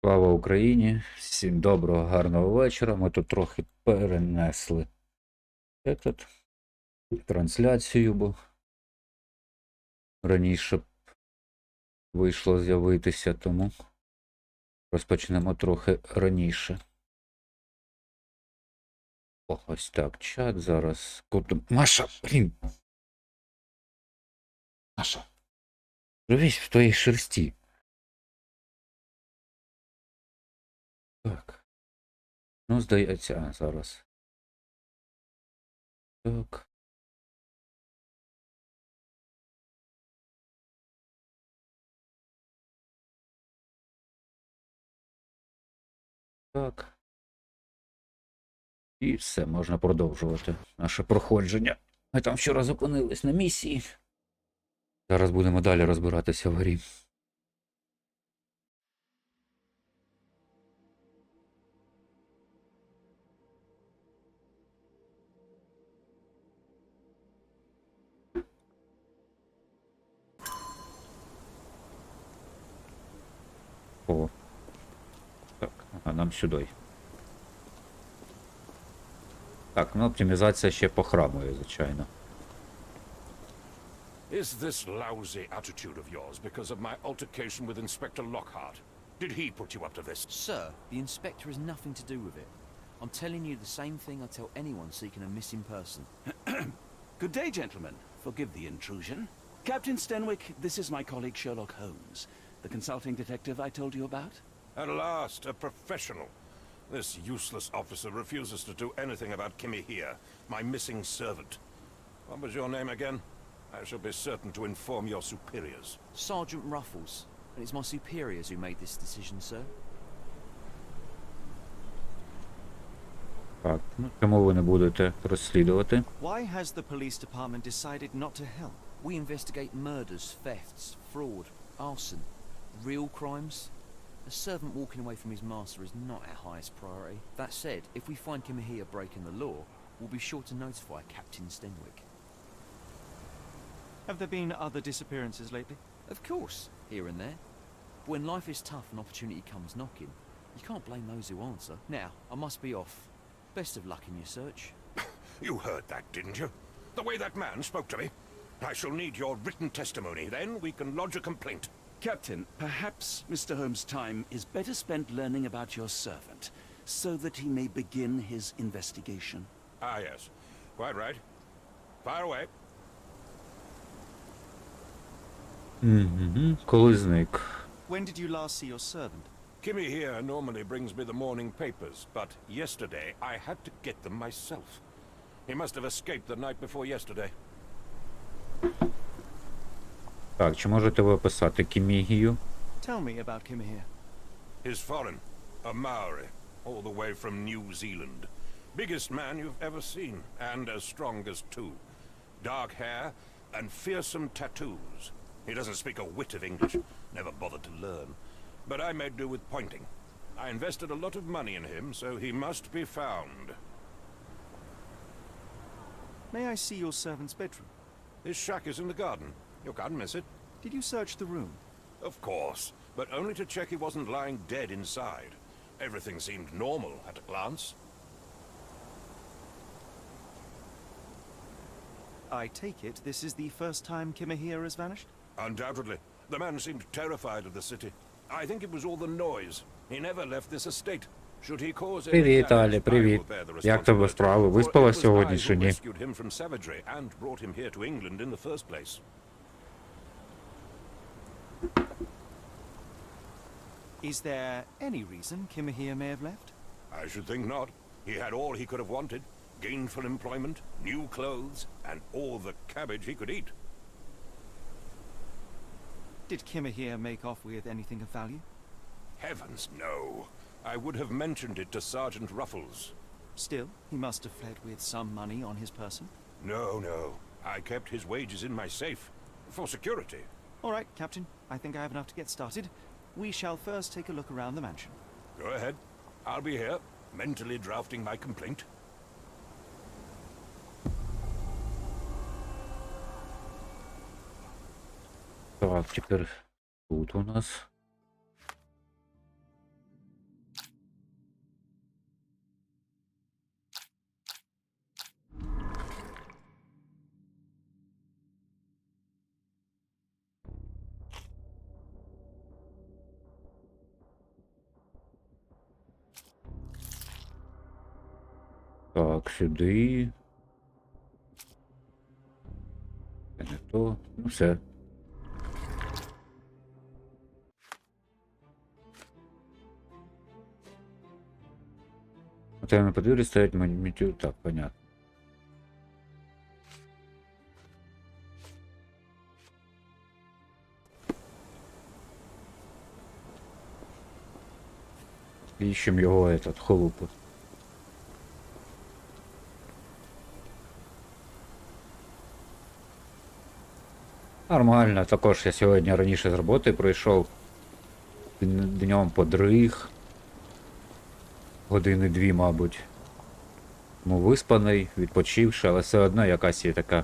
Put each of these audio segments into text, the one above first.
Слава Україні! Всім доброго, гарного вечора. Ми тут трохи перенесли трансляцію, бо раніше вийшло з'явитися, тому розпочнемо трохи раніше. О, ось так, чат зараз. Маша, блін! Маша! Живись в твоїй шерсті. Так. Ну, здається, зараз. Так. Так. І все, можна продовжувати наше проходження. Ми там вчора зупинились на місії. Зараз будемо далі розбиратися в грі. О. Так, а нам сюди. Так, ну оптимізація ще похрамує, звичайно. Is this lousy attitude of yours because of my altercation with Inspector Lockhart? Did he put you up to this? Sir, the inspector has nothing to do with it. I'm telling you the same thing I tell anyone seeking a missing person. Good day, gentlemen. Forgive the intrusion. Captain Stenwick, this is my colleague Sherlock Holmes, the consulting detective I told you about. At last, a professional. This useless officer refuses to do anything about Kimmy here, my missing servant. What was your name again? I shall be certain to inform your superiors. Sergeant Ruffles, and it's my superiors who made this decision, sir. Так, ну чому ви не будете розслідувати? Why has the police department decided not to help? We investigate murders, thefts, fraud, arson, real crimes. A servant walking away from his master is not our highest priority. That said, if we find Kimahia breaking the law, we'll be sure to notify Captain Stenwick. Have there been other disappearances lately? Of course, here and there. But when life is tough and opportunity comes knocking, you can't blame those who answer. Now, I must be off. Best of luck in your search. You heard that, didn't you? The way that man spoke to me. I shall need your written testimony. Then we can lodge a complaint. Captain, perhaps Mr. Holmes' time is better spent learning about your servant, so that he may begin his investigation. Ah, yes. Quite right. Fire away. Коли зник? When did you last see your servant? Kimmy here normally brings me the morning papers, but yesterday I had to get them myself. He must have escaped the night before yesterday. Так, чи можете ви описати Кімігію? Tell me about Kimahir. He's foreign, a Maori, all the way from New Zealand. Biggest man you've ever seen, and as strong as two. Dark hair and fearsome tattoos. He doesn't speak a whit of English, never bothered to learn. But I made do with pointing. I invested a lot of money in him, so he must be found. May I see your servant's bedroom? His shack is in the garden. You can't miss it. Did you search the room? Of course, but only to check he wasn't lying dead inside. Everything seemed normal at a glance. I take it this is the first time Kimahir has vanished? Undoubtedly. The man seemed terrified of the city. I think it was all the noise. He never left this estate. Should he cause any Привіт, damage, Алі, I привіт. will bear the Як тебе responsibility. справи? For it Виспала was сьогодні I чи who ні? rescued him from savagery and brought him here to England in the first place. Is there any reason Kimahir may have left? I should think not. He had all he could have wanted. Gainful employment, new clothes, and all the cabbage he could eat. Did Kimahir make off with anything of value? Heavens, no. I would have mentioned it to Sergeant Ruffles. Still, he must have fled with some money on his person. No, no. I kept his wages in my safe. For security. All right, Captain. I think I have enough to get started. We shall first take a look around the mansion. Go ahead. I'll be here, mentally drafting my complaint. Так, тепер тут у нас. Так, сюди. Це не то. Ну все. У тебе на подвір'ї стоять монітор. Так, понятно. Ищем його, этот, холупу. Нормально, також я сьогодні раніше з роботи прийшов. Днем подриг. Години 2, мабуть. Ну, виспаний, відпочивши, але все одно якась є така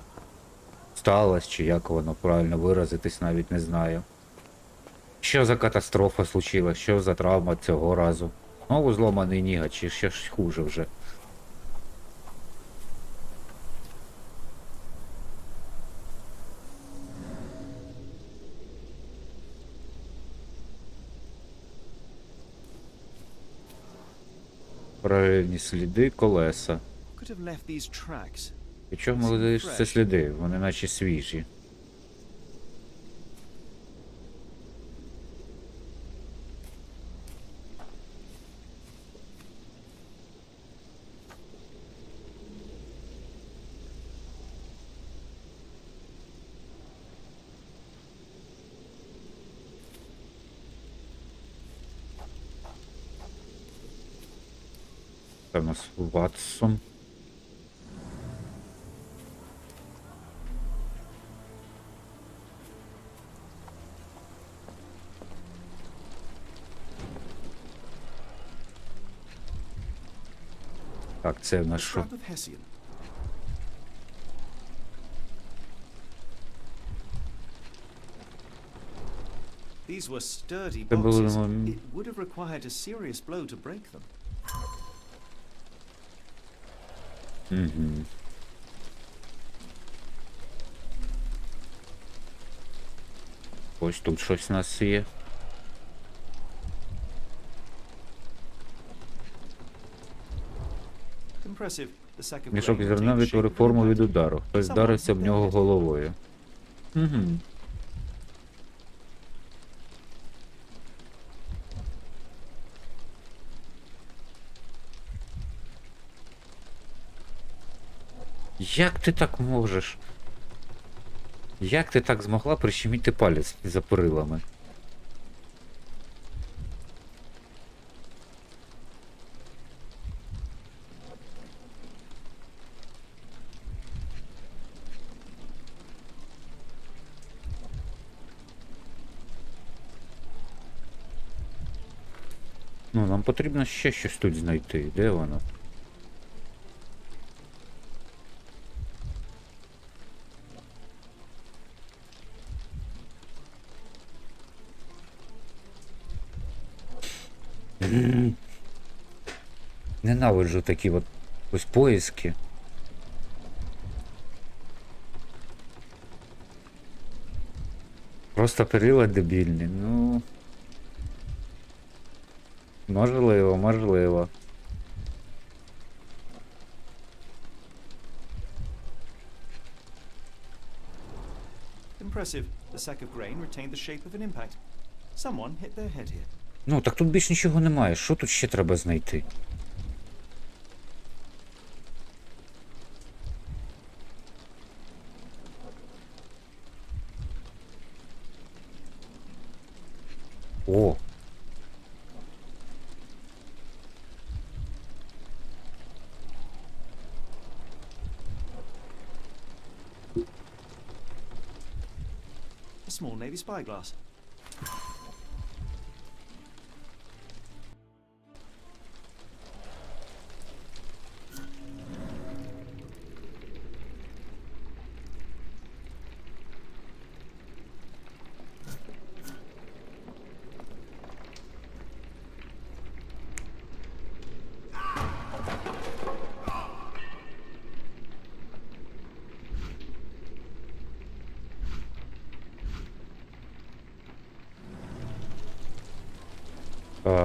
сталость, чи як воно правильно виразитись, навіть не знаю. Що за катастрофа случилась, що за травма цього разу? Знову зломаний ніга, чи ще ж хуже вже? Паралельні сліди, колеса. Could have left these tracks. І чого могли це сліди? Вони наче свіжі. Це у нас Ватсон. Так, це в нас що? Scrap of Hessian. These were sturdy Це були, boxes. It would have required a serious blow to break them. Угу. Ось тут щось у нас є. Impressive. The sack of Мішок grain зерна retained the shape відтворив of an форму від impact. удару. Хтось вдарився в нього головою. Угу. Як ти так можеш? Як ти так змогла прищемити палець за перилами? Ну, нам потрібно ще щось тут знайти. Де воно? Ненавиджу такі от ось поиски. Просто перила дебільні, ну. Можливо, можливо. Impressive. The sack of grain retained the shape of an impact. Someone hit their head here. Ну, так тут більш нічого немає. Що тут ще треба знайти? О! A small navy spyglass.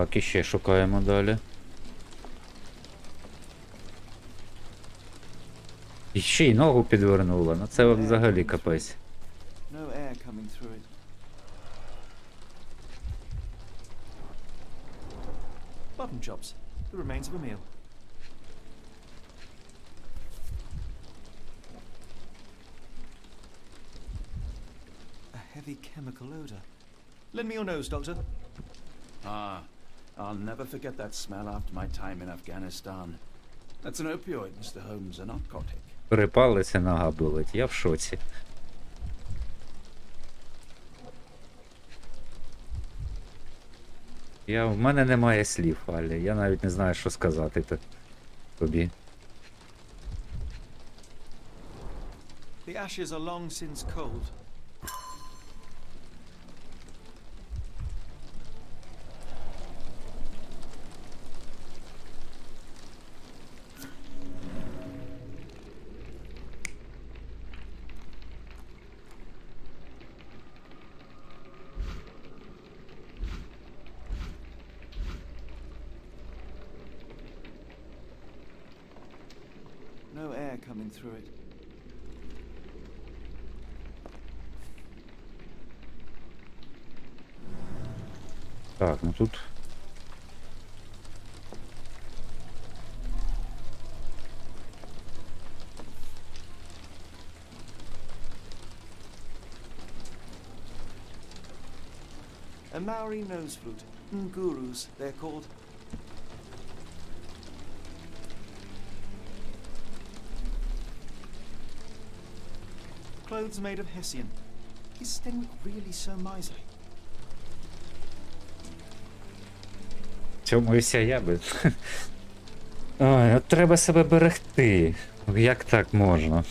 Так, і ще шукаємо далі. І ще й ногу підвернула, ну це взагалі капець. No air coming through it. Mutton chops. The remains of a meal. A heavy chemical odor. Lend me your nose, Doctor. Ah, I'll never forget that smell after my time in Afghanistan. That's an opioid, Mr. Holmes, a narcotic. Припалися, нога болить, я в шоці. В мене немає слів, Алі, я навіть не знаю, що сказати тобі. The ashes are long since cold. No air coming through it. Так, ну тут... A Maori nose flute. Ngurus, they're called. Clothes made of Hessian. Is Stenwick really so miserly? Цьому і вся я би. Ой, от треба себе берегти. Як так можна?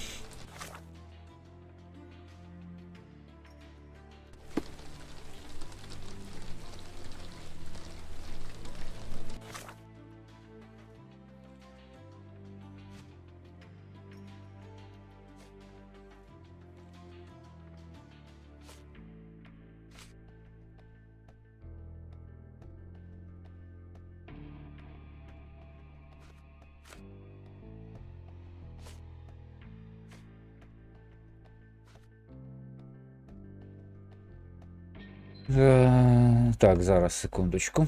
Так, зараз, секундочку.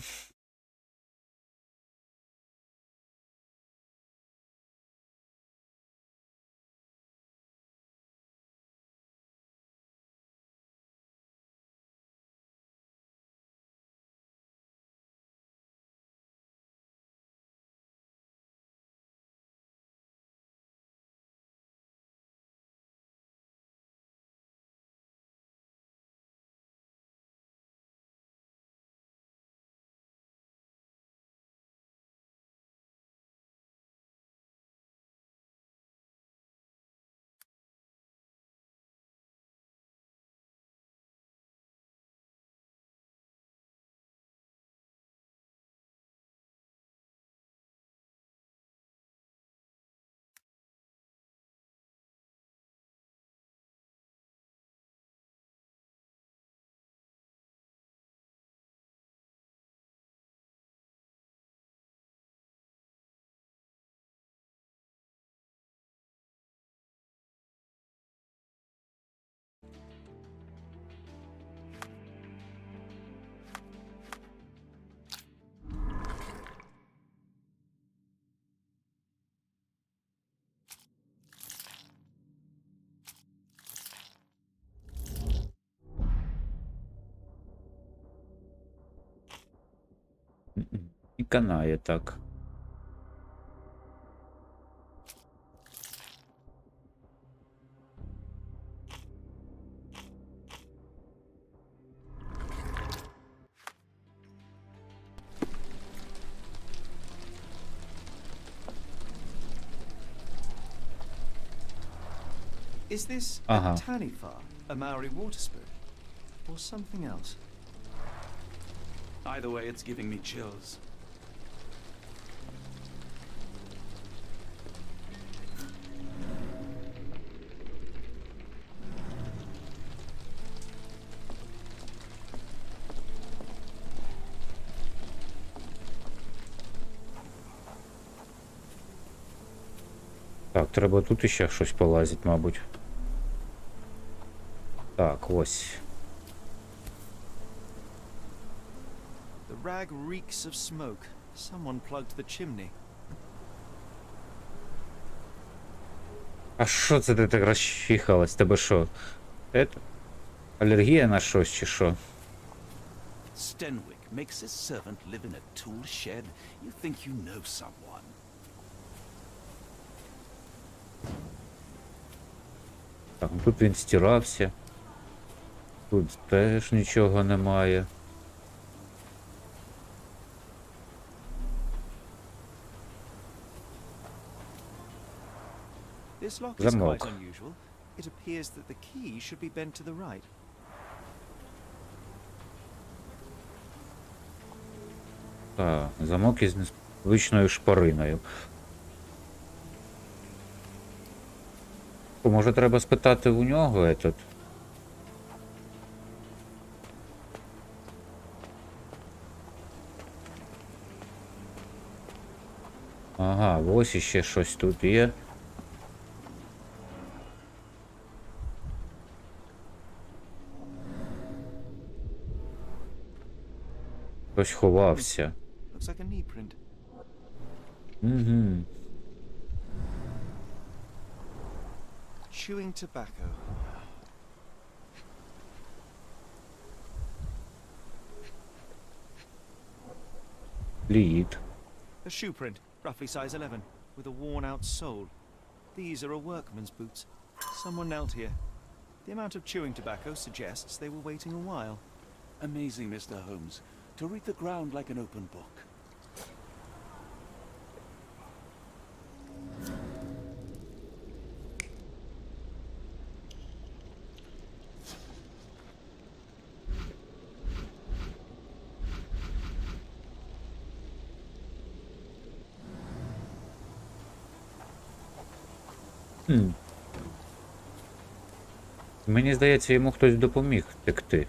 І канає так. Is this Uh-huh. a Tanifa, a Maori water spirit, or something else? Either way, it's giving me chills. Так, треба тут іще щось полазить, мабуть. Так, ось. The rag reeks of smoke. Someone plugged the chimney. А що це ти так розчихалась? Тебе що? Алергія на щось чи що? Stenwick makes his servant live in a tool shed. You think you know someone. Так, ну тут він стирався. Тут теж нічого немає. This lock is Замок. quite unusual. It appears that the key should be bent to the right. Так, замок із незвичною шпариною. О, може треба спитати у нього этот? Ага, ось іще щось тут є. Хтось ховався. Looks like a knee print. Угу. Chewing tobacco. Лід. A shoe print, roughly size 11, with a worn-out sole. These are a workman's boots. Someone knelt here. The amount of chewing tobacco suggests they were waiting a while. Amazing, Mr. Holmes. To read the ground like an open book. Мені здається, йому хтось допоміг втекти.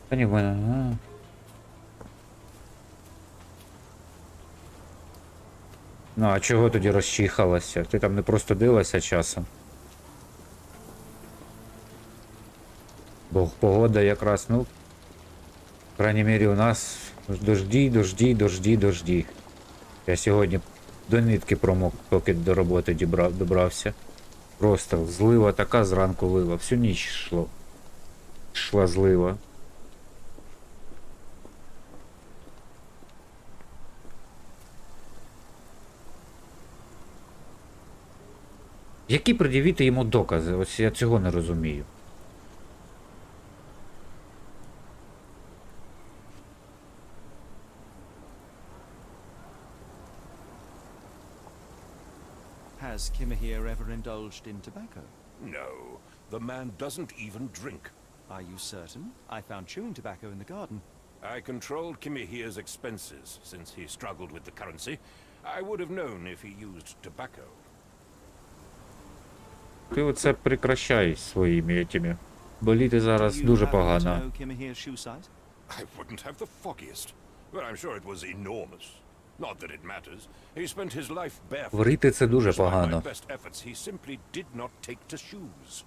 Та ні, в мене. Ага. Ну, а чого тоді розчихалася? Ти там не просто дивилася часом. Бо погода якраз, ну, в крайній мірі у нас дожді. Я сьогодні до нитки промок, поки до роботи добрався. Просто злива така зранку лила, всю ніч йшла злива. Які пред'явити йому докази? Ось я цього не розумію. Has Kimahir ever indulged in tobacco? No, the man doesn't even drink. Are you certain? I found chewing tobacco in the garden. I controlled Kimihir's expenses since he struggled with the currency. I would have known if he used tobacco. Ти оце прекращай своїми этими. Боліти зараз Do you дуже happen to погано. know Kimahir's shoe size? I wouldn't have the foggiest. But I'm sure it was enormous. Not that it matters. He spent his life barefoot. Врити це дуже Despite my погано. best efforts, he simply did not take to shoes.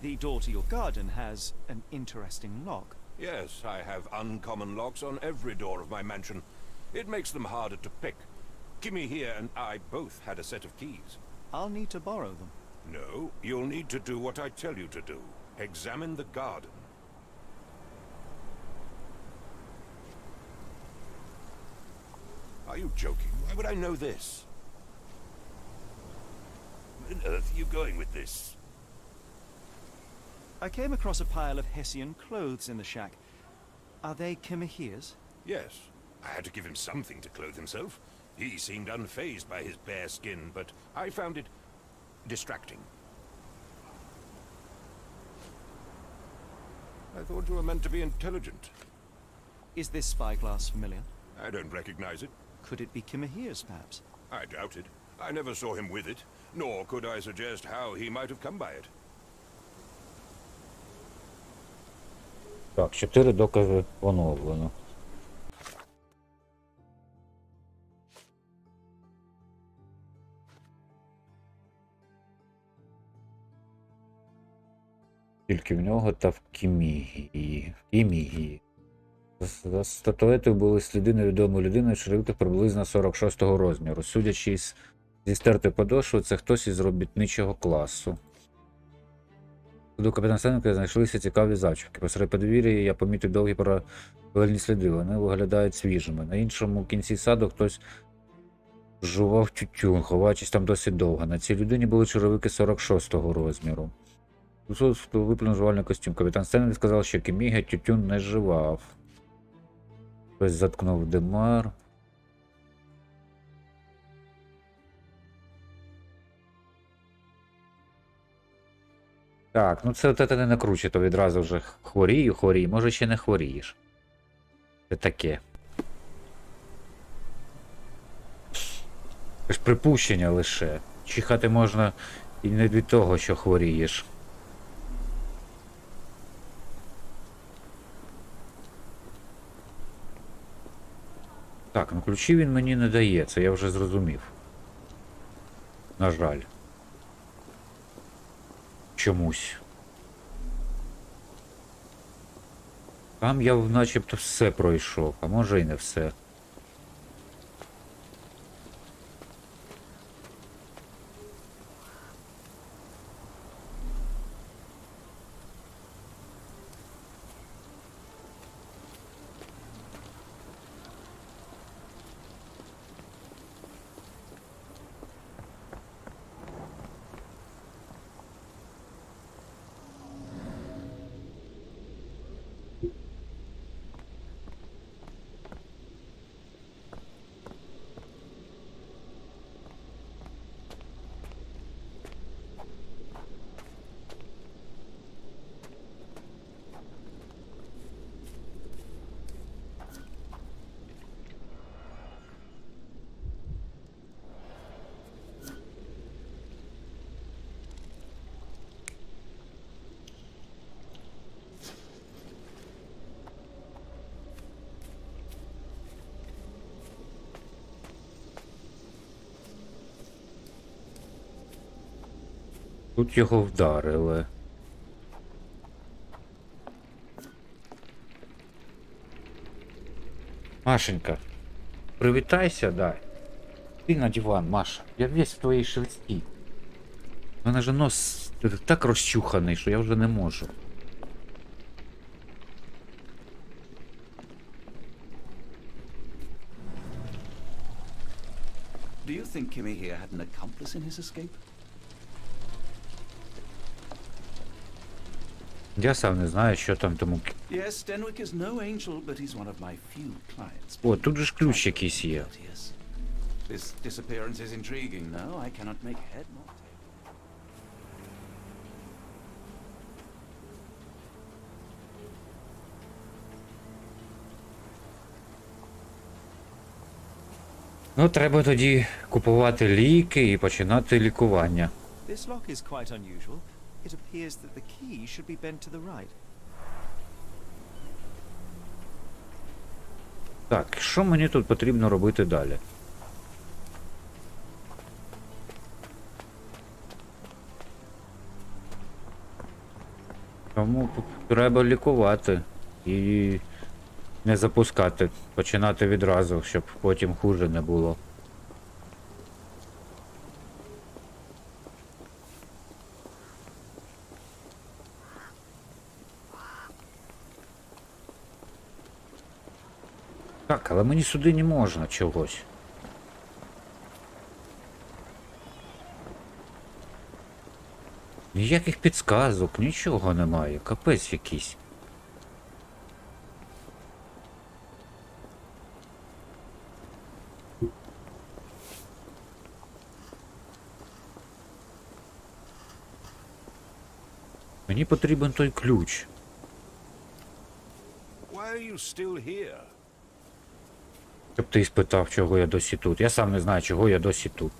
The door to your garden has an interesting lock. Yes, I have uncommon locks on every door of my mansion. It makes them harder to pick. Kimmy here and I both had a set of keys. I'll need to borrow them. No, you'll need to do what I tell you to do. Examine the garden. Are you joking? Why would I know this? Where on earth are you going with this? I came across a pile of Hessian clothes in the shack. Are they Kimahir's? Yes, I had to give him something to clothe himself. He seemed unfazed by his bare skin, but I found it distracting. I thought you were meant to be intelligent. Is this spyglass familiar? I don't recognize it. Could it be Kimahir's, perhaps? I doubt it. I never saw him with it, nor could I suggest how he might have come by it. Так, 4 докази оновлено. Тільки в нього та в Кімігії. За статуетою були сліди невідомої людини, шрифтах приблизно 46-го розміру. Судячи зі стертої подошви, це хтось із робітничого класу. До капітана Стенвіка знайшлися цікаві зачіпки. Посеред подвір'я я помітив довгі паралельні сліди, вони виглядають свіжими. На іншому кінці саду хтось жував тютюн, ховаючись там досить довго. На цій людині були черевики 46-го розміру. Виплюнув жувальний костюм. Капітан Стенвік сказав, що Кіміга тютюн не жував. Хтось заткнув димар. Так, ну це от не накруче, то відразу вже хворію, може ще не хворієш. Це таке. Це ж припущення лише. Чихати можна і не від того, що хворієш. Так, ну ключі він мені не дає, це я вже зрозумів. На жаль. Чомусь. Там я начебто все пройшов, а може і не все. Тут його вдарили. Машенька, привітайся, дай. Ти на диван, Маша. Я весь в твоїй шерсті. У мене же нос так розчуханий, що я вже не можу. Do you think Kimmy here had an accomplice in his escape? Я сам не знаю, що там тому... Yes, Stenwick is no angel, but he's one of my few clients. О, тут же ж ключ якийсь є. This disappearance is intriguing, no? I cannot make head nor tail. Ну, треба тоді купувати ліки і починати лікування. This lock is quite unusual. It appears that the key should be bent to the right. Так, що мені тут потрібно робити далі? Тому треба лікувати і не запускати, починати відразу, щоб потім хуже не було. Так, але мені сюди не можна чогось. Ніяких підсказок, нічого немає, капець якийсь. Мені потрібен той ключ. Why are you still here? Щоб ти спитав, чого я досі тут. Я сам не знаю, чого я досі тут.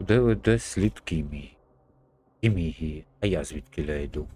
Куди веде слід Кімії? Кімії, а я звідкіля йду?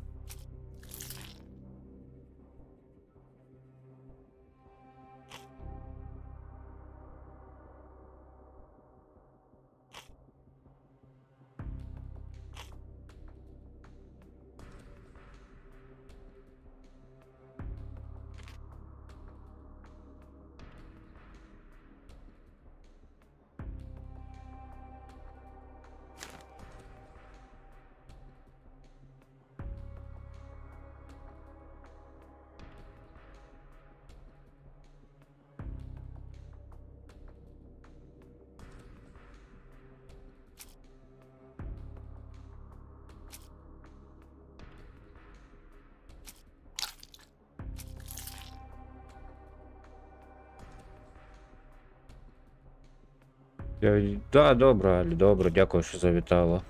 Да, добре, добре, дякую, що завітала.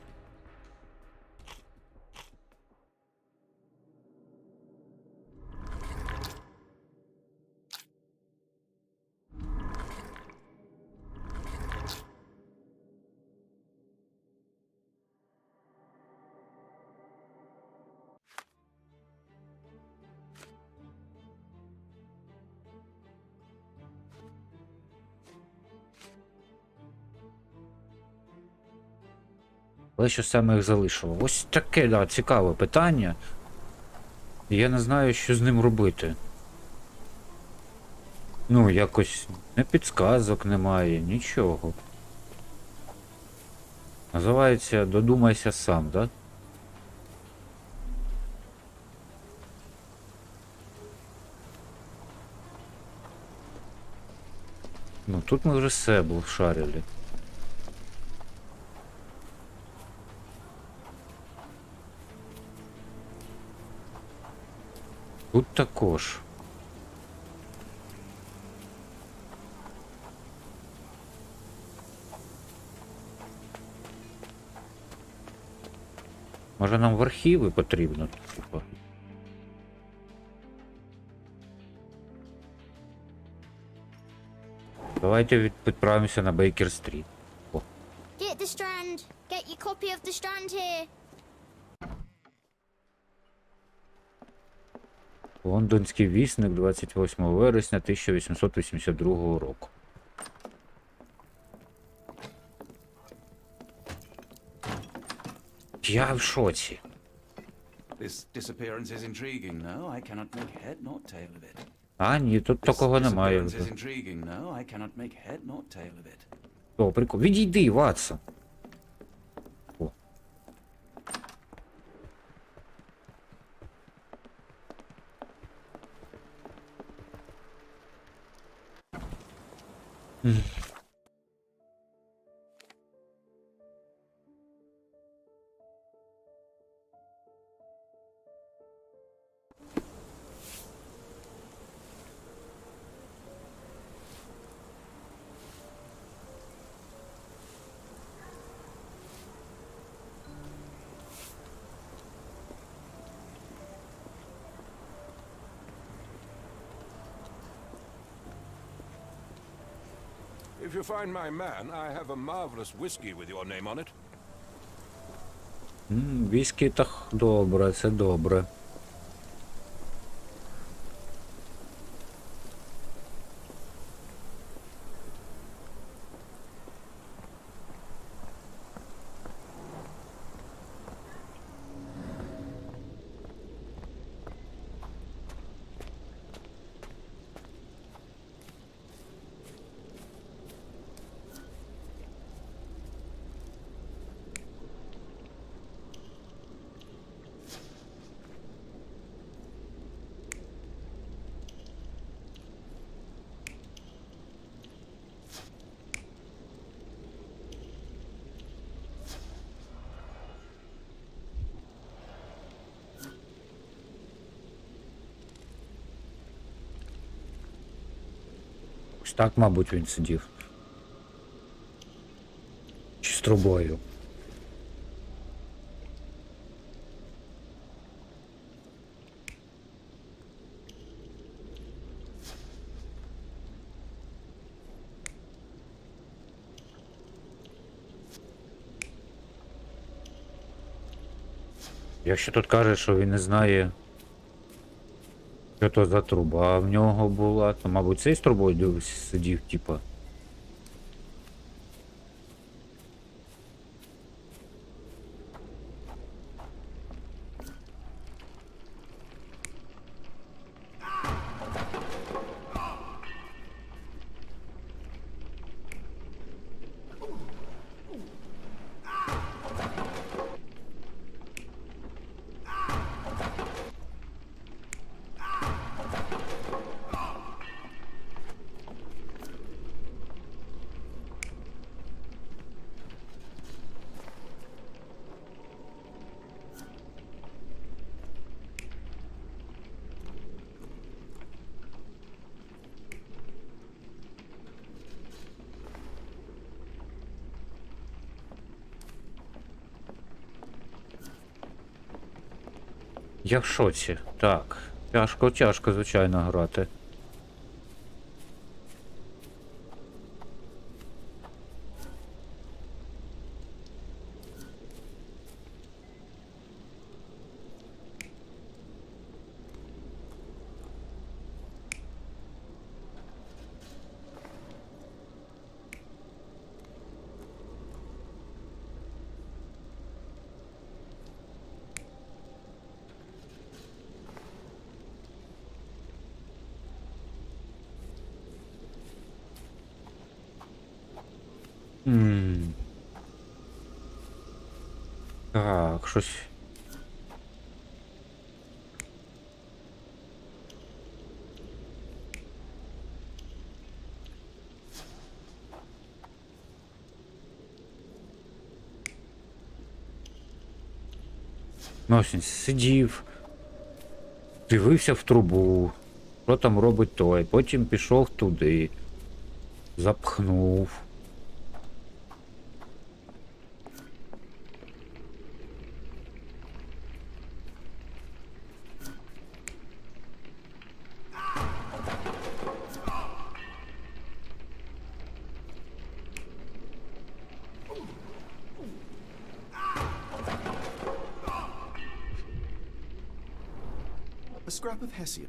Але що саме їх залишило? Ось таке, да, цікаве питання. І я не знаю, що з ним робити. Ну, якось не підсказок немає, нічого. Називається «Додумайся сам», да? Ну, тут ми вже все обшарили. Тут також. Може нам в архіви потрібно? Типа. Давайте відправимося на Бейкер-стріт. О. Get the Strand. Get your copy of the Strand here. Лондонський вісник 28 вересня 1882 року. Я в шоці. This disappearance is intriguing, no? I cannot make head nor tail of it. А, ні, тут такого немає. This disappearance is intriguing, no? I cannot make head nor tail of it. О, прикол. Відійди, Ватсон. О. If you find my man, I have a marvelous whiskey with your name on it. Віскі так добре, це добре. Ось так, мабуть, він сидів. Чи з трубою. Якщо тут каже, що він не знає, що то за труба в нього була, то, мабуть, цей з трубою сидів, типа. Я в шоці. Так. Тяжко, звичайно, грати. Так, щось. Ну, ось він сидів, дивився в трубу, що там робить той, потім пішов туди, запхнув. A scrap of Hessian.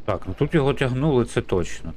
Так, ну тут його тягнули, це точно.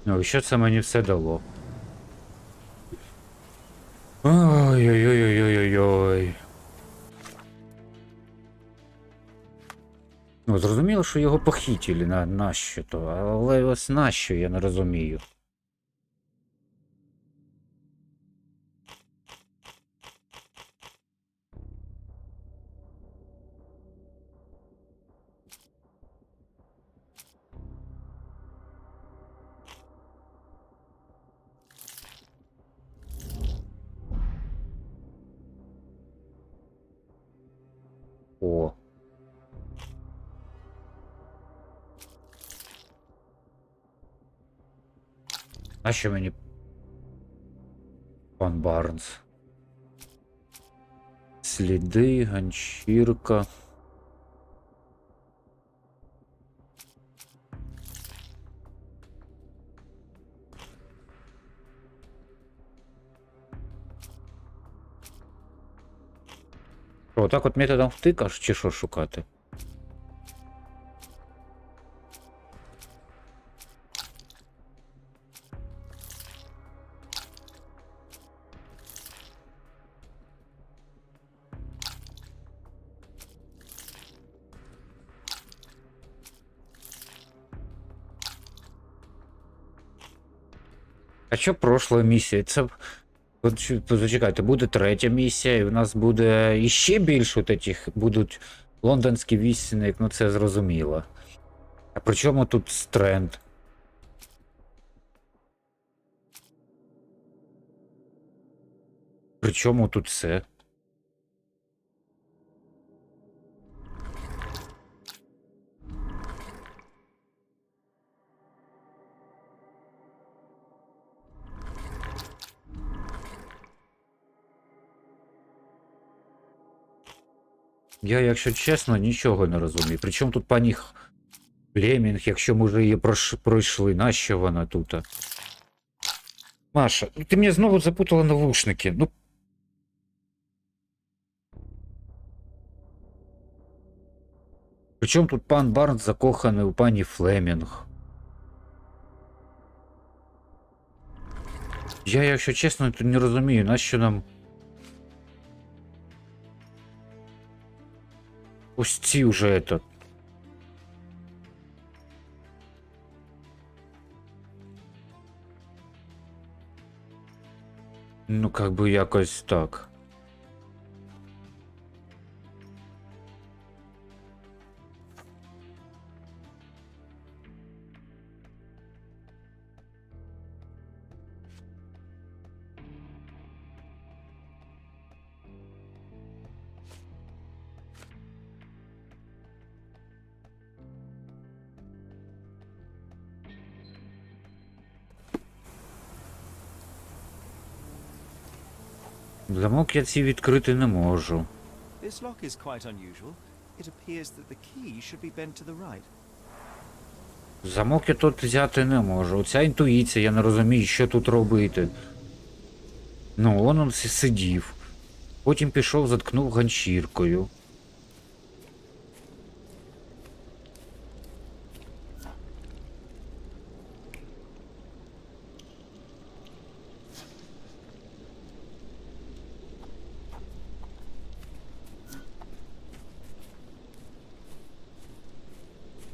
Ну, і що це мені все дало? Ой-ой-ой-ой-ой-ой. Ну, зрозуміло, що його похитили на що то, але ось на що, я не розумію. О. А що мені? Пан Барнс. Сліди, ганчірка. Що, так от методом втикаш, чи що шукати? А що пройшла місія? Це... От, зачекайте, буде третя місія, і в нас буде іще більше от этих, будуть лондонські вісник, ну це зрозуміло. А при чому тут Стренд? При чому тут це? Я, якщо чесно, нічого не розумію. Причому тут пані Флемінг, якщо ми вже її пройшли, нащо вона тут? Маша, ти мене знову запутала навушники. Ну. Причому тут пан Барнс закоханий у пані Флемінг? Я, якщо чесно, то не розумію, нащо нам... Ось ці вже этот. Ну, как бы якось так. Замок я ці відкрити не можу. This lock is quite unusual. It appears that the key should be bent to the right. Замок я тут взяти не можу. Оця інтуїція, я не розумію, що тут робити. Ну, он сидів. Потім пішов, заткнув ганчіркою.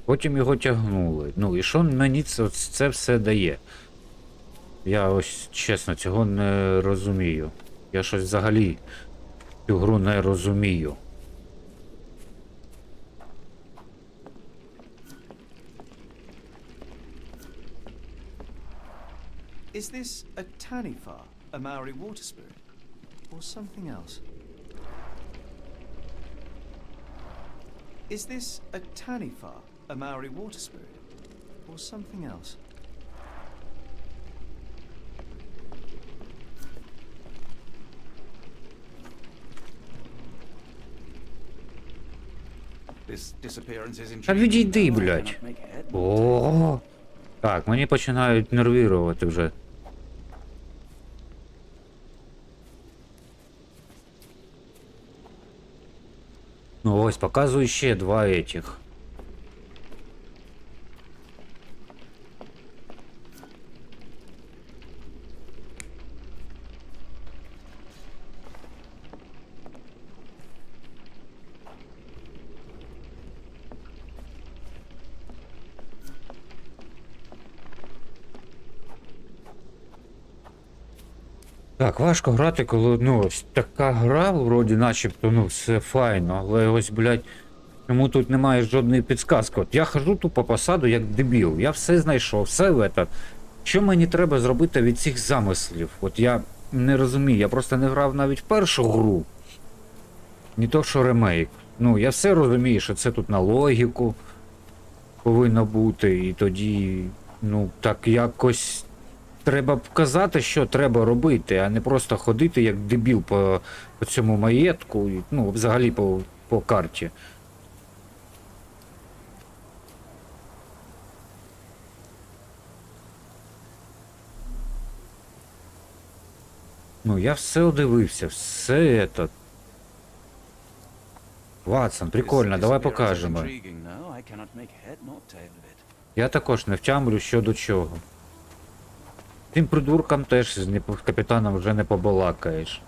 Потім його тягнули. Ну і що мені це все дає? Я ось чесно цього не розумію. Я щось взагалі цю гру не розумію. Is this a Tanifa, a Maori water spirit, or something else? Is this a Tanifa, a Maori water spirit, or something else? This disappearance is Та відійди, intriguing. блядь. I cannot make head nor О, так, мені починають нервірувати вже. Ну ось, показую ще два этих. Так, важко грати, коли, ну, ось така гра, вроді, начебто, ну, все файно, але ось, блядь, чому тут немає жодної підсказки. От я хожу тупо по саду як дебіл, я все знайшов, все в этот. Що мені треба зробити від цих замислів? От я не розумію, я просто не грав навіть в першу гру. Не то, що ремейк. Ну, я все розумію, що це тут на логіку повинно бути, і тоді, ну, так якось... Треба показати, що треба робити, а не просто ходити як дебіл по цьому маєтку, ну, взагалі по карті. Ну, я все одивився, все это. Ватсон, прикольно, давай покажемо. Я також не втямлю, що до чого. Тим придуркам теж з капітаном вже не побалакаєш.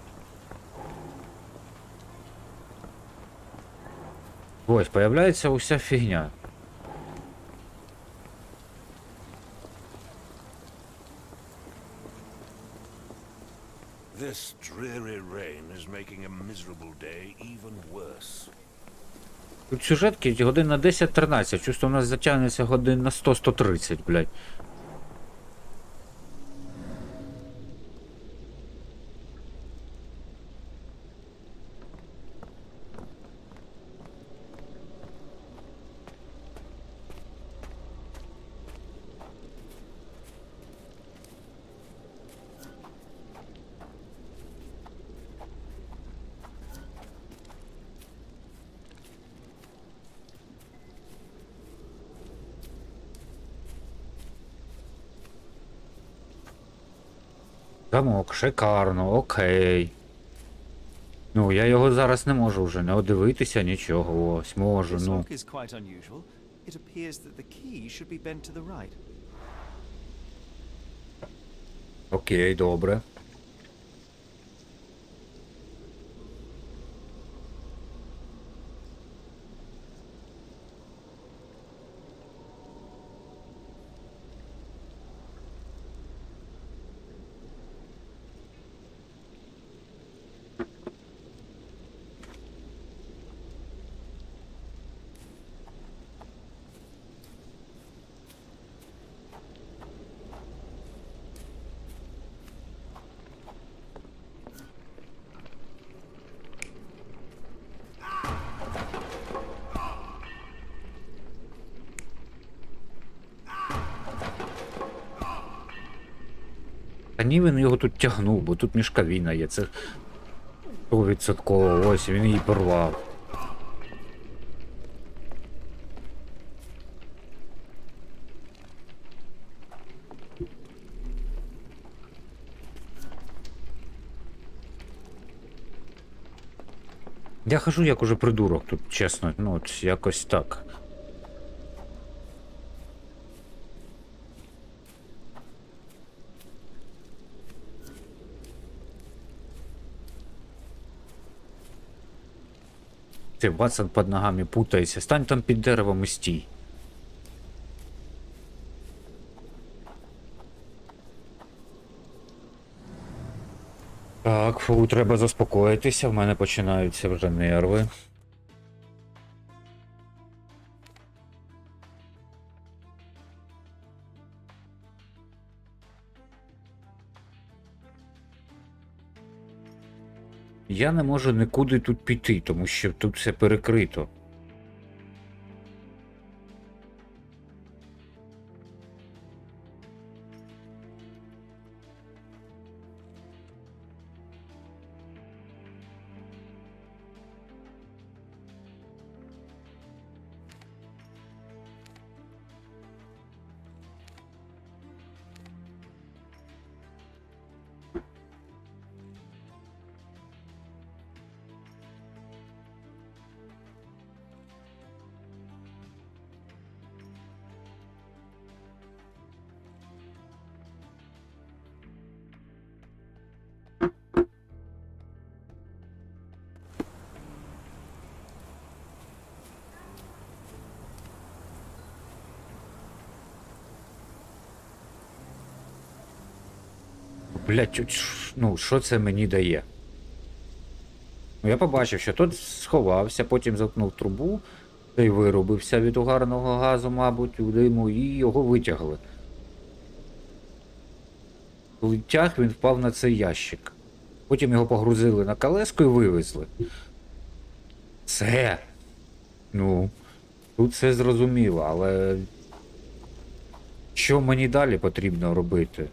Ось, появляється уся фігня. This dreary rain is making a miserable day even worse. Тут сюжетки годин на 10-13, чувство у нас затягнеться годин на 100-130, блядь. Замок, шикарно, окей. Ну, я його зараз не можу вже не одивитися, нічого. Ось, можу, This ну. lock is quite unusual. It appears that the key should be bent to the right. Окей, добре. Та ні, він його тут тягнув, бо тут мішковина є, це 100%, ось, він її порвав. Я хожу як уже придурок тут, чесно, ну от якось так. Ти, Ватсон під ногами путається, стань там під деревом і стій. Так, фу, треба заспокоїтися, в мене починаються вже нерви. Я не можу нікуди тут піти, тому що тут все перекрито. Блять, ну що це мені дає? Ну я побачив, що тут сховався, потім заткнув трубу, та й вирубився від угарного газу, мабуть, у диму, і його витягли. Коли тяг, він впав на цей ящик. Потім його погрузили на колеску і вивезли. Це. Ну, тут все зрозуміло, але що мені далі потрібно робити?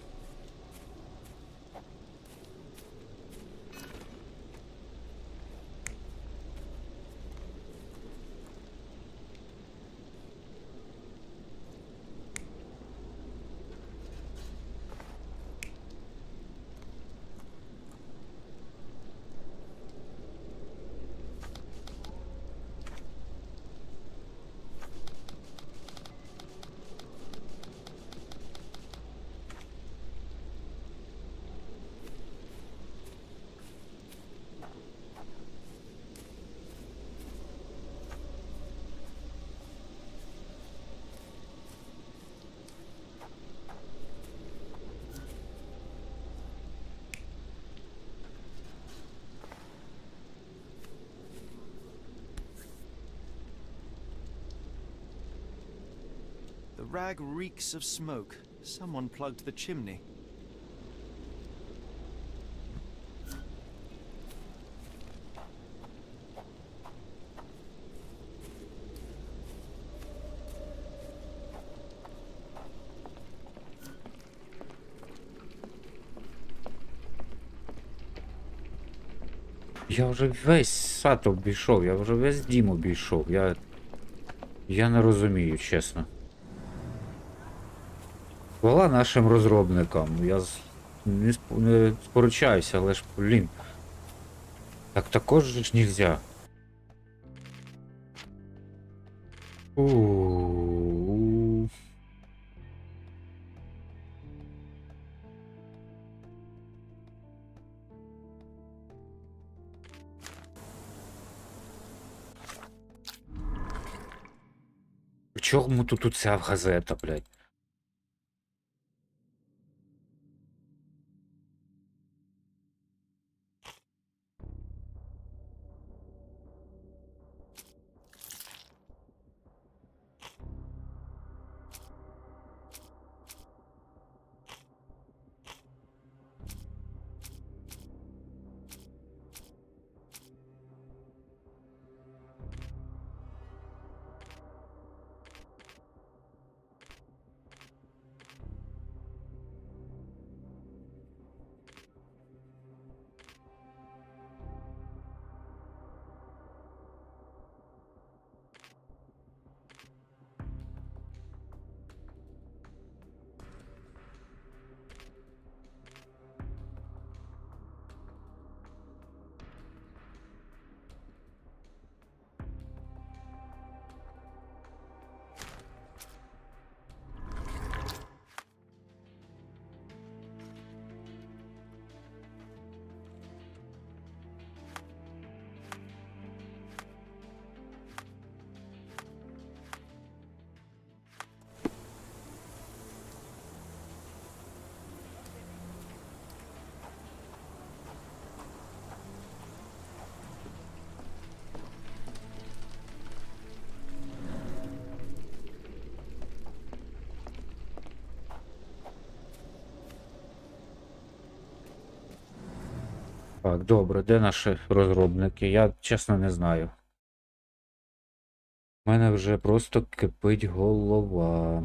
The rag reeks of smoke. Someone plugged the chimney. Я вже весь сад обійшов, я вже весь дім обійшов. Я не розумію, чесно. Хвала нашим розробникам. не сперечаюся, але ж, блін. Так також же ж нельзя. У-у-у. В чому тут оця газета, блядь? Так, добре, де наші розробники? Я чесно не знаю. У мене вже просто кипить голова.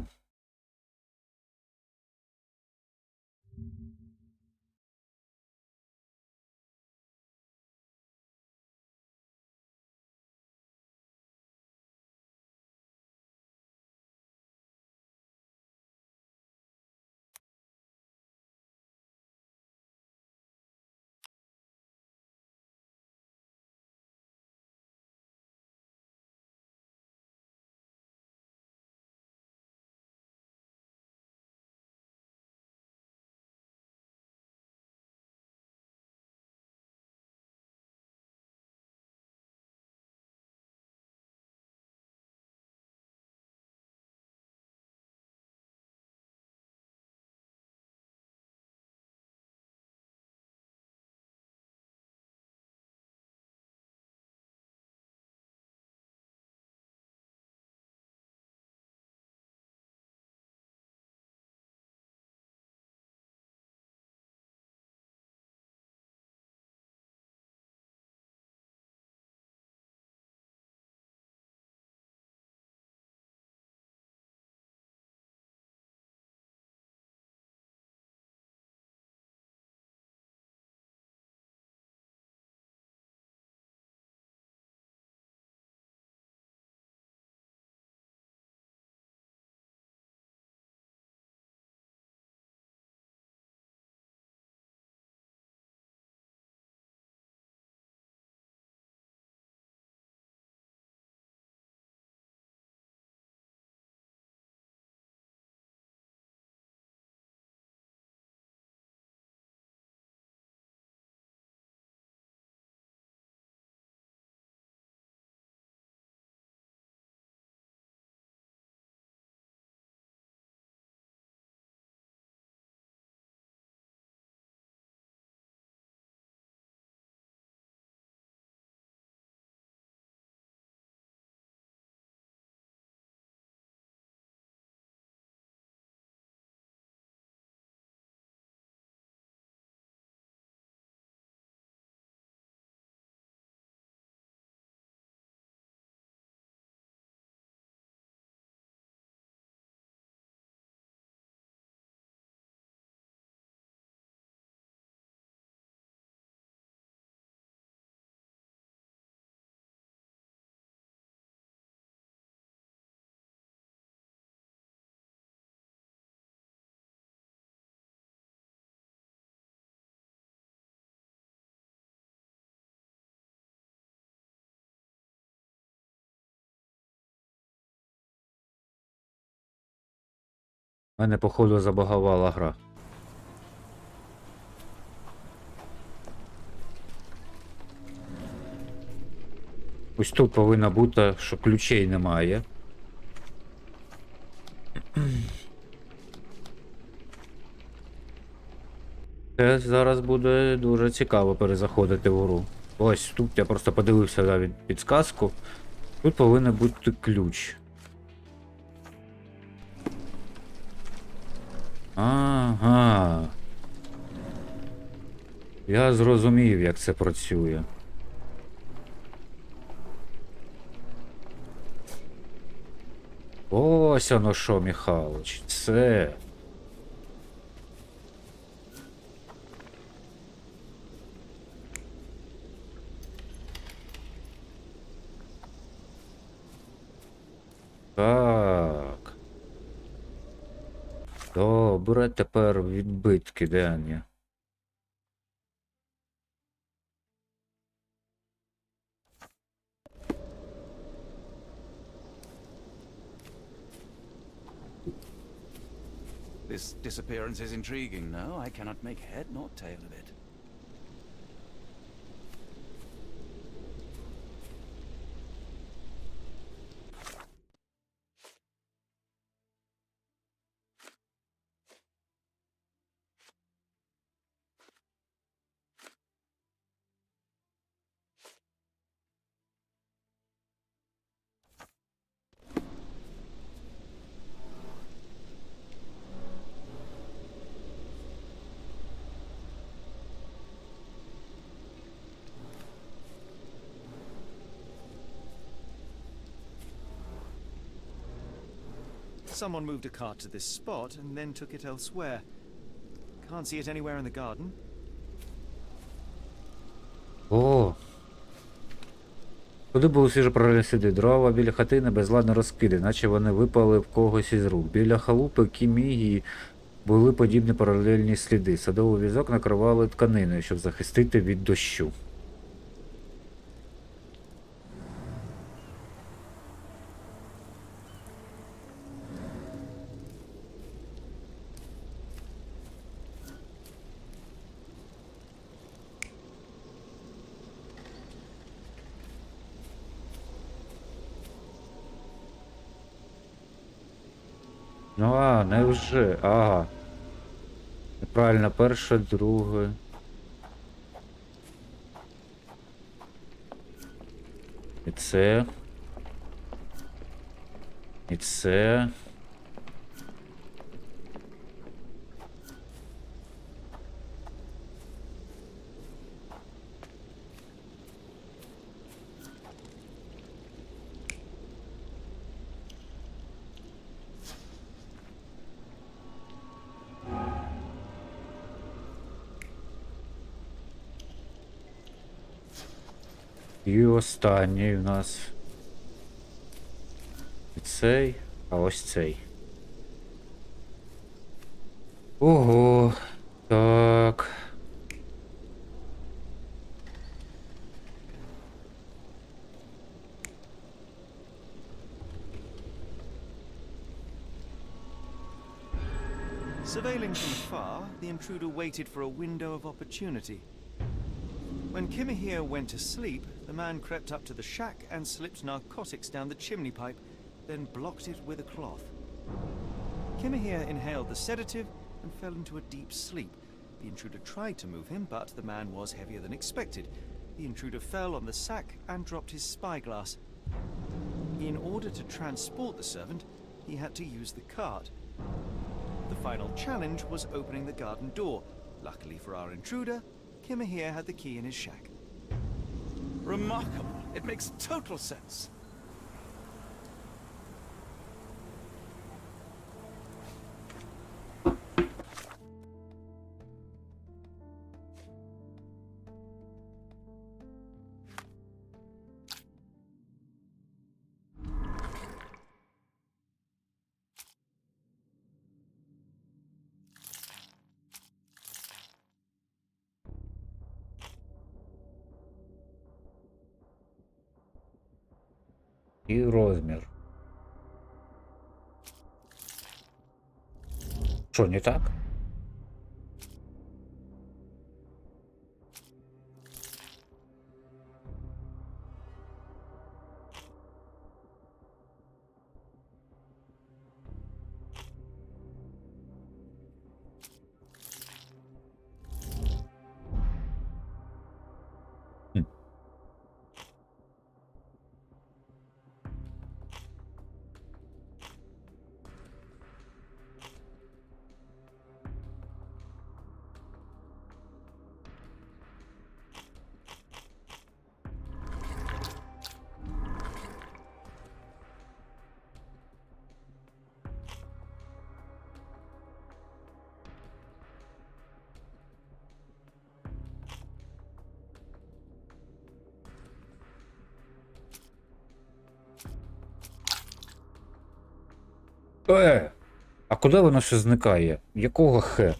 Мене, походу, забагувала гра. Ось тут повинно бути, що ключей немає. Це зараз буде дуже цікаво перезаходити в гру. Ось тут я просто подивився навіть підсказку. Тут повинен бути ключ. Ага. Я зрозумів, як це працює. Ось оно що, Михайлович, це. Так. Добре, тепер відбитки, де вони? This disappearance is intriguing, no? I cannot make head nor tail of it. Someone moved a cart to this spot and then took it elsewhere. Can't see it anywhere in the garden. О! Туди були свіжопрорені сліди. Дрова біля хатини безладно розкиди, наче вони випали в когось із рук. Біля халупи Кімії були подібні паралельні сліди. Садовий візок накривали тканиною, щоб захистити від дощу. Ну невже? Ага. Неправильно, перше, друге. І це. І це. І останній у нас. І цей, а ось цей. Ого. Так. Surveilling from afar, the intruder waited for a window of opportunity. When Kimahir went to sleep, the man crept up to the shack and slipped narcotics down the chimney pipe, then blocked it with a cloth. Kimahir inhaled the sedative and fell into a deep sleep. The intruder tried to move him, but the man was heavier than expected. The intruder fell on the sack and dropped his spyglass. In order to transport the servant, he had to use the cart. The final challenge was opening the garden door. Luckily for our intruder, Kimahir had the key in his shack. Remarkable. It makes total sense. І розмір. Що, не так? А куди воно ще зникає? Якого хе?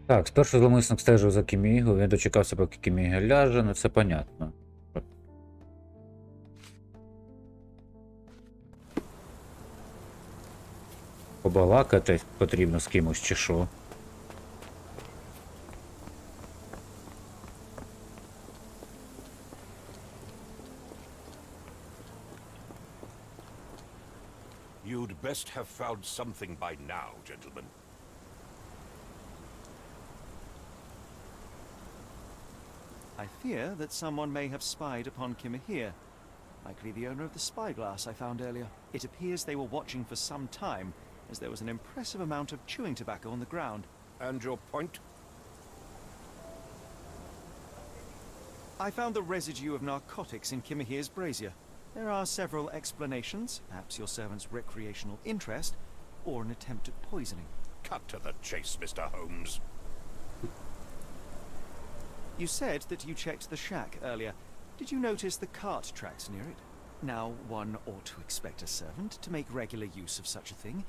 Так, спершу зловмисник стежив за Кімігою, він дочекався, поки Кіміга ляже, ну це понятно. Побалакати потрібно з кимось чи що. You'd best have found something by now, gentlemen. I fear that someone may have spied upon Kimahir. Likely the owner of the spyglass I found earlier. It appears they were watching for some time, as there was an impressive amount of chewing tobacco on the ground. And your point? I found the residue of narcotics in Kimahir's brazier. There are several explanations, perhaps your servant's recreational interest, or an attempt at poisoning. Cut to the chase, Mr. Holmes. You said that you checked the shack earlier. Did you notice the cart tracks near it? Now, one ought to expect a servant to make regular use of such a thing.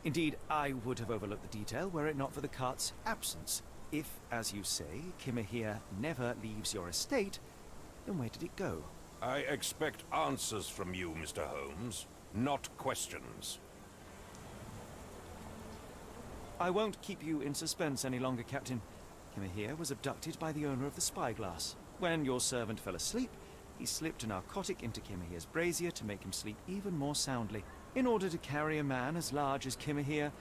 Indeed, I would have overlooked the detail were it not for the cart's absence. If, as you say, Kimahir never leaves your estate, then where did it go? I expect answers from you, Mr. Holmes, not questions. I won't keep you in suspense any longer, Captain. Kimahir was abducted by the owner of the spyglass. When your servant fell asleep, he slipped a narcotic into Kimahir's brazier to make him sleep even more soundly. In order to carry a man as large as Kimahir,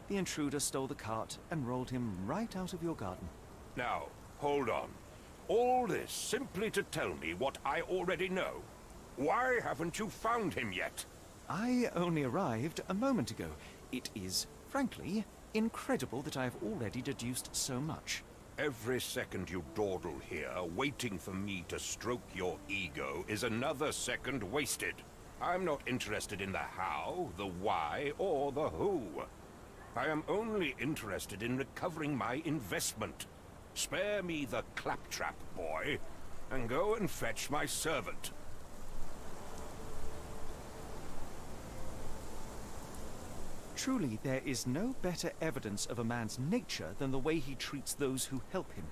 the intruder stole the cart and rolled him right out of your garden. Now, hold on. All this simply to tell me what I already know. Why haven't you found him yet? I only arrived a moment ago. It is, frankly, incredible that I have already deduced so much. Every second you dawdle here, waiting for me to stroke your ego, is another second wasted. I'm not interested in the how, the why, or the who. I am only interested in recovering my investment. Spare me the claptrap, boy, and go and fetch my servant. Truly, there is no better evidence of a man's nature than the way he treats those who help him.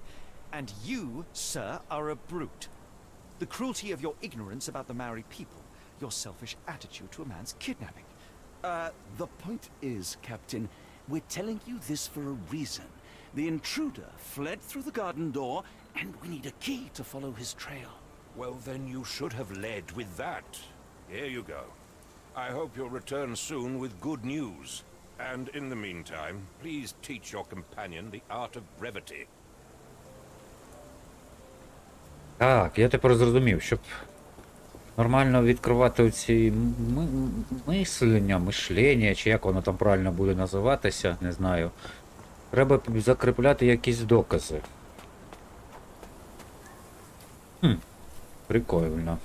And you, sir, are a brute. The cruelty of your ignorance about the Maori people, your selfish attitude to a man's kidnapping. The point is, Captain, we're telling you this for a reason. The intruder fled through the garden door, and we need a key to follow his trail. Well, then you should have led with that. Here you go. I hope you'll return soon with good news. And in the meantime, please teach your companion the art of brevity. Так, я тепер зрозумів, щоб нормально відкривати оці мишлення, чи як воно там правильно буде називатися, не знаю. Треба закріпляти якісь докази. Прикольно.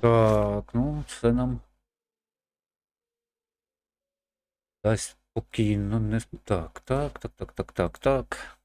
Так, ну це нам дасть спокійно не. Так.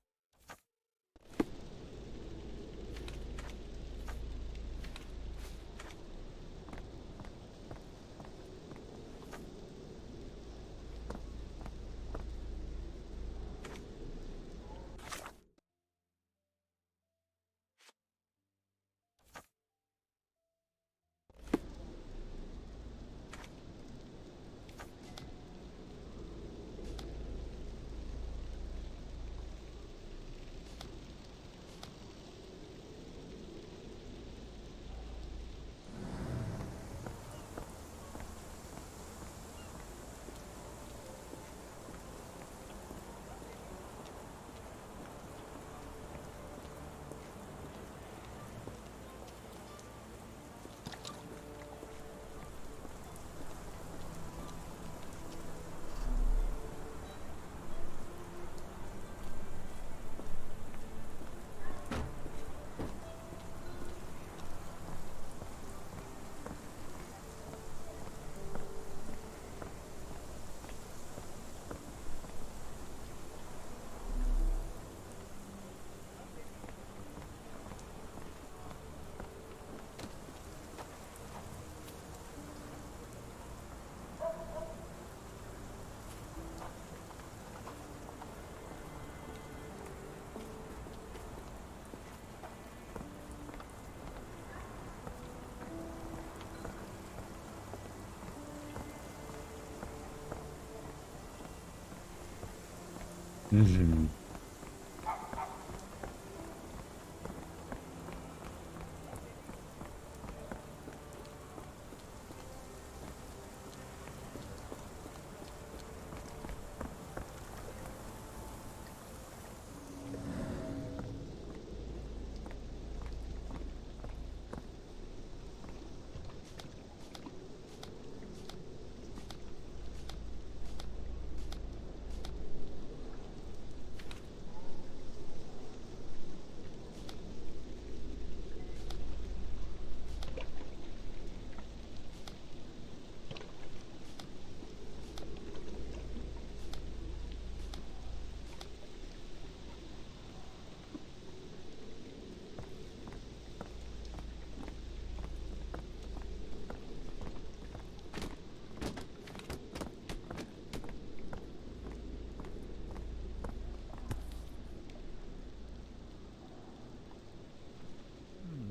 Угу.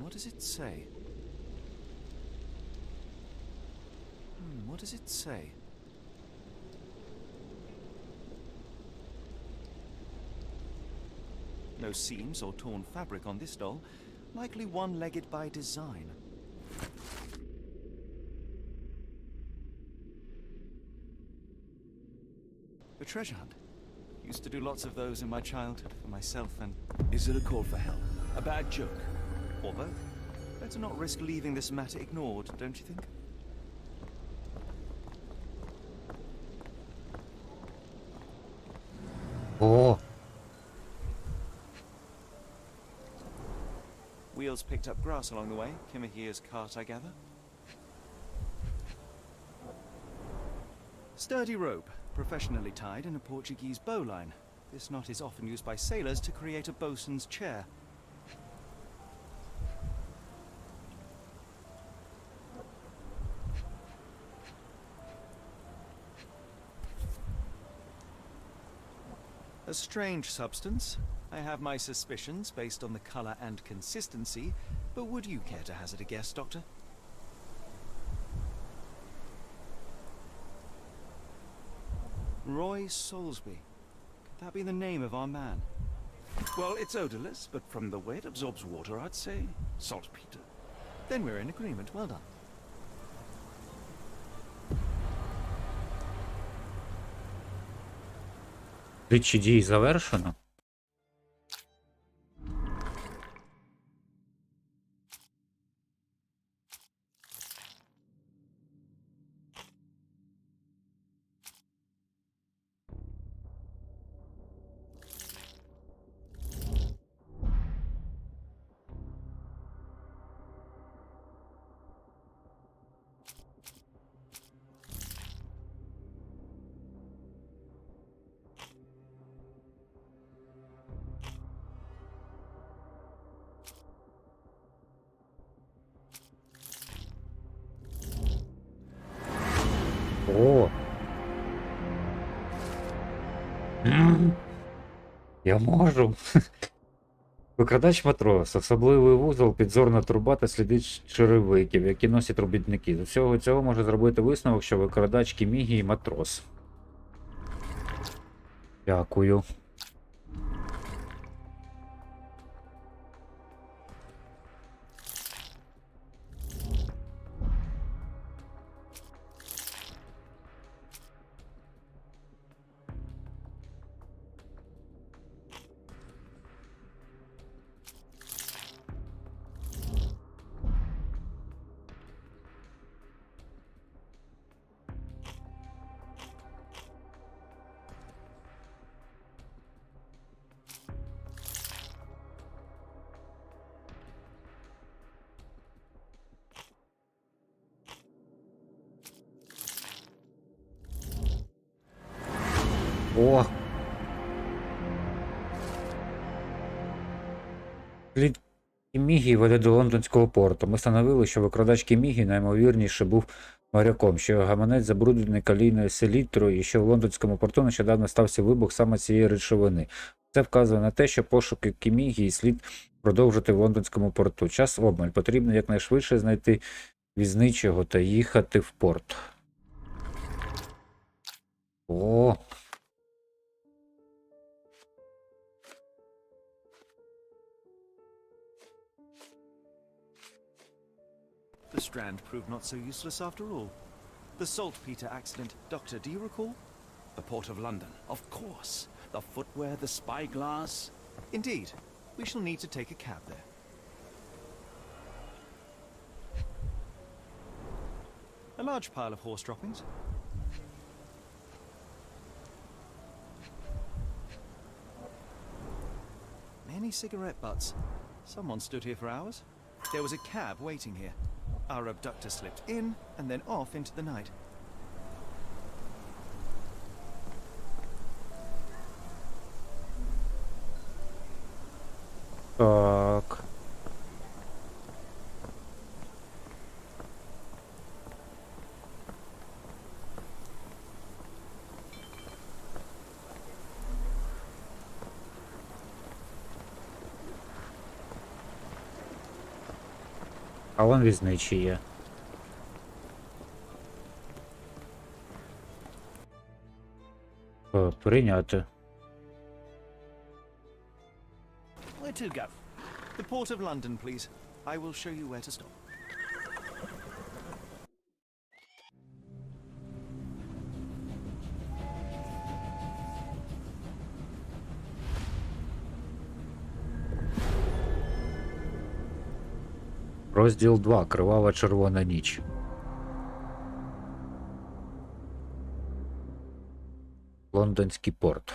What does it say? What does it say? No seams or torn fabric on this doll. Likely one-legged by design. A treasure hunt. Used to do lots of those in my childhood for myself and... Is it a call for help? A bad joke? or both. Better not risk leaving this matter ignored, don't you think? О, Wheels picked up grass along the way. Kimahir's cart, I gather. Sturdy rope, professionally tied in a Portuguese bowline. This knot is often used by sailors to create a bosun's chair. A strange substance. I have my suspicions based on the color and consistency, but would you care to hazard a guess, Doctor? Roy Soulsby. Could that be the name of our man? Well, it's odorless, but from the way it absorbs water, I'd say saltpeter. Then we're in agreement. Well done. слідчі дії завершено. О! Я можу. Викрадач матрос. Особливий вузол, підзорна труба та сліди черевиків, які носять робітники. З усього цього може зробити висновок, що викрадач Кімігі матрос. Дякую. О! Слід Кімігі веде до лондонського порту. Ми встановили, що викрадач Кімігі наймовірніше був моряком, що його гаманець забруднений калійною селітрою і що в лондонському порту нещодавно стався вибух саме цієї речовини. Це вказує на те, що пошуки Кімігі слід продовжити в лондонському порту. Час обмаль. Потрібно якнайшвидше знайти візничого та їхати в порт. О! The Strand proved not so useless after all. The saltpeter accident. Doctor, do you recall? The Port of London, of course. The footwear, the spyglass. Indeed. We shall need to take a cab there. A large pile of horse droppings. Many cigarette butts. Someone stood here for hours. There was a cab waiting here. Our abductor slipped in and then off into the night. Так. А вон візничий є. Прийняти. Where to go? The Port of London, please. I will show you where to stop. Розділ 2. Кривава червона ніч. Лондонський порт.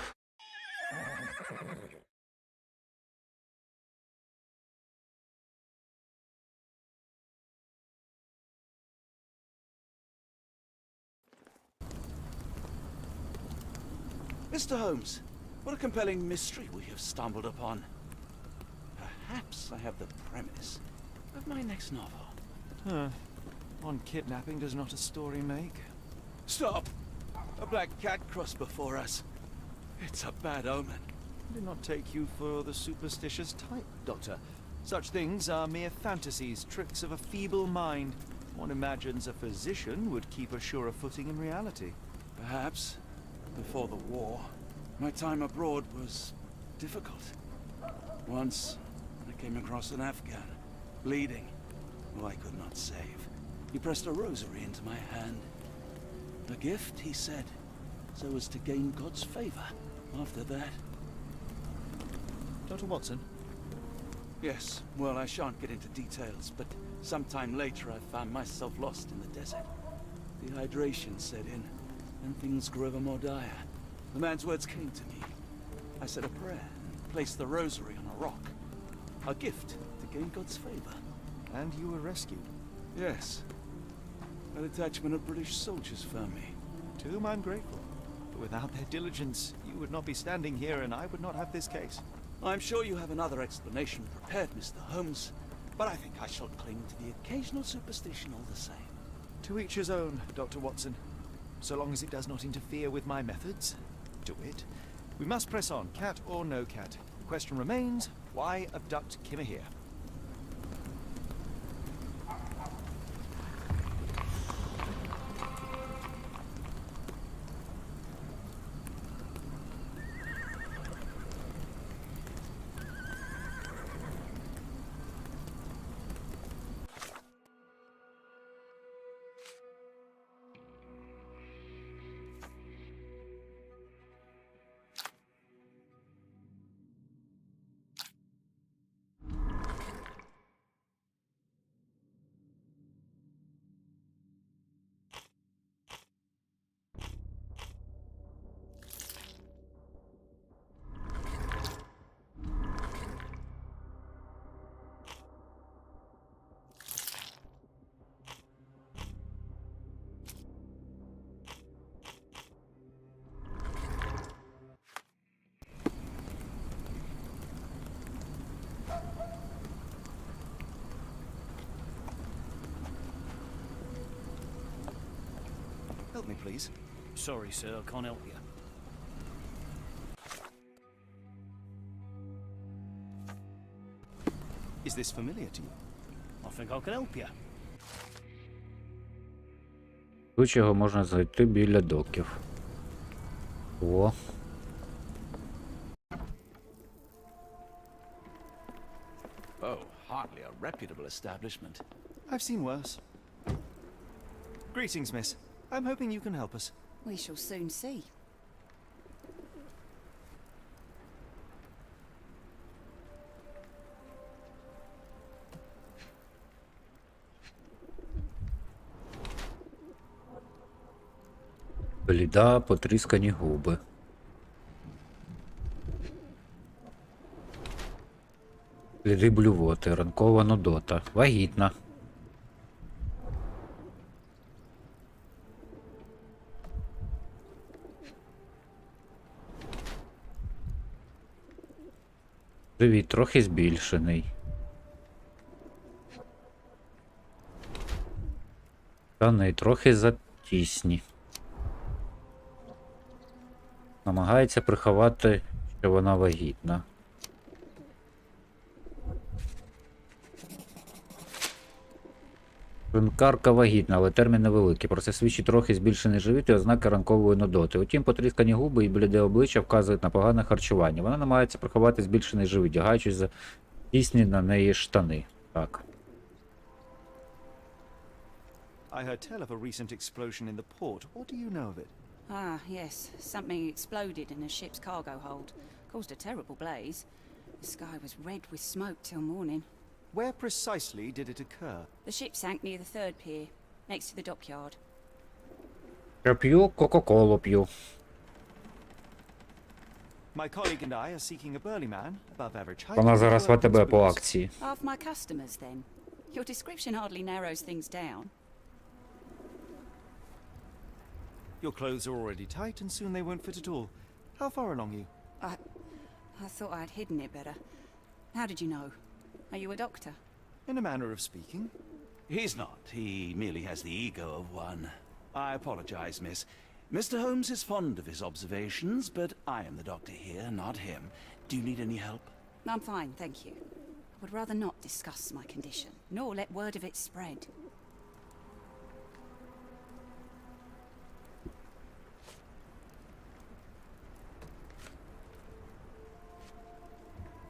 Mr. Holmes, what a compelling mystery we have stumbled upon. Perhaps I have the premise of my next novel. One kidnapping does not a story make. Stop! A black cat crossed before us. It's a bad omen. I did not take you for the superstitious type, Doctor. Such things are mere fantasies, tricks of a feeble mind. One imagines a physician would keep a surer footing in reality. Perhaps, before the war, my time abroad was difficult. Once, I came across an Afghan, bleeding, who I could not save. He pressed a rosary into my hand. A gift, he said, so as to gain God's favor. After that... Dr. Watson? Yes, well, I shan't get into details, but sometime later I found myself lost in the desert. Dehydration set in, and things grew ever more dire. The man's words came to me. I said a prayer and placed the rosary on a rock. A gift to gain God's favor. And you were rescued. Yes. A detachment of British soldiers found me. To whom I'm grateful. But without their diligence, you would not be standing here and I would not have this case. I'm sure you have another explanation prepared, Mr. Holmes, but I think I shall cling to the occasional superstition all the same. To each his own, Dr. Watson. so long as it does not interfere with my methods. To wit, we must press on, cat or no cat. The question remains, why abduct Kimahir? Help me, please. Sorry, sir, I can't help you. Is this familiar to you? I think I can help you. Тут його можна знайти біля доків. О. Oh, hardly a reputable establishment. I've seen worse. Greetings, miss. I'm hoping you can help us. We shall soon see. Бліда, потріскані губи. Сліди блювоти, ранкова нудота. Вагітна. Живіт трохи збільшений. Штани трохи затісні. Намагається приховати, що вона вагітна. Жінкарка вагітна, але термін невеликий. Про це свідчить трохи збільшений живіт і ознаки ранкової нудоти. Утім, потріскані губи і бліде обличчя вказують на погане харчування. Вона намагається приховати збільшений живіт, вдягаючись за тісні на неї штани. Так. I heard tell of a recent explosion in the port. What do you know of it? Ah, yes. Something exploded in a ship's cargo hold. Caused a terrible blaze. The sky was red with smoke till morning. Where precisely did it occur? The ship sank near the third pier, next to the dockyard. Я п'ю, кока-колу п'ю. My colleague and I are seeking a burly man, above average height. Вона with зараз в workman's АТБ по boots. акції. Half my customers, then. Your description hardly narrows things down. Your clothes are already tight, and soon they won't fit at all. How far along are you? I thought I'd hidden it better. How did you know? Are you a doctor? In a manner of speaking. He's not. He merely has the ego of one. I apologize, miss. Mr. Holmes is fond of his observations, but I am the doctor here, not him. Do you need any help? I'm fine, thank you. I would rather not discuss my condition, nor let word of it spread.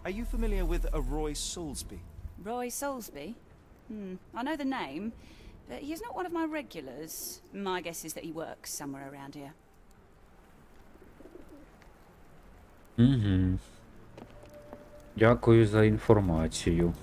Are you familiar with a Roy Soulsby? Roy Soulsby? I know the name, but he's not one of my regulars. My guess is that he works somewhere around here. Угу. Дякую за інформацію.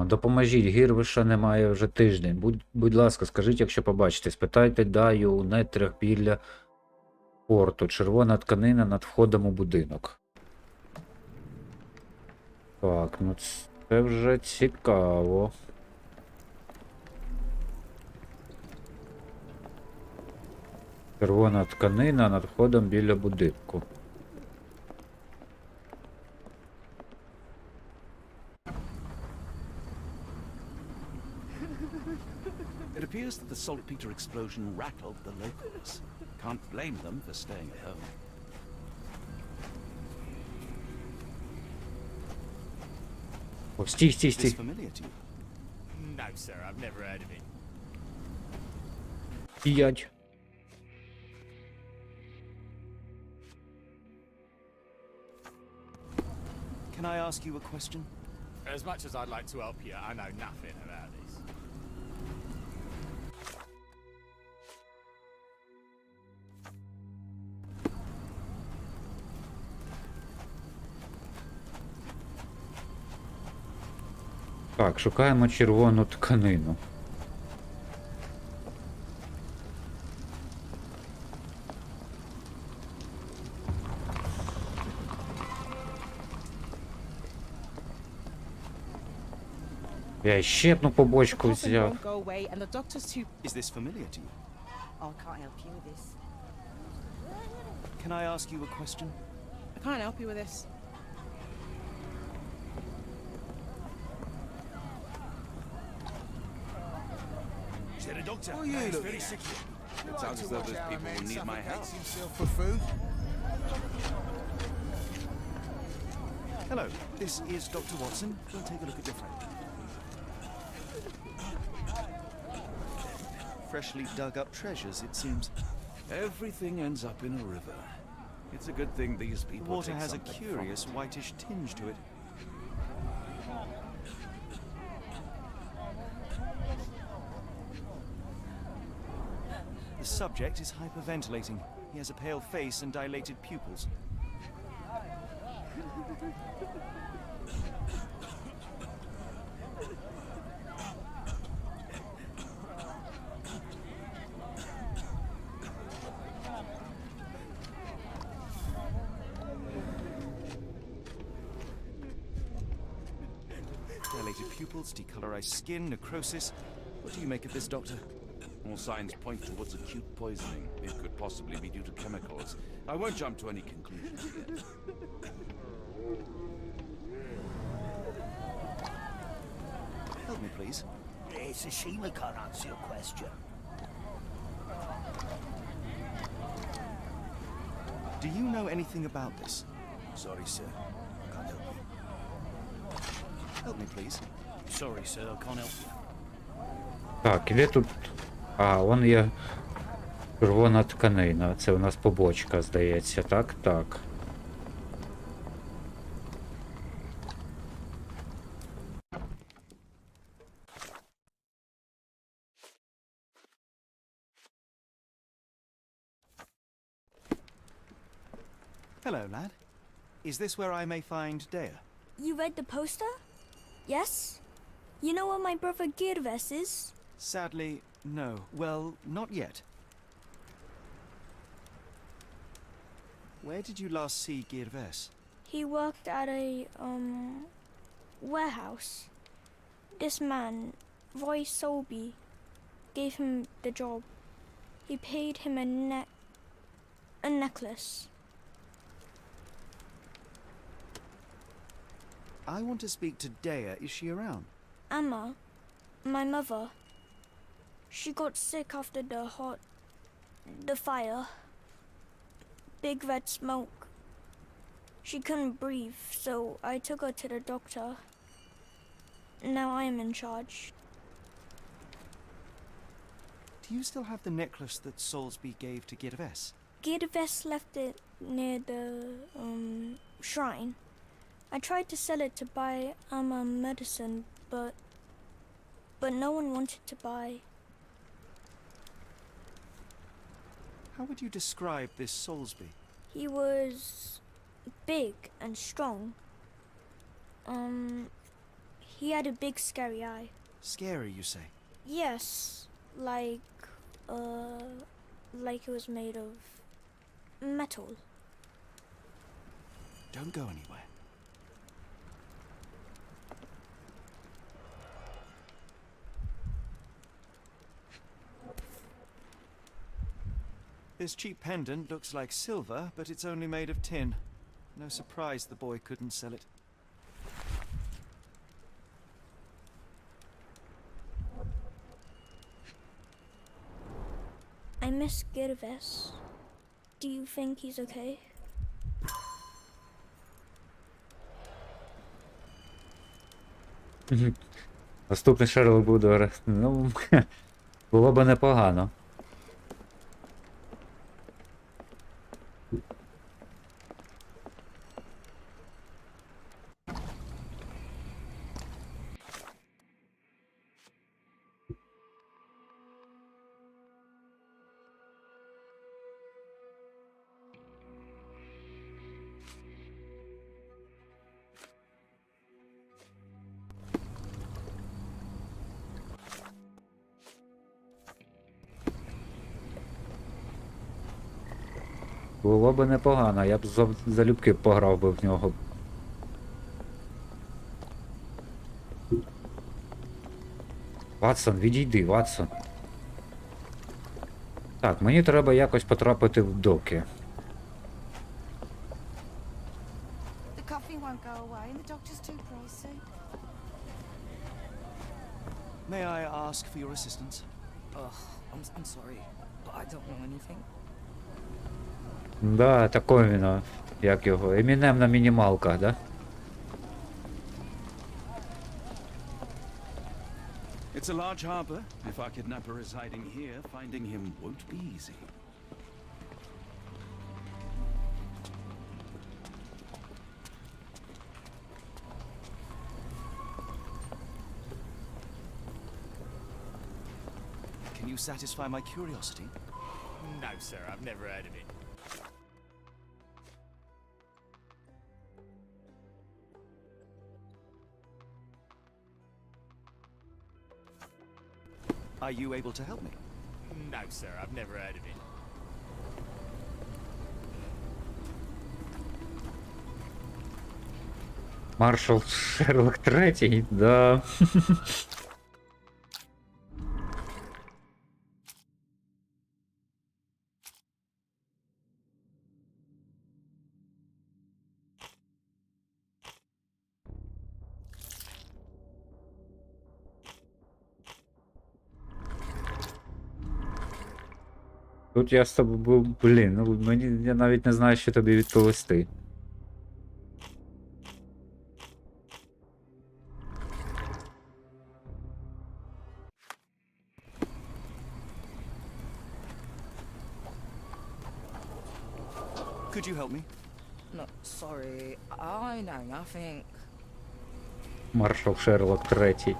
Допоможіть, Гірвиша немає вже тиждень. Будь ласка, скажіть, якщо побачите. Спитайте Даю у нетрях біля порту. Червона тканина над входом у будинок. Так, ну це вже цікаво. Червона тканина над входом біля будинку. It appears that the saltpeter explosion rattled the locals. Can't blame them for staying at home. О, стій, стій, Is this стій. familiar to you? No, sir, I've never heard of it. Стоять. Can I ask you a question? As much as I'd like to help you, I know nothing about this. Так, шукаємо червону тканину. Я ще одну побочку взяв. Won't go away, and the doctor's too. Is this familiar to you? Oh, I can't help you with this. Can I ask you a question? I can't help you with this. Is there a doctor? Oh, yeah, he's very sick. It sounds as though those people will need my help. Hello, this is Dr. Watson. We'll take a look at your friend. Freshly dug up treasures, it seems. Everything ends up in a river. It's a good thing these The people water take has a something from curious whitish tinge to it. The subject is hyperventilating. He has a pale face and dilated pupils. Dilated pupils, decolorized skin, necrosis. What do you make of this, Doctor? All signs point towards acute poisoning. It could possibly be due to chemicals. I won't jump to any conclusions yet. Help me, please. It's a shame I can't answer your question. Do you know anything about this? Sorry, sir. Can't help you. Help me, please. Sorry, sir, I can't help you. Так, де тут. А, вон є червона тканина. Це у нас побочка, здається. Так, так. Hello, lad. Is this where I may find Dea? You read the poster? Yes? You know where my brother Girves is? Sadly, no. Well, not yet. Where did you last see Girves? He worked at a, warehouse. This man, Roy Solby, gave him the job. He paid him a necklace. I want to speak to Dea. Is she around? Emma, my mother, she got sick after the fire. Big red smoke. She couldn't breathe, so I took her to the doctor. Now I am in charge. Do you still have the necklace that Solsby gave to Girves? Girves left it near the, shrine. I tried to sell it to buy Emma medicine, but no one wanted to buy. How would you describe this Solsby? He was big and strong. He had a big scary eye. Scary, you say? Yes, like it was made of metal. Don't go anywhere. This cheap pendant looks like silver, but it's only made of tin. No surprise the boy couldn't sell it. I miss Girves. Do you think he's okay? Наступний Шерлок буде, ну, було б непогано. Було б непогано, я б залюбки пограв би в нього. Ватсон, відійди, Ватсон. Так, мені треба якось потрапити в доки. The coffee won't go away and the doctor's too pricey. May I ask for your assistance? I'm sorry, but I don't know anything. Да, такой він, як його, Емінем на мінімалках, да? It's a large harbor. If our kidnapper is hiding here, finding him won't be easy. Can you satisfy my curiosity? No, sir, I've never heard of it. Are you able to help me? No, sir, I've never heard of it. Маршал Шерлок третій, да. Тут я з тобою, блін, ну мені, я навіть не знаю, що тобі відповісти. Could you help me? No, sorry, I know nothing. Маршал Шерлок третій.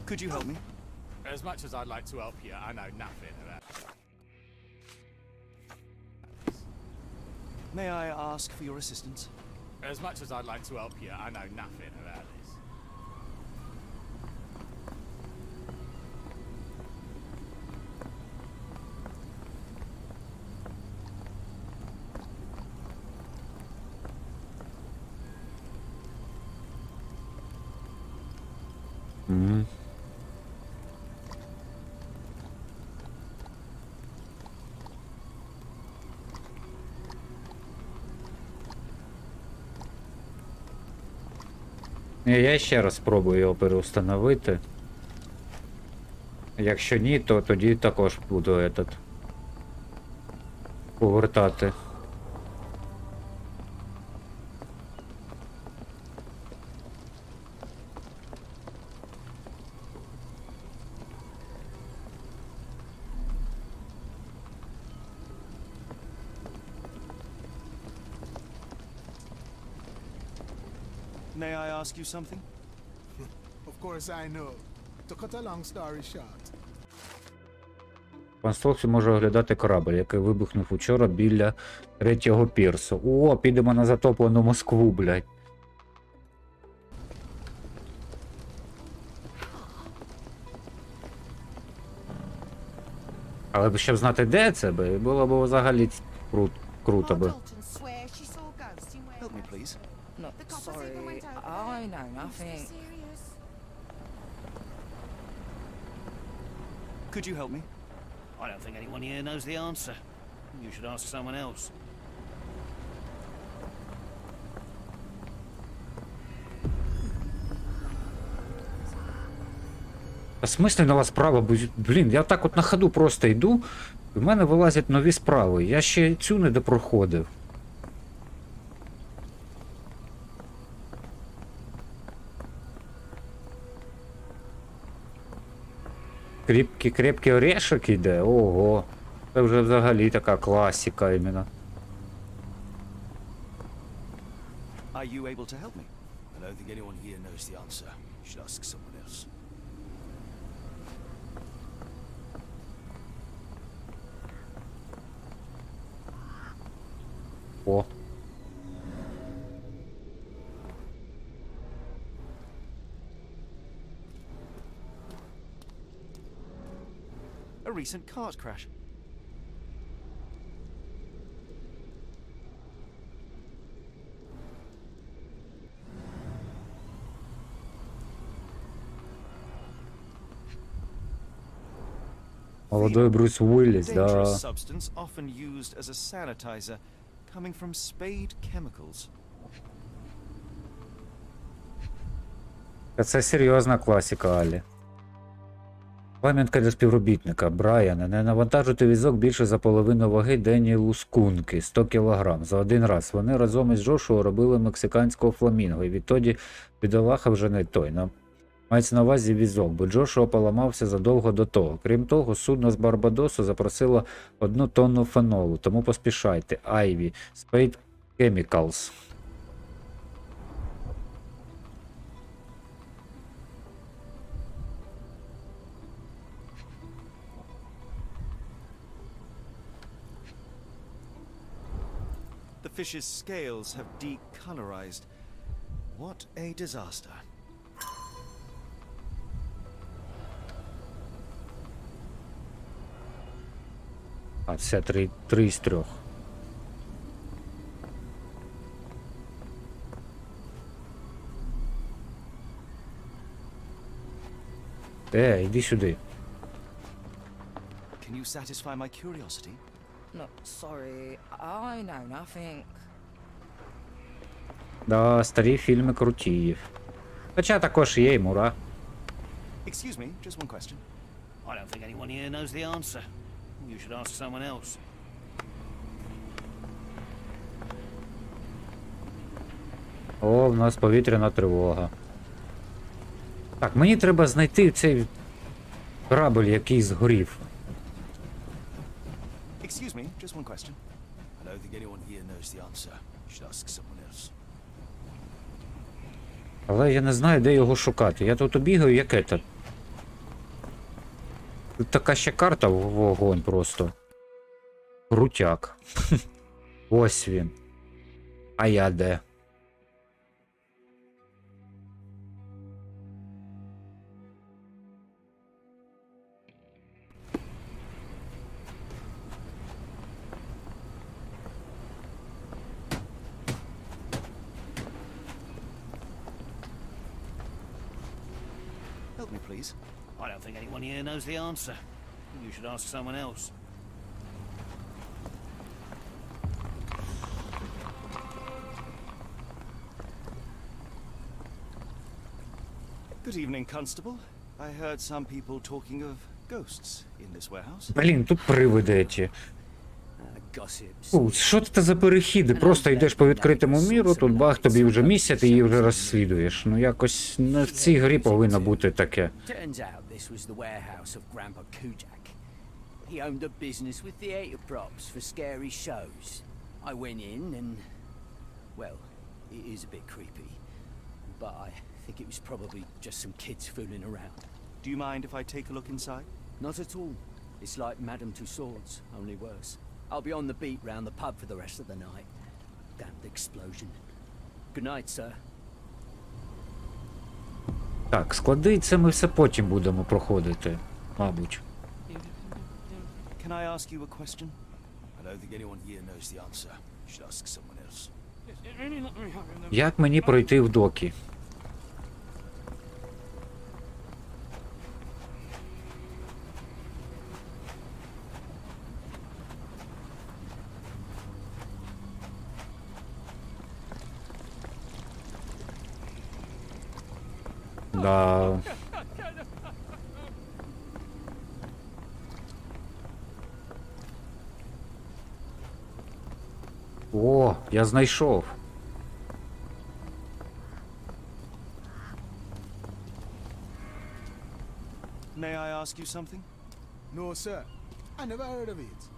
Could you help me? As much as I'd like to help you, I know nothing about it. May I ask for your assistance? As much as I'd like to help you, I know nothing about this. Мгм. Я ще раз спробую його переустановити. Якщо ні, то тоді також буду повертати. May I ask you something? Of course I know. To cut a long story short. Конструкцію може оглядати корабль, який вибухнув учора біля третього пірсу. О, підемо на затоплену Москву, блядь. Але щоб знати, де це, було б взагалі круто би. Dalton swears she saw ghosts in Help me, please. No, The coppers sorry, even went over I know Must be nothing. serious. Could you help me? I don't think anyone here knows the answer. You should ask someone else. Осмислена справа, блін, я так от на ходу просто йду, і в мене вилазять нові справи. Я ще цю не допроходив. Крепкий орешок іде, ого. Це вже взагалі така класика іменно. Are you able to help me? I don't think anyone here knows the answer. You should ask someone else. О. A recent cart crash. Молодой Брюс Уиллис, да. Dangerous substance often used as a sanitizer, coming from Spade Chemicals. Це серйозна класика, Алі. Пам'ятка для співробітника. Брайане, не навантажуйте візок більше за половину ваги Денні Лускунки, 100 кг, за один раз. Вони разом із Джошуа робили мексиканського фламінго, і відтоді бідолаха вже не той. Мається на увазі візок, бо Джошуа поламався задовго до того. Крім того, судно з Барбадосу запросило 1 тонну фенолу, тому поспішайте. Айві, Spade Chemicals. The fish's scales have decolorized. What a disaster. А це 3 з 3. Іди сюди. Can you satisfy my curiosity? No, sorry. I know nothing. Да, старі фільми круті. Хоча також є і мура. Excuse me, just one question. I don't think anyone here knows the answer. You should ask someone else. О, в нас повітряна тривога. Так, мені треба знайти цей корабль, який згорів. Excuse me, just one question. I don't think anyone here knows the answer. You should ask someone else. Але я не знаю, де його шукати. Я тут бігаю, як это. Тут така ще карта в вогонь просто. Крутяк. Ось він. А я де? Help me, please. I don't think anyone here knows the answer. You should ask someone else. Good evening, Constable. I heard some people talking of ghosts in this warehouse. Блін, тут привиди ці. Що це за перехіди? Просто йдеш по відкритому міру, тут бах, тобі вже місця, ти її вже розслідуєш. Ну якось не в цій грі повинно бути таке. He owned a business with theatre props for scary shows. I went in and, well, it is a bit creepy, but I think it was probably just some kids fooling around. Do you mind if I take a look inside? Not at all. It's like Madame Tussauds, only worse. I'll be on the beat round the pub for the rest of the night. Damned explosion. Good night, sir. Так, склади, це ми все потім будемо проходити, мабуть. Can I ask you a question? I don't think anyone here knows the answer. You should ask someone else. Як мені пройти в доки? Да. О, я знайшов. May I ask you something? No, sir. I never heard of it.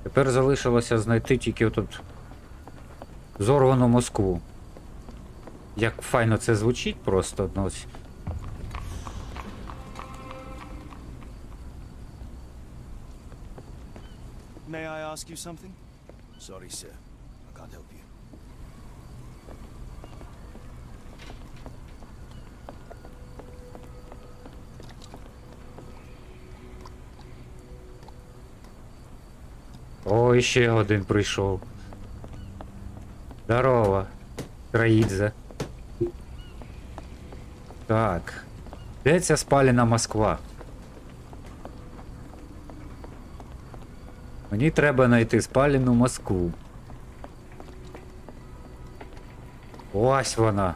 Тепер залишилося знайти тільки тут зорвану Москву. Як файно це звучить просто. Ну, ось. May I ask you something? Sorry, sir. I can't help you. О, і ще один прийшов. Здорово, Троїдзе. Так. Де ця спалена Москва? Мені треба знайти спалену Москву. Ось вона.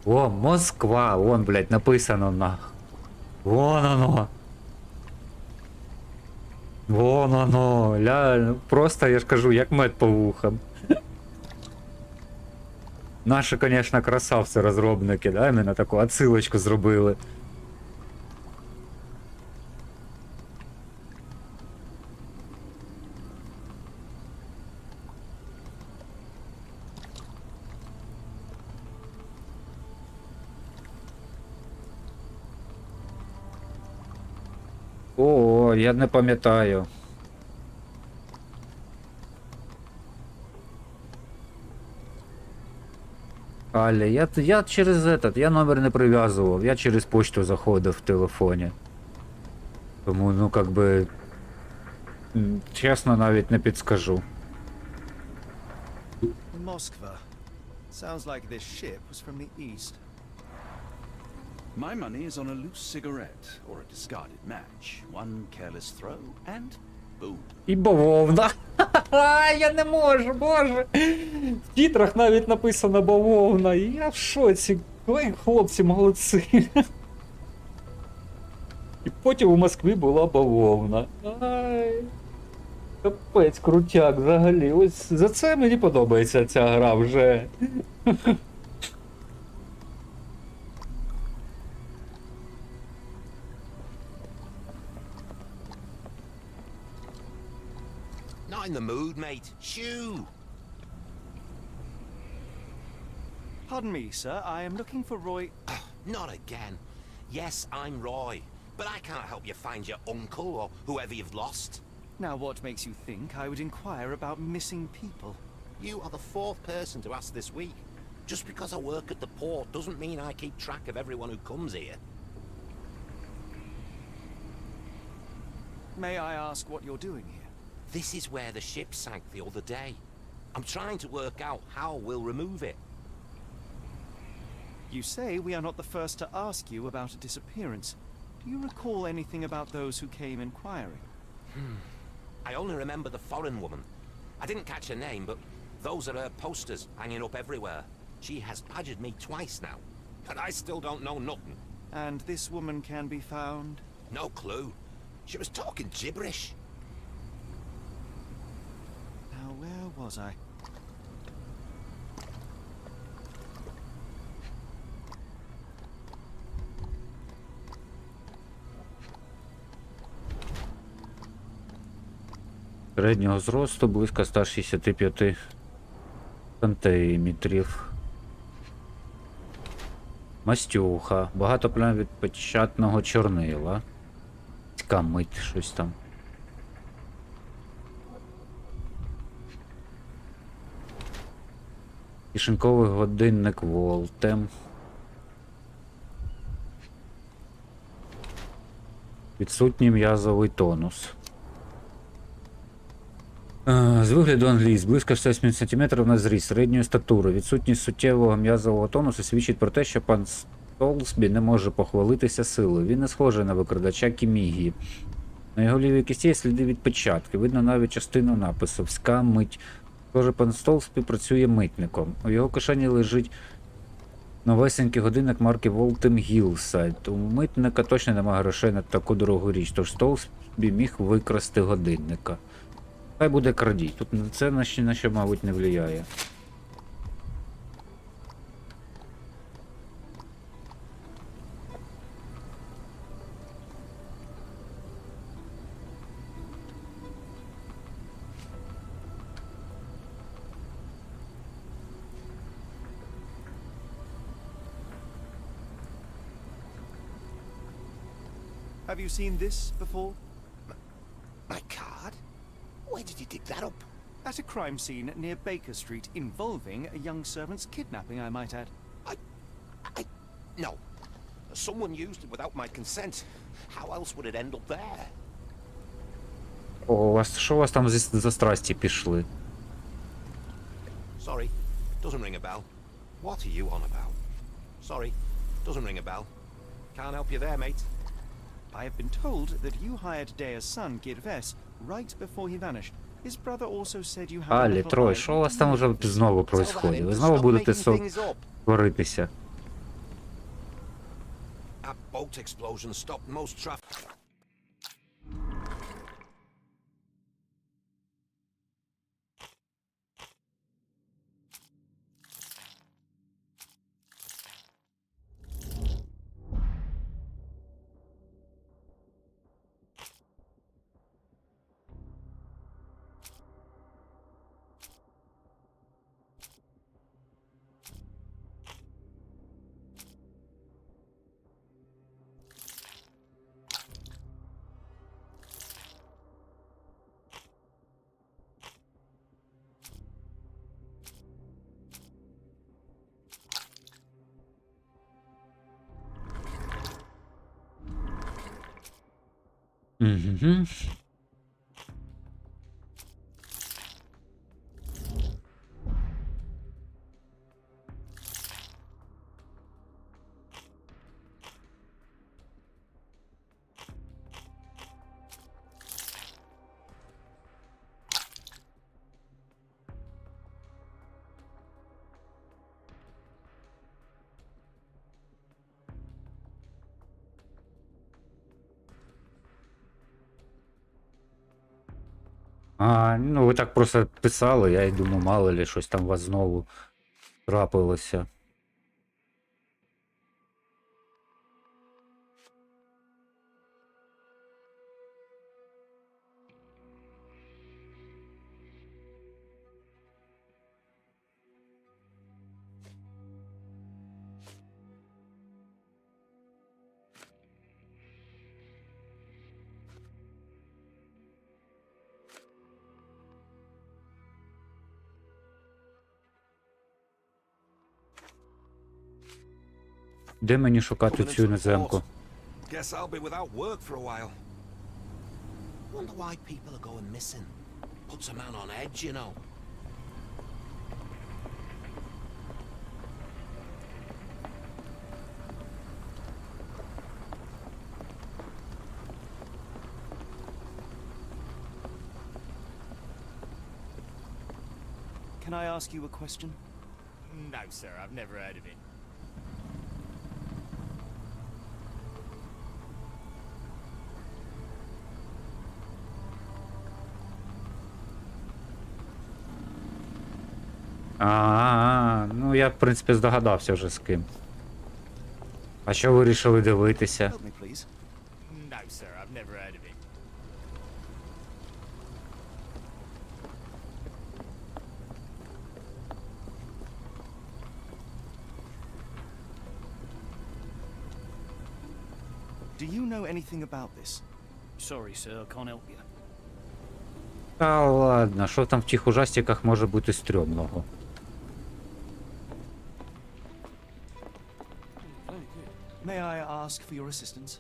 О, Москва. Вон, блядь, написано на. Вон оно. Вон оно. Ля, просто, я ж кажу, як мед по вухам. Наші, конечно, красавці розробники, да, іменно таку отсилочку зробили. О, я не пам'ятаю. Але я через этот, я номер не прив'язував, я через почту заходив в телефоні. Тому, ну, как би, чесно, навіть не підскажу. Moskva. Sounds like this ship was from the east. My money is on a loose cigarette or a discarded match. One careless throw and boom. І бавовна. Ха-ха-ха, я не можу, боже. В титрах навіть написано бавовна. І я в шоці. Ой, хлопці, молодці. І потім у Москві була бавовна. Ай. Капець, крутяк взагалі. Ось за це мені подобається ця гра вже. Not in the mood, mate. Shoo! Pardon me, sir. I am looking for Roy. Not again. Yes, I'm Roy, but I can't help you find your uncle or whoever you've lost. Now, what makes you think I would inquire about missing people? You are the fourth person to ask this week. Just because I work at the port doesn't mean I keep track of everyone who comes here. May I ask what you're doing here? This is where the ship sank the other day. I'm trying to work out how we'll remove it. You say we are not the first to ask you about a disappearance. Do you recall anything about those who came inquiring? I only remember the foreign woman. I didn't catch her name, but those are her posters hanging up everywhere. She has badgered me twice now, but I still don't know nothing. And this woman can be found? No clue. She was talking gibberish. Now, where was I? Середнього зросту близько 165 сантиметрів. Мастюха. Багато плям від печатного чорнила. Мить, щось там. Кишеньковий годинник Волтем. Відсутній м'язовий тонус. З вигляду англійсь, близько 60 см на зріст, середньої статури. Відсутність суттєвого м'язового тонусу свідчить про те, що пан Столсбі не може похвалитися силою. Він не схожий на викрадача Кімігії. На його лівій кисті є сліди відпечатки. Видно навіть частину напису. Вська мить. Схоже, пан Столсбі працює митником. У його кишені лежить Новесенький годинник марки Волтем Гілсайд. У митника точно немає грошей на таку дорогу річ, тож Стоус собі міг викрасти годинника. Хай буде крадій. Тут це на що, мабуть, не впливає. Have you seen this before? My card? Where did you dig that up? At a crime scene near Baker Street involving a young servant's kidnapping, I might add. No. Someone used it without my consent. How else would it end up there? О, що у вас там за страсті пішли? Sorry, doesn't ring a bell. What are you on about? Sorry, doesn't ring a bell. Can't help you there, mate. I have been told that you hired Dea's son, Girves, right before he vanished. His brother also said you had Алі, Трой, що у вас там вже знову происходить? Ви знову будете сваритися? That boat explosion stopped most traffic. Угу. А, ну ви так просто писали, я й думаю, мало ли щось там у вас знову трапилося. Де мені шукати цю іноземку? Guess I'll be without work for a while. Wonder why people are going missing. Puts a man on edge, you know. Can I ask you a question? No, sir, I've never heard of it. Ну я, в принципі, здогадався вже з ким. А що ви вирішили дивитися? Help me, please. No, sir, I've never heard of it. Do you know anything about this? Sorry, sir, I can't help you. Та ладно, що там в тих ужастиках може бути стрьомного? May I ask for your assistance?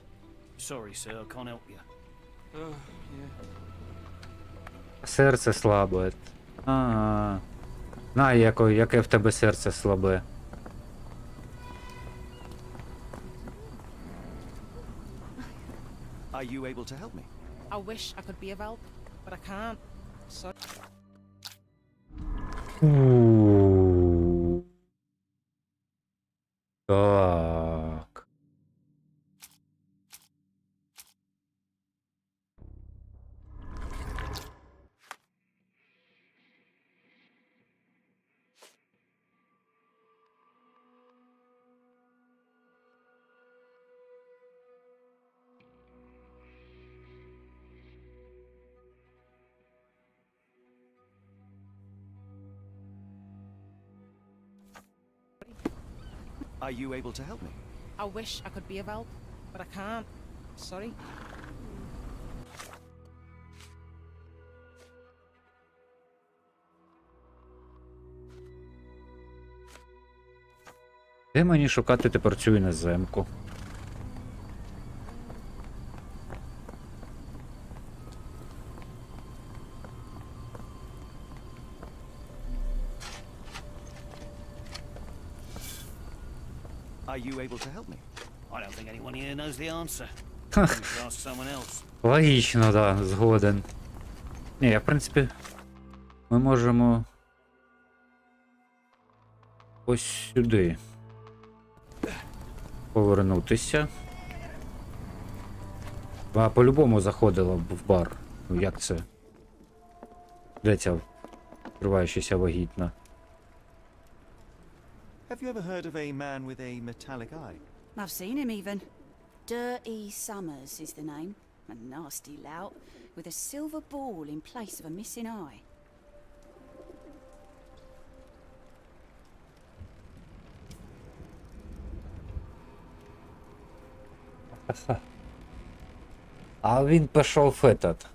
Sorry, sir, I can't help you. Серце слабе. На, яке в тебе серце слабе. Are you able to help me? I wish I could be of help, but I can't. So Are you able to help me? I wish I could be of help, but I can't. Sorry. Де мені шукати тепер цю іноземку? Are you able to help me? I don't think anyone here knows the answer. You should ask someone else. Логічно, да, згоден. Ні, я, в принципі, ми можемо ось сюди повернутися. А по-любому заходила б в бар. Ну, як це? Де ця відкриваючася вагітна? Have you ever heard of a man with a metallic eye? I've seen him even. Dirty Summers is the name. A nasty lout with a silver ball in place of a missing eye. А він пішов в этот.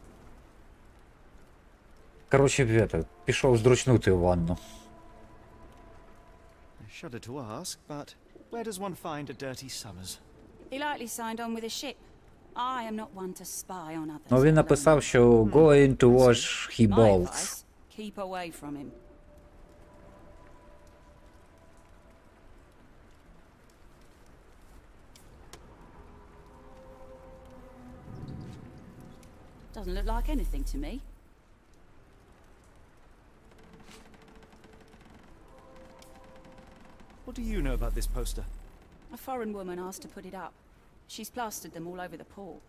Короче, в этот. Пішов здручнути в ванну. I shudder to ask, but where does one find a dirty Summers? He likely signed on with a ship. I am not one to spy on others. Ну він написав, що going to wash he My balls. advice, keep away from him. Doesn't look like anything to me. What do you know about this poster? A foreign woman asked to put it up. She's plastered them all over the port.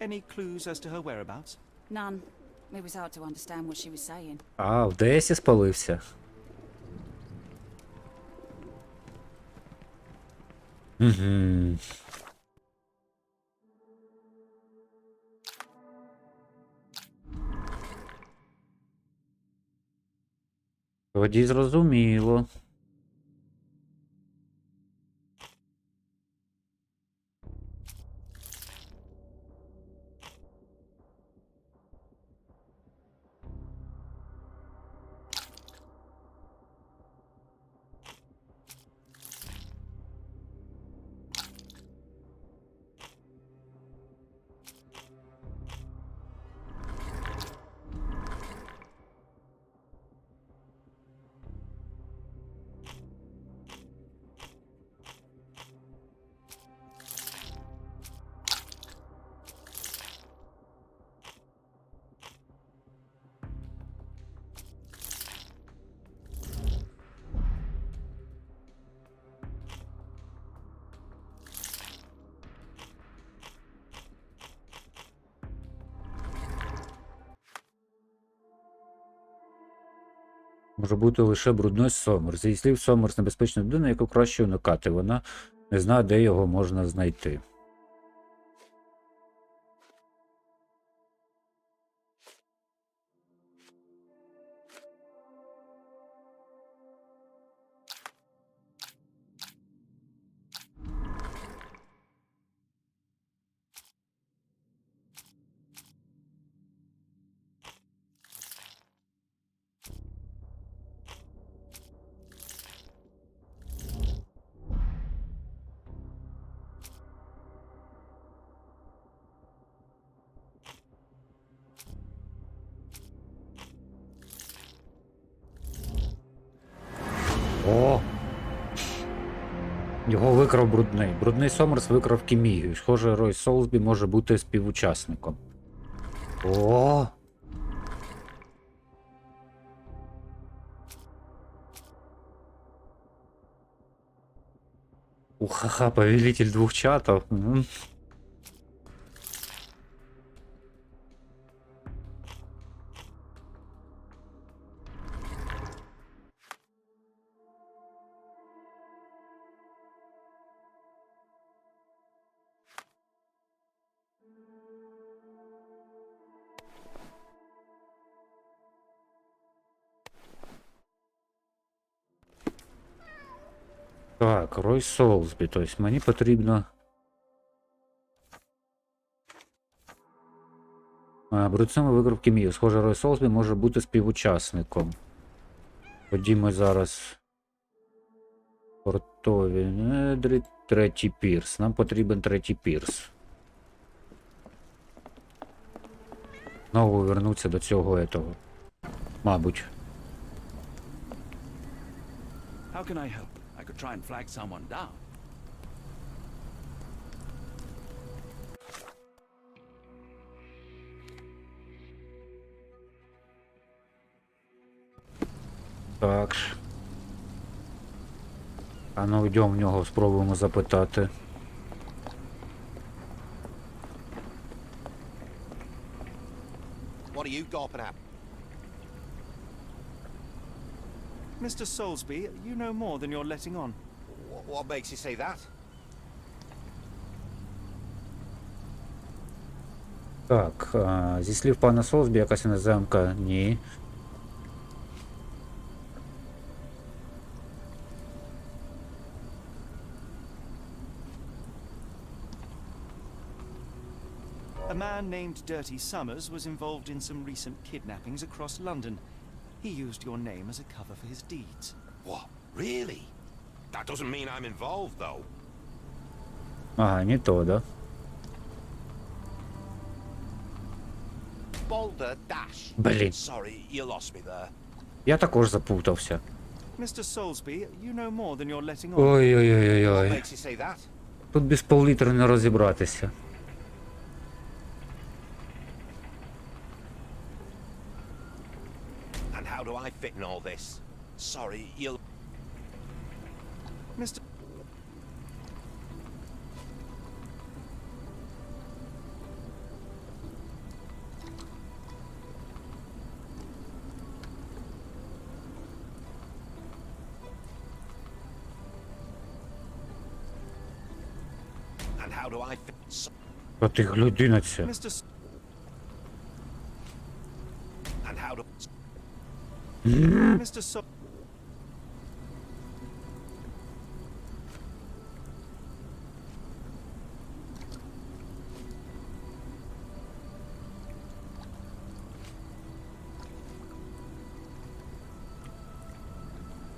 Any clues as to her whereabouts? None. It was hard to understand what she was saying. А, в ДСі спалився. Угу. Тоді зрозуміло. Може бути лише брудний Сомерс. Зі слів, Сомерс небезпечна людина, яку краще уникати. Вона не знає, де його можна знайти. О! Його викрав брудний. Брудний Сомерс викрав Кімігію. Схоже, Рой Солсбі може бути співучасником. О! Ухаха, повелитель двух чатов. Так, Рой Солсбі, тобто мені потрібно... Брудцеві викрутки Мію. Схоже, Рой Солсбі може бути співучасником. Ходімо зараз. Портові недри, третій пірс. Нам потрібен третій пірс. Знову вернуться до цього етого. Мабуть. How can I help? I could try and flag someone down. Так. А ну йдемо в нього, спробуємо запитати. What are you gawping at? Mr. Soulsby, you know more than you're letting on. What makes you say that? Так, зі слів пана Солсбі, якась іноземка, ні. A man named Dirty Summers was involved in some recent kidnappings across London. He used your name as a cover for his deeds. What? Really? That doesn't mean I'm involved, though. Ага, не то, да? Boulder Dash. Блін. Sorry, you lost me there. Я також запутався. Mr. Soulsby, you know more than you're letting on. What Ой-ой-ой-ой-ой. makes you say that? Тут без пол-літра не розібратися. And how do I fit in all this? Sorry, you'll... Mr. And how do I fit... А ти людина ця. Mr. S- And how do... Mr. So-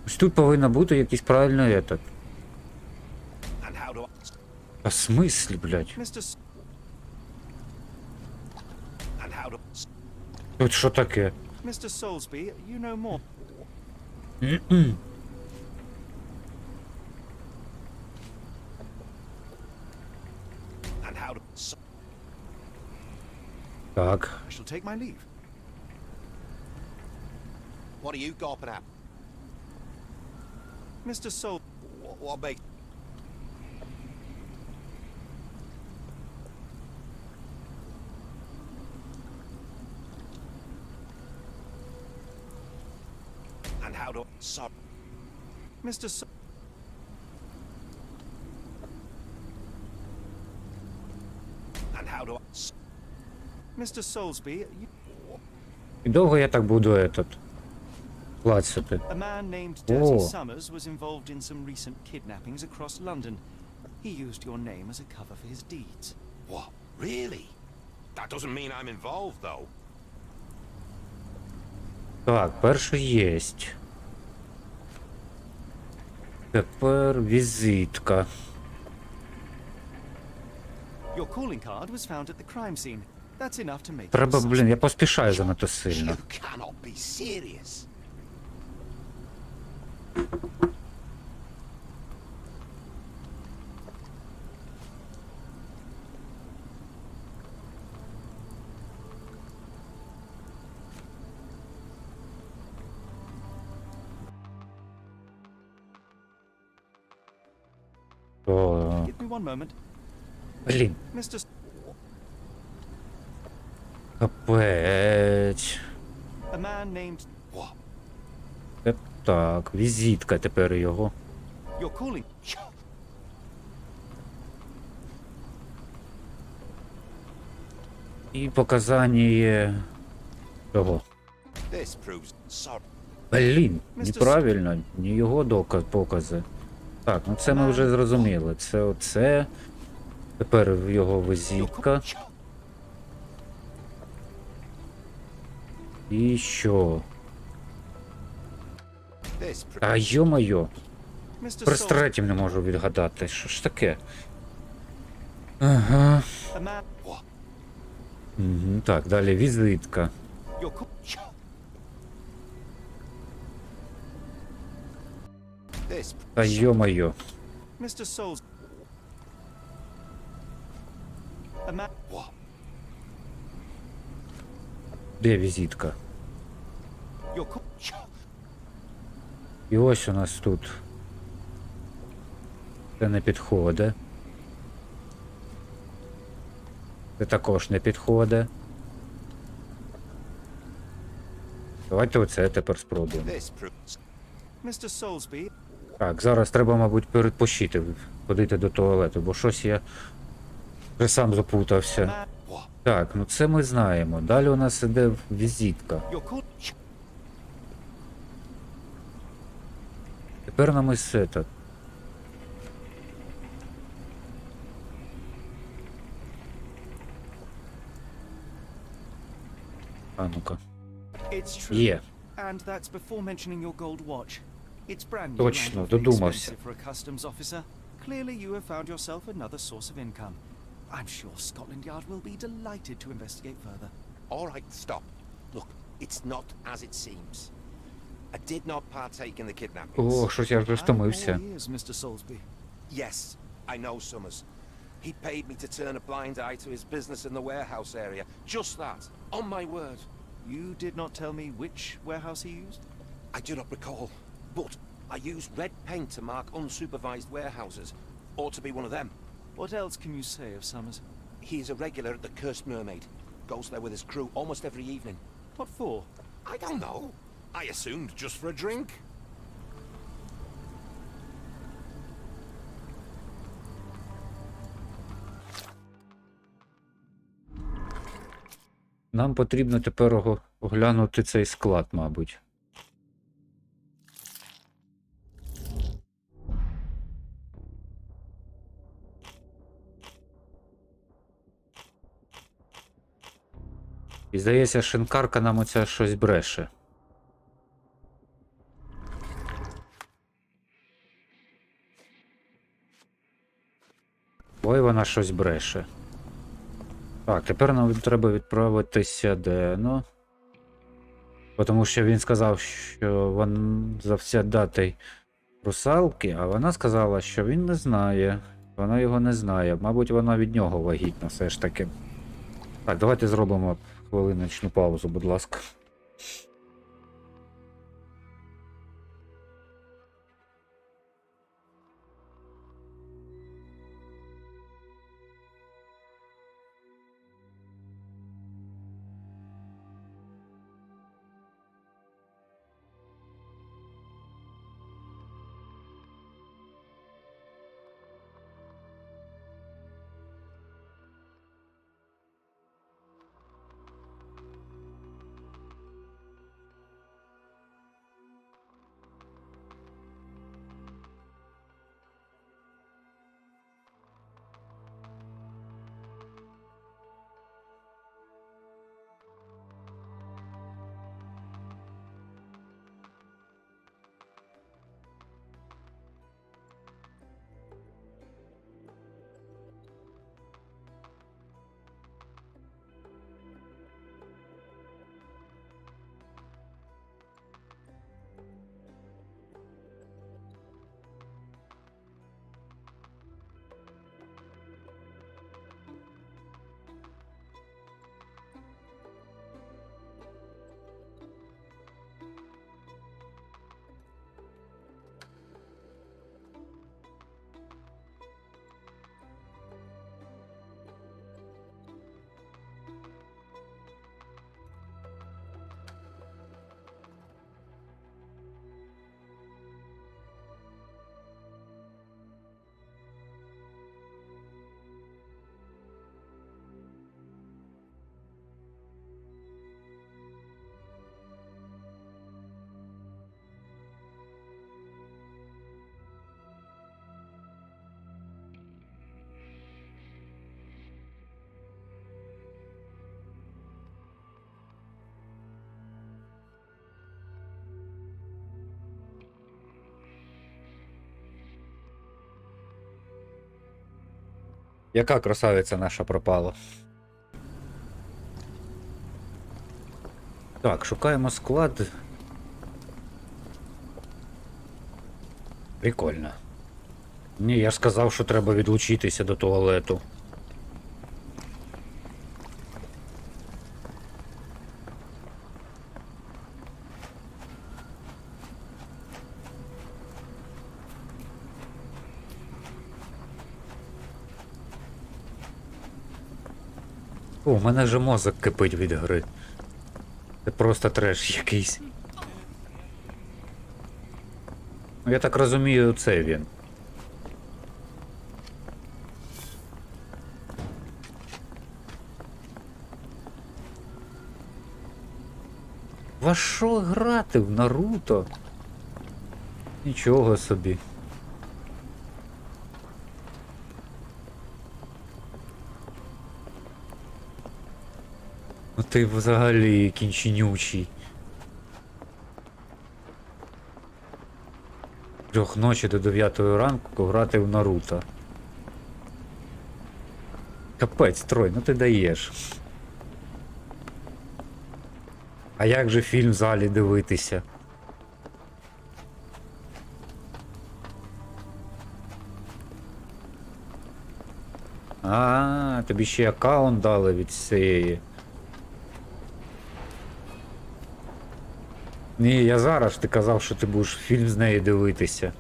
Ось тут повинно бути якийсь правильний етат. And how do I... А в смислі, блядь? Mr. S- And how do... Тут що таке? Mr. Soulsby, you know more. And how do... Так. I shall take my leave. What are you gawping at? Mr. Soul... What makes... And how do... Sorry. Mr. So- And how do I... Mr. Soulsby, you... І довго я так буду етат клацати. A man named Dirty Oh. Summers was involved in some recent kidnappings across London. He used your name as a cover for his deeds. What? Really? That doesn't mean I'm involved, though. Так, перший єсть. Тепер візитка. Your calling card was found at the crime scene. That's enough to make Треба, you a блін, я поспішаю занадто сильно. You cannot be serious. О, Give me one moment. блін, Mr. S- капець. a man named... What? Так, візитка тепер його. Your calling... І показання того. This proves... Sorry. Блін, неправильно, не його покази. Так, ну це ми вже зрозуміли. Це оце. Тепер його візитка. І що? А йо-моє. Тепер з третім не можу відгадати. Що ж таке? Ага. Угу, так, далі візитка. Та йо-моє. Mr. Souls. Де візитка? І ось у нас тут. Це не підходить. Це також не підходить. Давайте оце тепер спробуємо. Mr. Soulsby. Так, зараз треба, мабуть, передпочити, ходити до туалету, бо щось я вже сам заплутався. Так, ну це ми знаємо. Далі у нас іде візитка. Тепер нам із це. А ну-ка. Є. And that's before mentioning your gold watch. It's brand new Точно, and додумався. expensive for a customs officer. Clearly you have found yourself another source of income. I'm sure Scotland Yard will be delighted to investigate further. All right, stop. Look, it's not as it seems. I did not partake in the kidnappings. О, щось я вже втомився. All ears, Mr. Soulsby. Yes, I know Summers. He paid me to turn a blind eye to his business in the warehouse area. Just that, on my word. You did not tell me which warehouse he used? I do not recall, but I used red paint to mark unsupervised warehouses. Ought to be one of them. What else can you say of Summers? He is a regular at the Cursed Mermaid. Goes there with his crew almost every evening. What for? I don't know. I assumed just for a drink. Нам потрібно тепер оглянути цей склад, мабуть. І здається, шинкарка нам оця щось бреше. Ой, вона щось бреше. Так, тепер нам треба відправитися де, ну. Тому що він сказав, що він завсядатий русалки, а вона сказала, що він не знає. Вона його не знає. Мабуть, вона від нього вагітна все ж таки. Так, давайте зробимо хвилиночну паузу, будь ласка. Яка красавиця наша пропала? Так, шукаємо склад. Прикольно. Ні, я ж сказав, що треба відлучитися до туалету. О, у мене вже мозок кипить від гри. Це просто треш якийсь. Ну, я так розумію, це він. Во що грати в Наруто? Нічого собі. Ну ти взагалі кінченючий. 3 ночі до 9 ранку грати в Наруто. Капець, Трой, ну ти даєш. А як же фільм в залі дивитися? А, тобі ще аккаунт дали від цієї. Ні, я зараз ти казав, що ти будеш фільм з неї дивитися.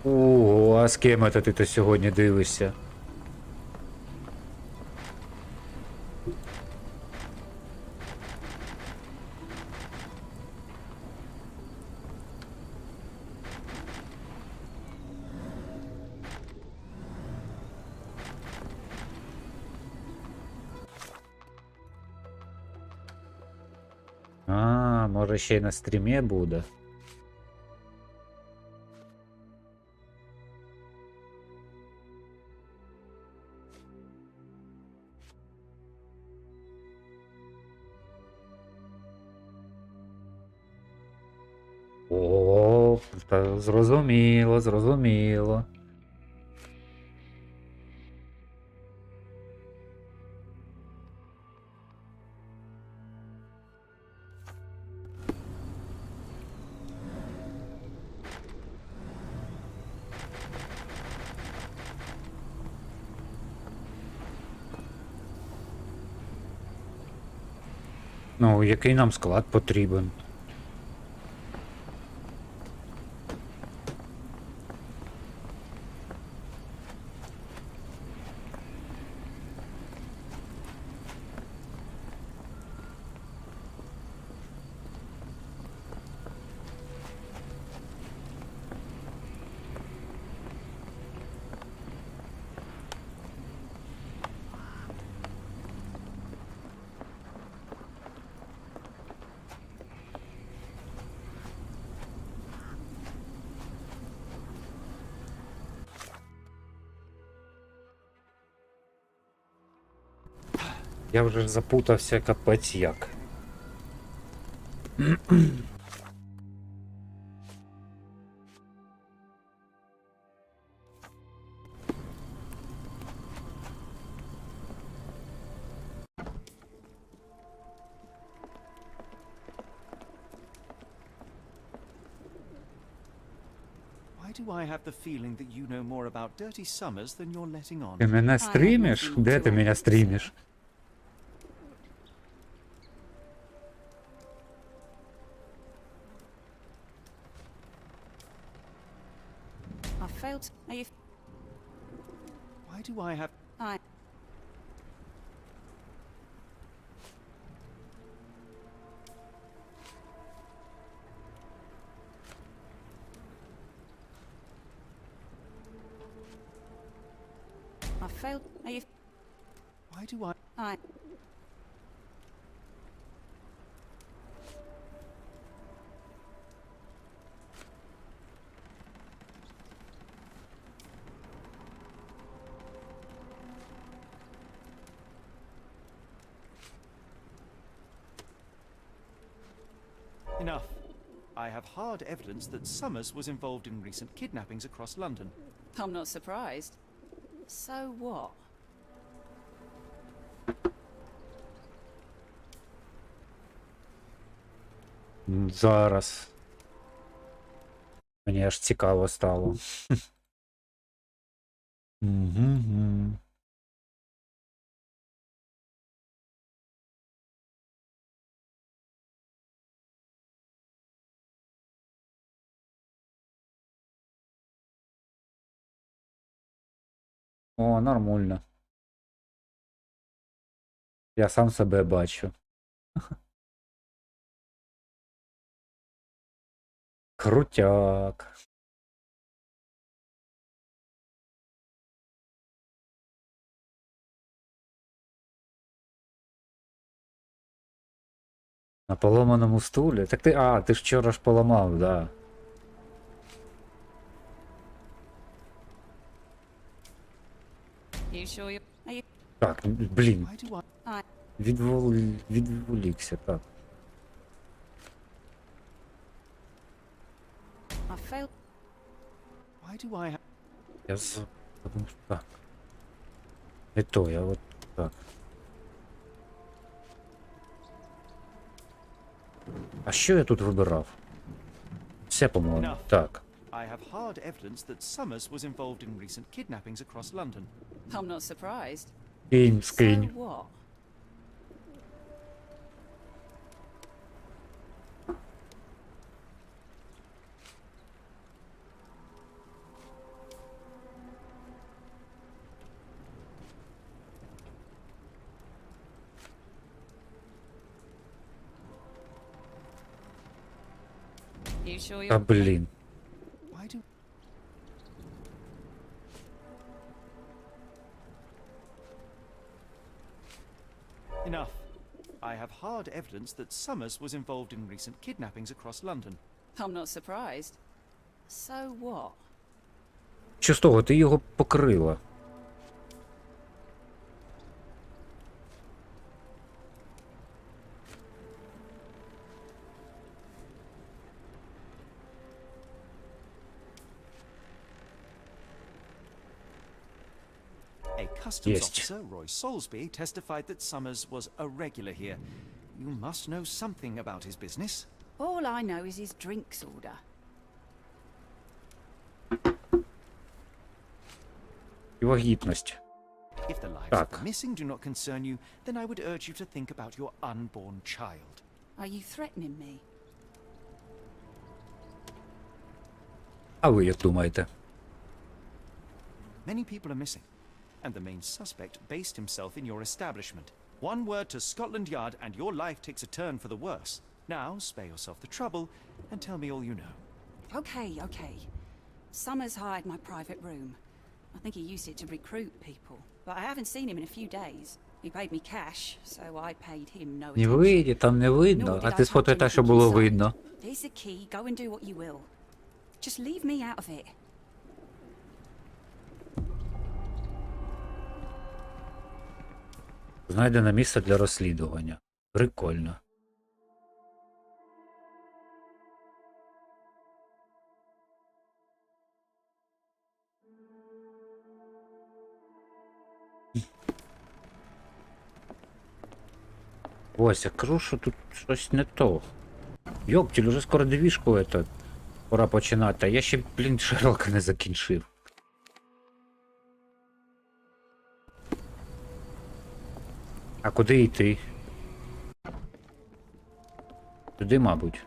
Ого, а з ким це ти сьогодні дивишся? А, може ще й на стрімі буде. О, та зрозуміло, зрозуміло. Ну, який нам склад потрібен? Я вже запутався, капець як. Why do I have the feeling that you know more about dirty summers than you're letting on? Ти мене стрімиш? Де ти мене стрімиш? I failed. Are you? Why do I have... I. I failed. Are you? Why do I... I. Enough. I have hard evidence that Summers was involved in recent kidnappings across London. I'm not surprised. So what? Зараз. Мені аж цікаво стало. Мгм. О, нормально. Я сам себе бачу. Крутяк. На поломаному стулі? Так ти ж вчора ж поламав, да. You sure you... Are you... Так, блін. Why do I... Відволікся, так. I failed... Why do I have... Я подумав, так. Не то, я от так. А що я тут вибирав? Все, по-моєму. Enough. Так. I have hard evidence that Summers was involved in recent kidnappings across London. I'm not surprised. Скинь, So скинь. what? You sure Та you're... блін. Why do... Enough. I have hard evidence that Summers was involved in recent kidnappings across London. I'm not surprised. So what? Що з того, ти його покрила? A customs Есть. officer, Roy Soulsby, testified that Summers was a regular here. You must know something about his business. All I know is his drinks order. І вагітність. If the lives of Так. the missing do not concern you, then I would urge you to think about your unborn child. Are you threatening me? А ви як думаєте? Many people are missing, and the main suspect based himself in your establishment. One word to Scotland Yard and your life takes a turn for the worse. Now, spare yourself the trouble and tell me all you know. Okay. Summers hired my private room. I think he used it to recruit people. But I haven't seen him in a few days. He paid me cash, so I paid him no Не attention. вийде, там не видно. Nor А did ти I сфотай touch те, що anything було inside. видно. Here's the key. Go and do what you will. Just leave me out of it. Знайдено місце для розслідування. Прикольно. Ось, я кажу, що тут щось не то. Йоптіль, уже скоро девішку это пора починати, а я ще, блін, Шерлока не закінчив. А куди йти? Туди, мабуть.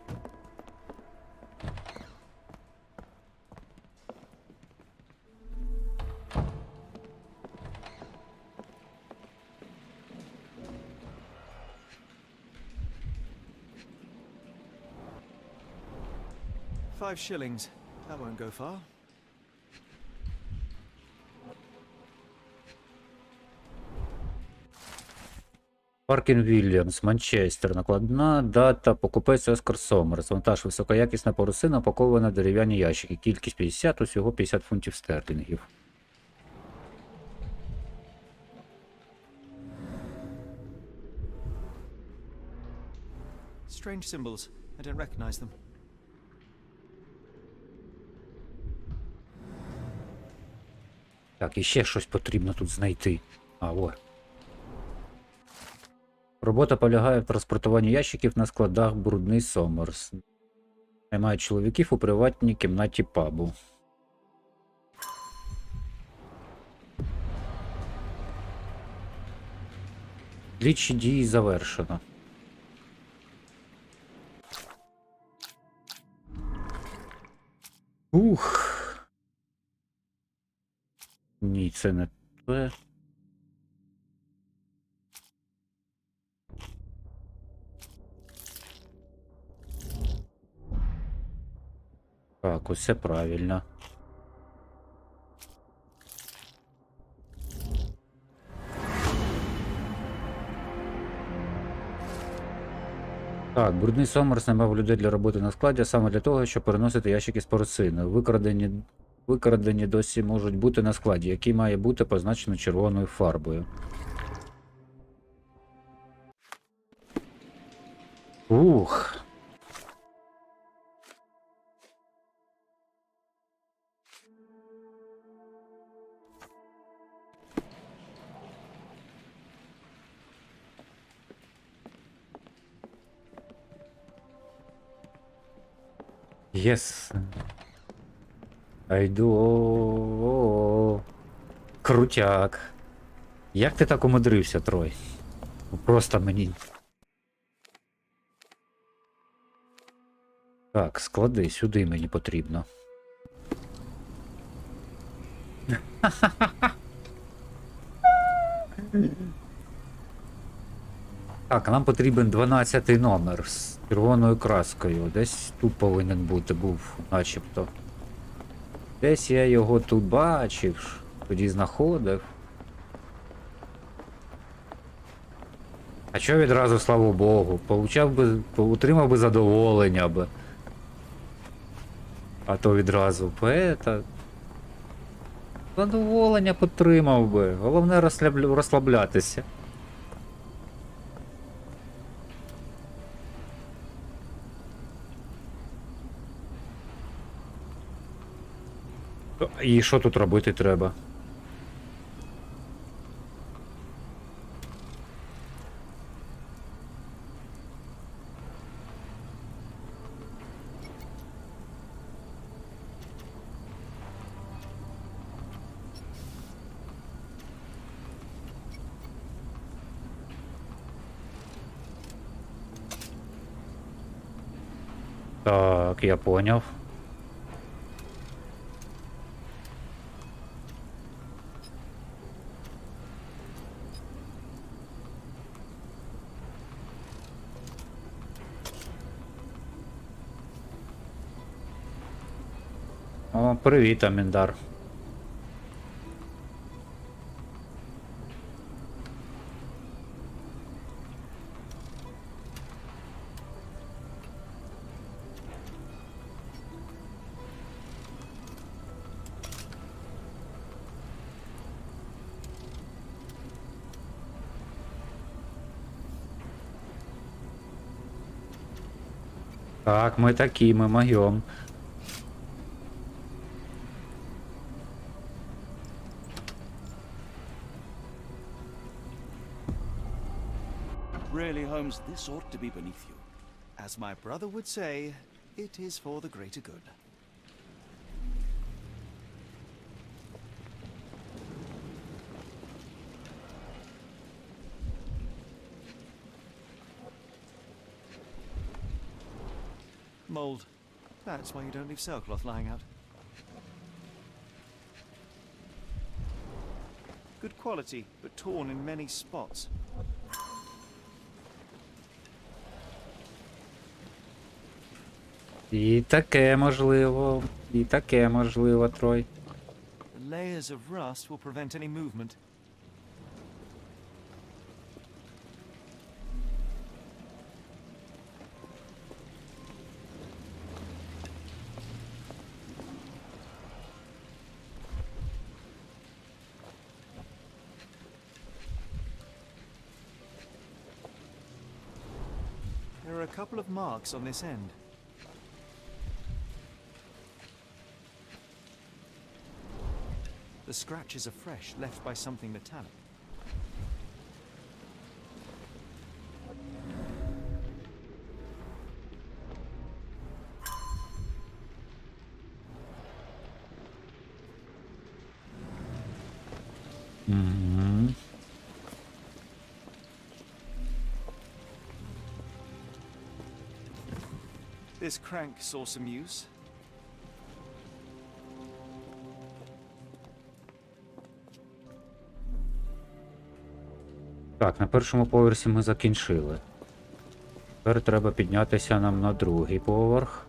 $5. That won't go far. Паркін Вільямс, Манчестер. Накладна дата. Покупець Оскар Сомерс. Вантаж високоякісна парусина, упакована в дерев'яні ящики. Кількість 50, усього 50 фунтів стерлінгів. Strange symbols. I don't recognize them. Так, і ще щось потрібно тут знайти. А, о. Робота полягає в транспортуванні ящиків на складах Брудний Сомерс. Наймають чоловіків у приватній кімнаті пабу. Слідчі дії завершено. Ух. Ні, це не те. Так, усе правильно. Так, Брудний Сомерс наймав людей для роботи на складі саме для того, щоб переносити ящики з парусини. Викрадені досі можуть бути на складі, який має бути позначено червоною фарбою. Ух. Єс. Айду. Крутяк. Як ти так умудрився, Трой? Просто мені. Так, склади, сюди мені потрібно. Так, нам потрібен 12-й номер з червоною краскою. Десь тут повинен бути, був, начебто. Десь я його тут бачив, тоді знаходив. А чого відразу, слава Богу, отримав би задоволення би. А то відразу поета. Задоволення потримав би. Головне розслаблятися. І що тут робити треба? Так, я поняв. О, привіт, Аміндар. Так, ми такі, ми могем. Really, Holmes, this ought to be beneath you. As my brother would say, it is for the greater good. Mold. That's why you don't leave sailcloth lying out. Good quality, but torn in many spots. І таке можливо, Трой. The layers of rust will prevent any movement. There are a couple of marks on this end. The scratches are fresh, left by something metallic. Угу. This crank saw some use. Так, на першому поверсі ми закінчили. Тепер треба піднятися нам на другий поверх.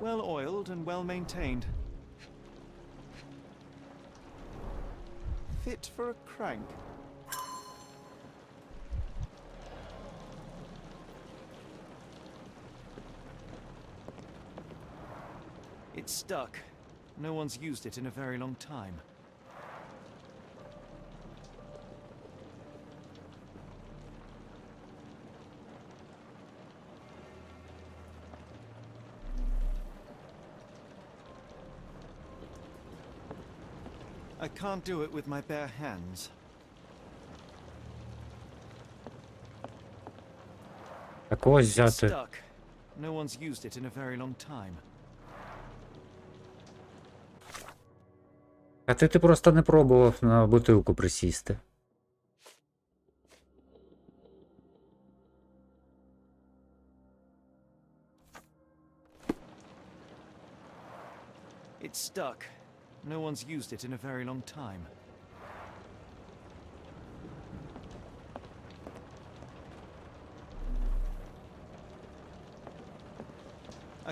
Well oiled and well maintained. Fit for a crank. It's stuck. No one's used it in a very long time. I can't do it with my bare hands. Так ось It's взяти. stuck. No one's used it in a very long time. А ти просто не пробував на бутилку присісти. It's stuck. No one's used it in a very long time.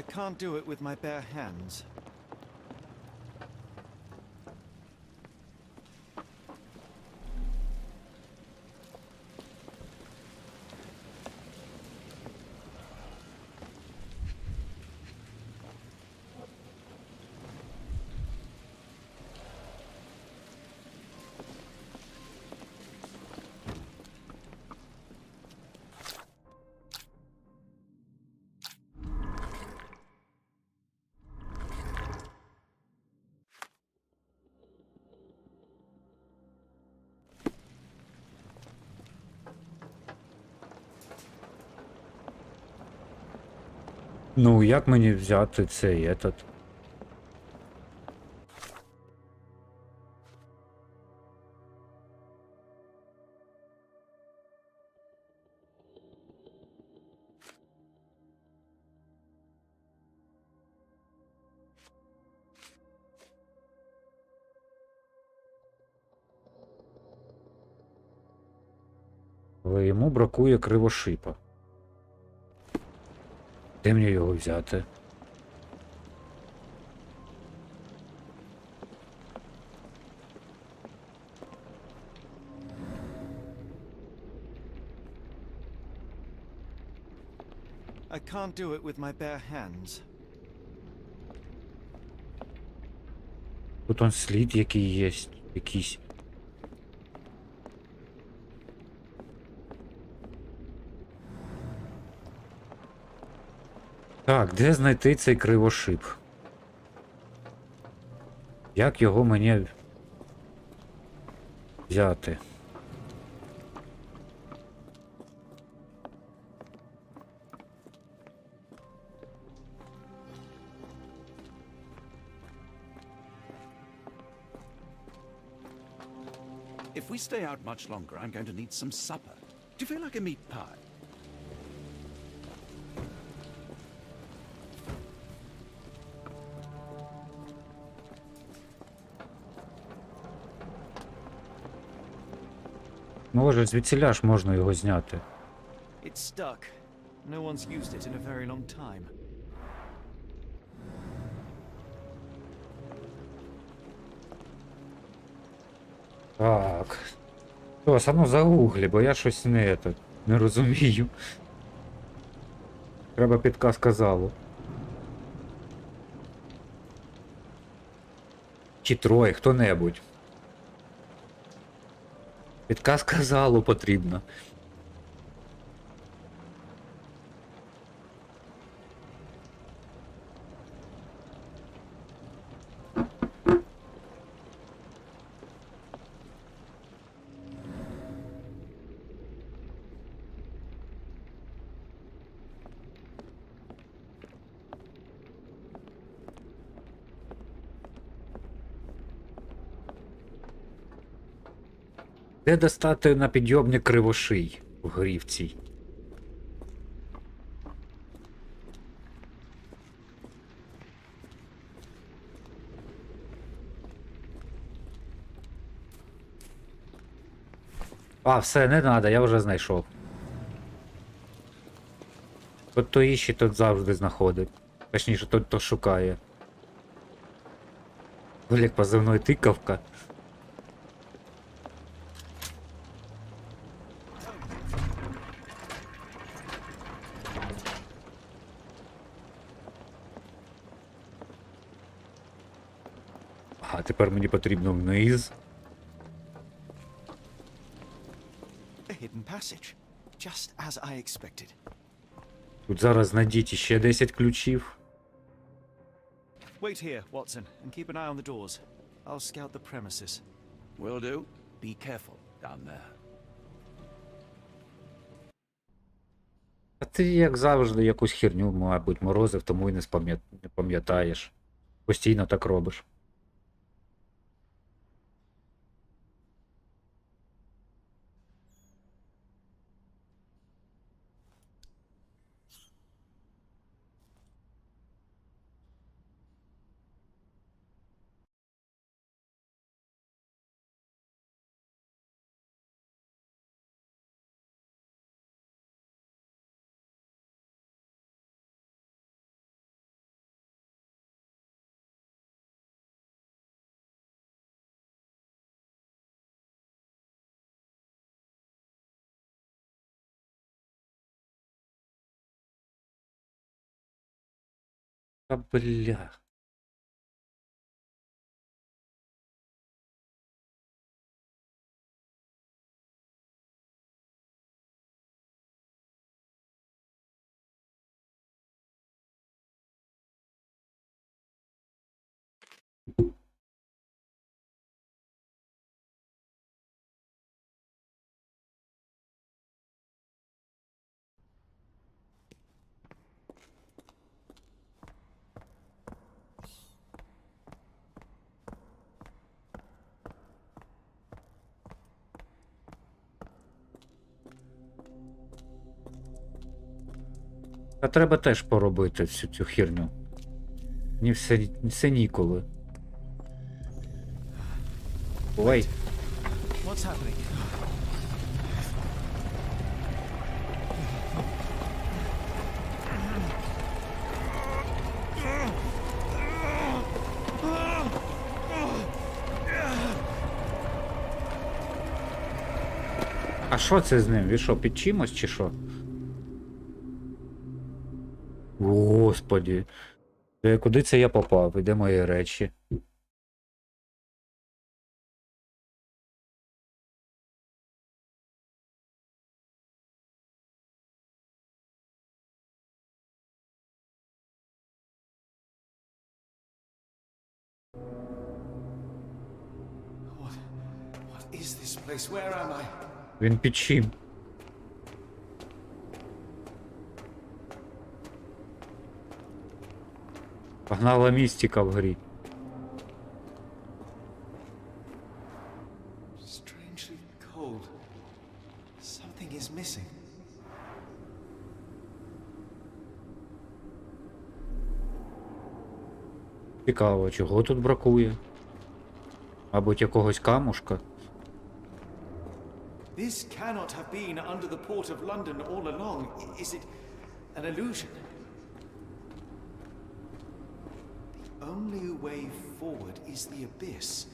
I can't do it with my bare hands. Ну, як мені взяти цей этот? Але йому бракує кривошипа. Де мені його взяти? I can't do it with my bare hands. Тут он слід який є, якийсь. Так, де знайти цей кривошип? Як його мені взяти? If we stay out much longer, I'm going to need some supper. Do you feel like a meat pie? Може, звідсіля ж можна його зняти. It's stuck. No one's used it in a very long time. Так. Ось, а ну загуглі, бо я щось не розумію. Треба підказка залу. Чи Трой, хто-небудь. Підказка залу потрібна. Де достати на підйомник кривоший в грі в цій? А, все, не треба, я вже знайшов. От то іще, тот завжди знаходить. Точніше, тот то шукає. Олег позивной тикавка. А тепер мені потрібно вниз. A hidden passage, just as I expected. Тут зараз знайдіть іще 10 ключів. Wait here, Watson, and keep an eye on the doors. I'll scout the premises. Will do. Be careful down there. А ти, як завжди, якусь херню, мабуть, морозив, тому і не пам'ятаєш. Постійно так робиш. Та бля. Та треба теж поробити всю цю херню. Мені все ніколи. Ой. What's happening? А що це з ним? Він що, під чимось чи що? Господі. Куди це я попав? І де мої речі? What is this place? Where am I? Він під чим? Погнала містика в грі. Strangely cold. Something is missing. Цікаво, чого тут бракує? Мабуть, якогось камушка. This cannot have been under the port of London all along. Is it an illusion? The only way forward is the abyss.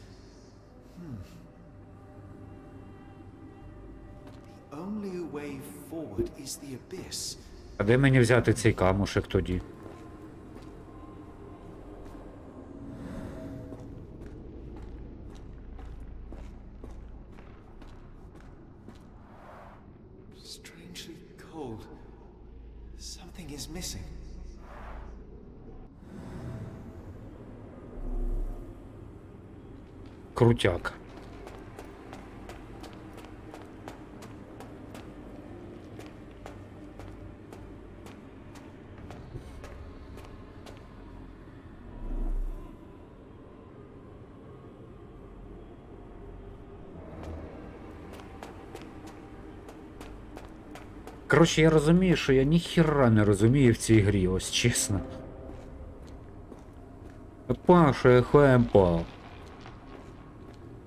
The only way forward is the abyss. А де мені взяти цей камушек тоді? is missing. Крутяк. Коротше, я розумію, що я ніхіра не розумію в цій грі, ось чесно. От Паша, я хемпав.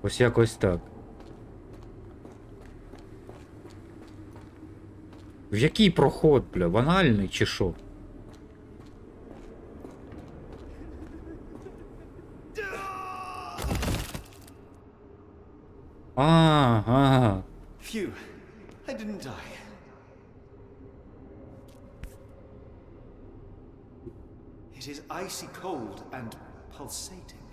Ось якось так. В який проход, бля? Банальний чи що? Ага. Phew, I didn't die. It is icy cold and pulsating.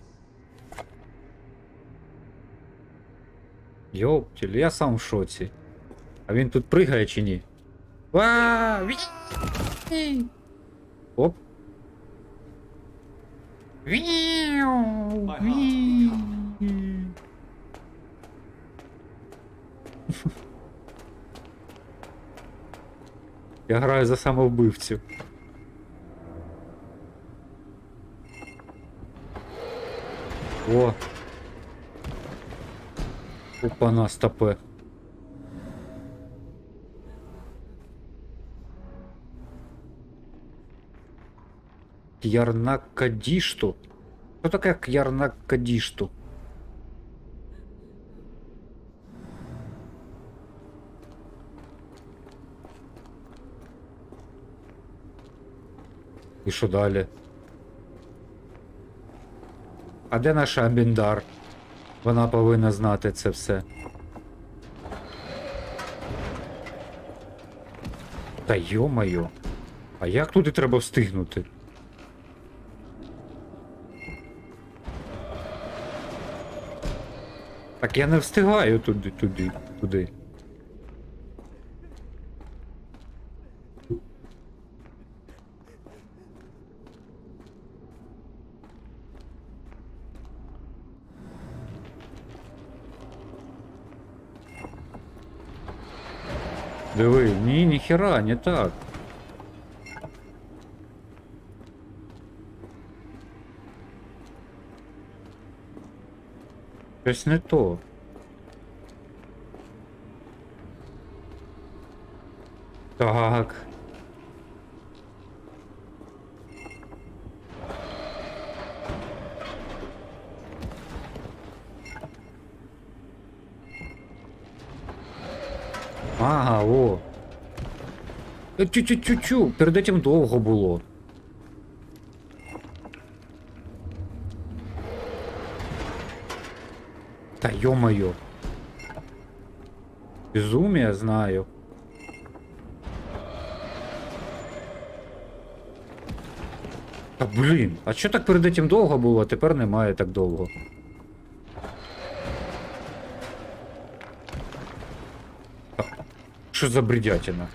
Йоптіль, я сам в шоці. А він тут пригає чи ні? Оп. Я граю за самовбивцю. О! Опа-на, стопе. Кьярнак-Кадишту? Что такое Кьярнак-Кадишту? І що далі? А де наша Аміндар? Вона повинна знати це все. Та йо-моє. А як туди треба встигнути? Так я не встигаю туди. Диви, ні, ніхера, не так. Щось не то. Так. Ага, о. Чу-чу-чу-чу, перед этим довго було. Та ё-моё. Безумие, знаю. Та блін, а що так перед этим довго було, а тепер немає так довго? Що за бредятина?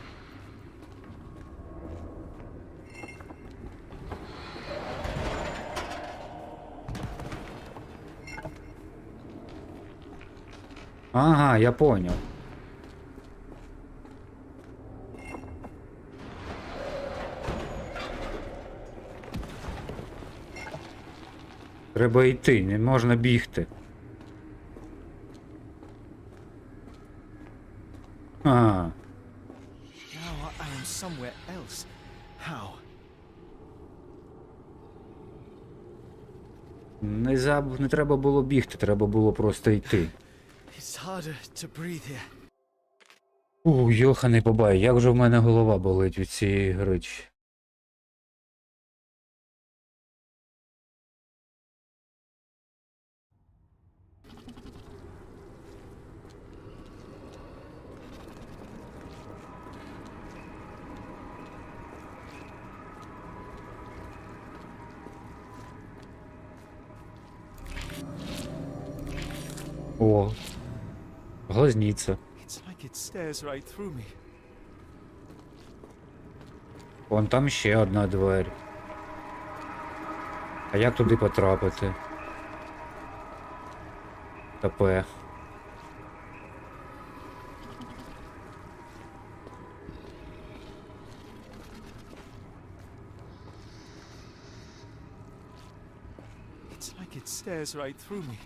Ага, я понял. Треба йти, не можна бігти. А. Now I am somewhere else. How? Не треба було бігти, треба було просто йти. It's harder to breathe here. Йоханий бабай, як же в мене голова болить від цієї гри. О, глазниця. It's like it stares right through me. Вон там ще одна двері. А як туди потрапити? ТП. It's like it stares right through me.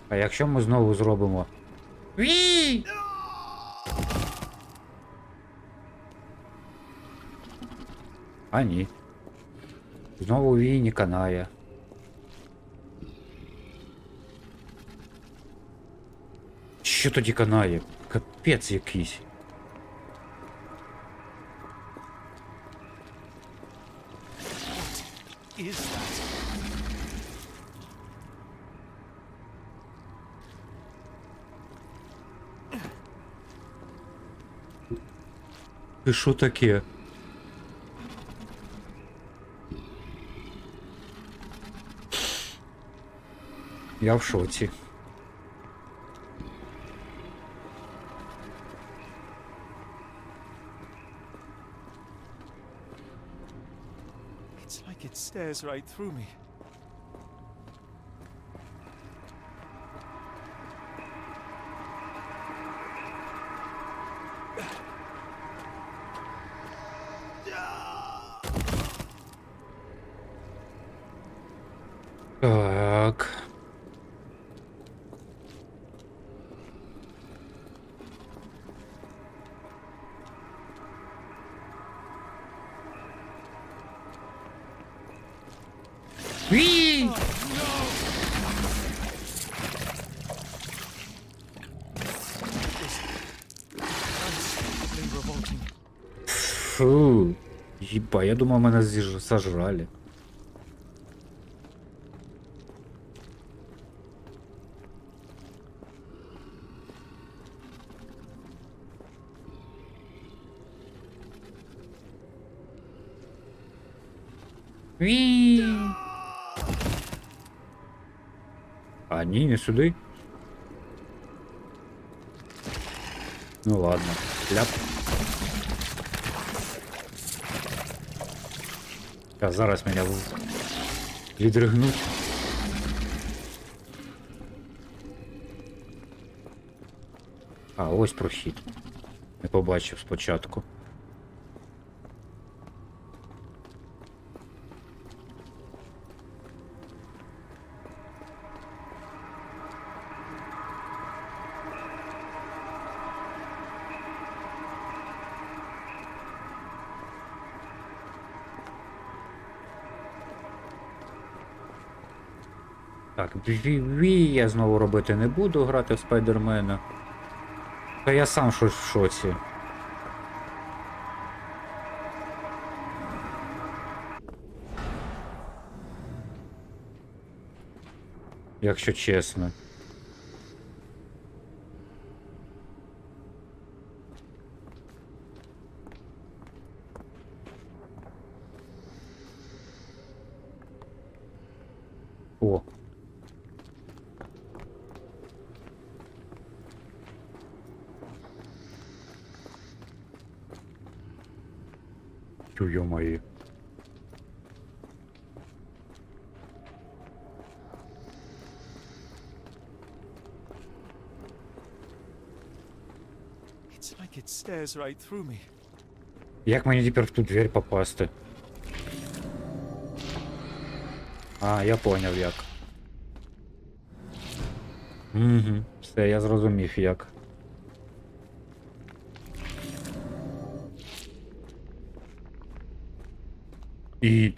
А якщо ми знову зробимо? Вій! А ні. Знову Вій не канає. Що тоді канає? Капець якийсь. Is that? Ти що таке? Я в шоці. It's like it stares right through me. Так. Вій! Фу. Єба, я думав, мене сожрали. Ві. А ні, не сюди. Ну ладно, ляп. А зараз мене відригнуть. А, ось прохід. Не побачив спочатку. Так, ві я знову робити не буду, грати в Спайдермена. Та я сам щось в шоці. Якщо чесно. О. Ё-моё. It's like it stares right through me. Як мені тепер в ту дверь попасти? А, я поняв як. Угу, все, я зрозумів як. І...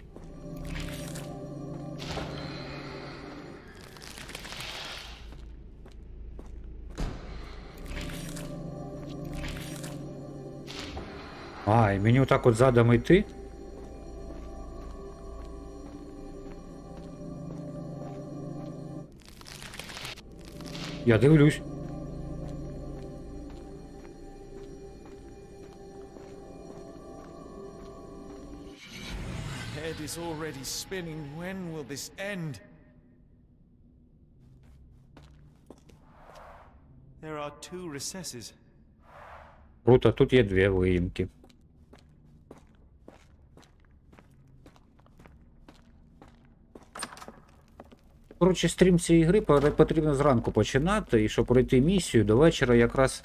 А, і мені отак от задом йти? Я дивлюсь. Head is already spinning. When will this end? there are 2 recesses. Круто, тут є 2 виїмки. Коротше, стрім цієї гри потрібно зранку починати, і щоб пройти місію, до вечора якраз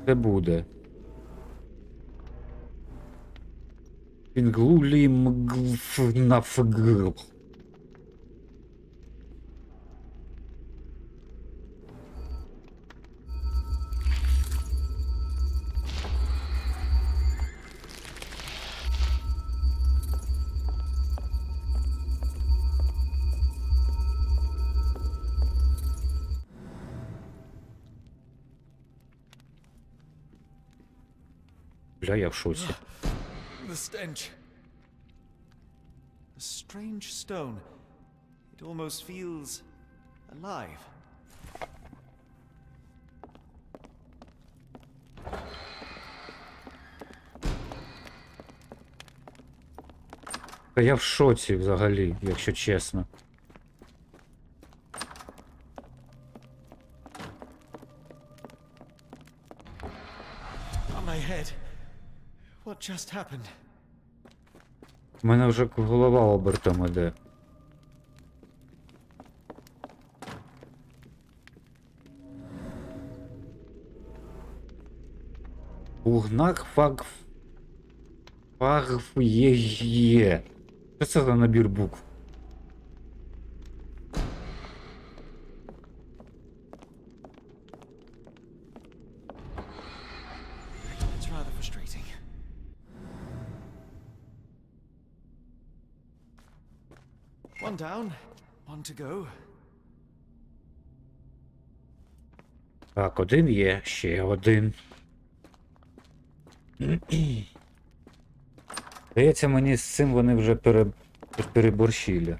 це буде. Інглулі нафгл. Бля, я в шоці. The stench. A strange stone. It almost feels alive. Та я в шоці взагалі, якщо чесно. On my head. What just happened? У мене вже голова обертом іде. Угнак фагф-є-є. Що це за набір букв? It's rather frustrating. One down, one to go. Так, один є, ще один. Здається, мені з цим вони вже переборщили.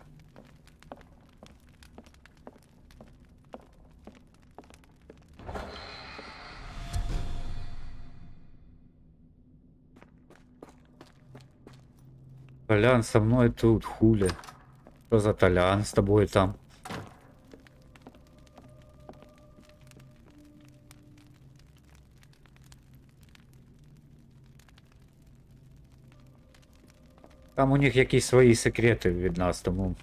Толян со мною тут, хули. Що за Толян з тобою там? Там у них якісь свої секрети від нас, тому...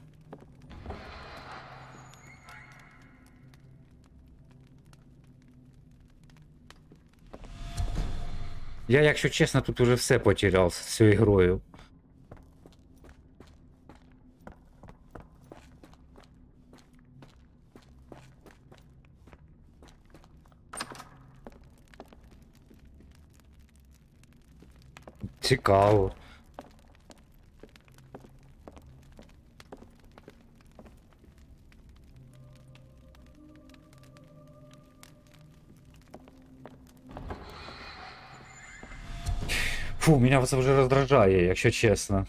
Я, якщо чесно, тут уже все потеряв з цією грою. Цікаво. Фу, мене це вже роздражає, якщо чесно.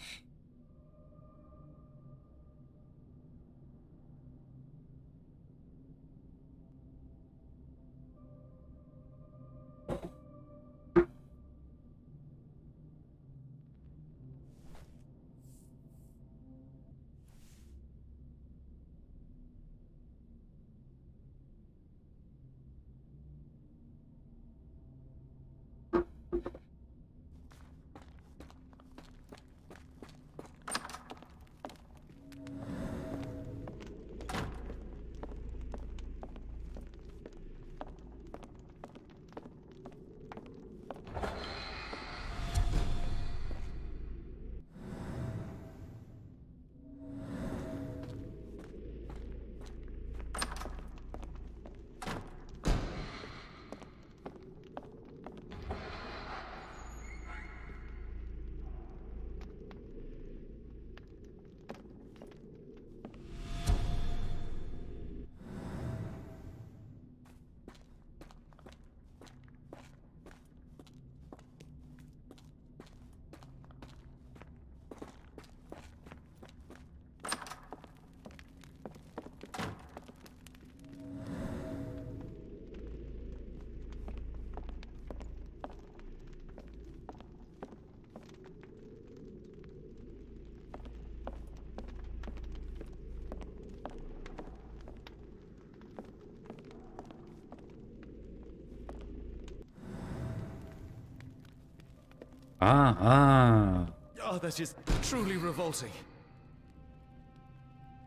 Oh, that is truly revolting.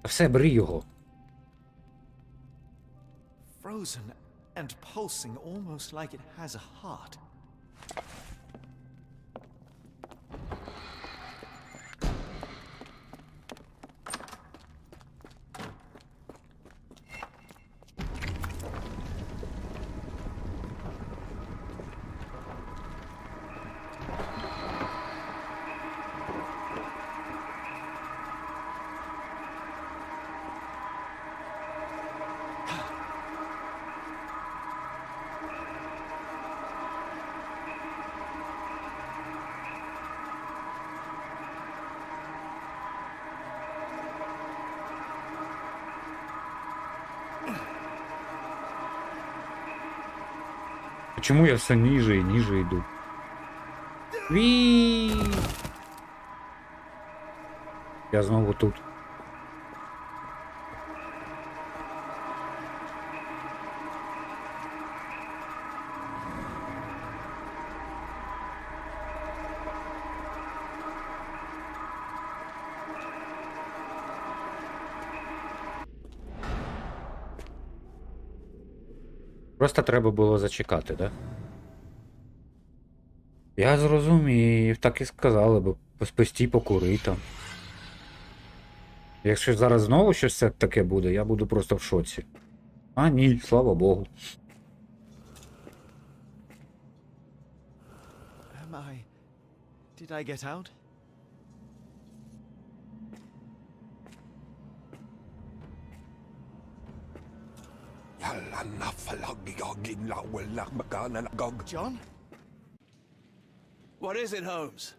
Все, бери його. Frozen and pulsing, almost like it has a heart. Чому я все ніже і ніже йду? Ві! Я знову тут. Просто треба було зачекати, да? Я зрозумів, так і сказали б. Постій покури там. Якщо зараз знову щось таке буде, я буду просто в шоці. А ні, слава Богу. Did I get out? John? What is it, Holmes?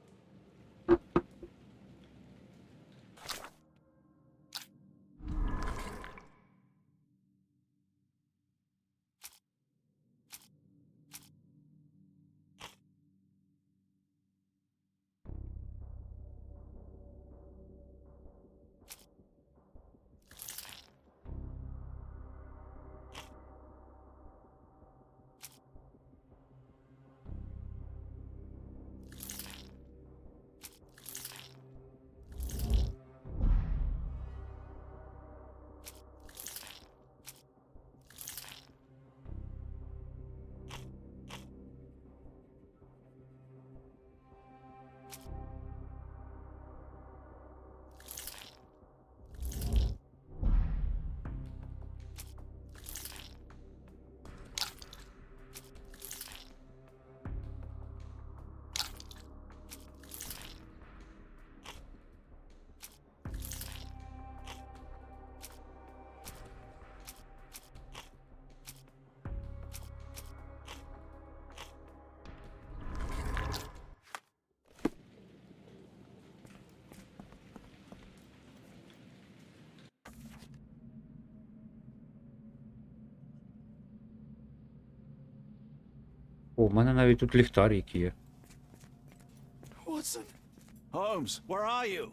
О, в мене навіть тут ліхтарик є. Watson? Holmes, where are you?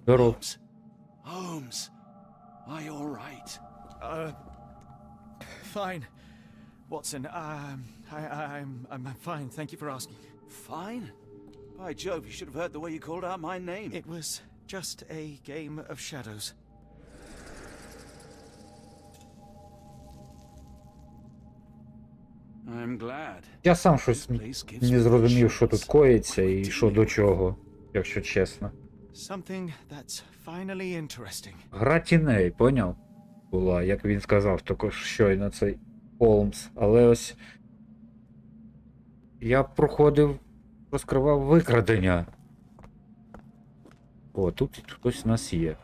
Здоров. Holmes, are you all right? Fine. Watson, I'm fine, thank you for asking. Fine? By Jove, you should have heard the way you called out my name. It was just a game of shadows. I'm glad. Я сам щось не зрозумів, що тут коїться і що до чого, якщо чесно. Something that's finally interesting. Гра тіней, поняв? Була, як він сказав, також щойно цей Холмс. Але ось я проходив, розкривав викрадення. О, тут хтось у нас є.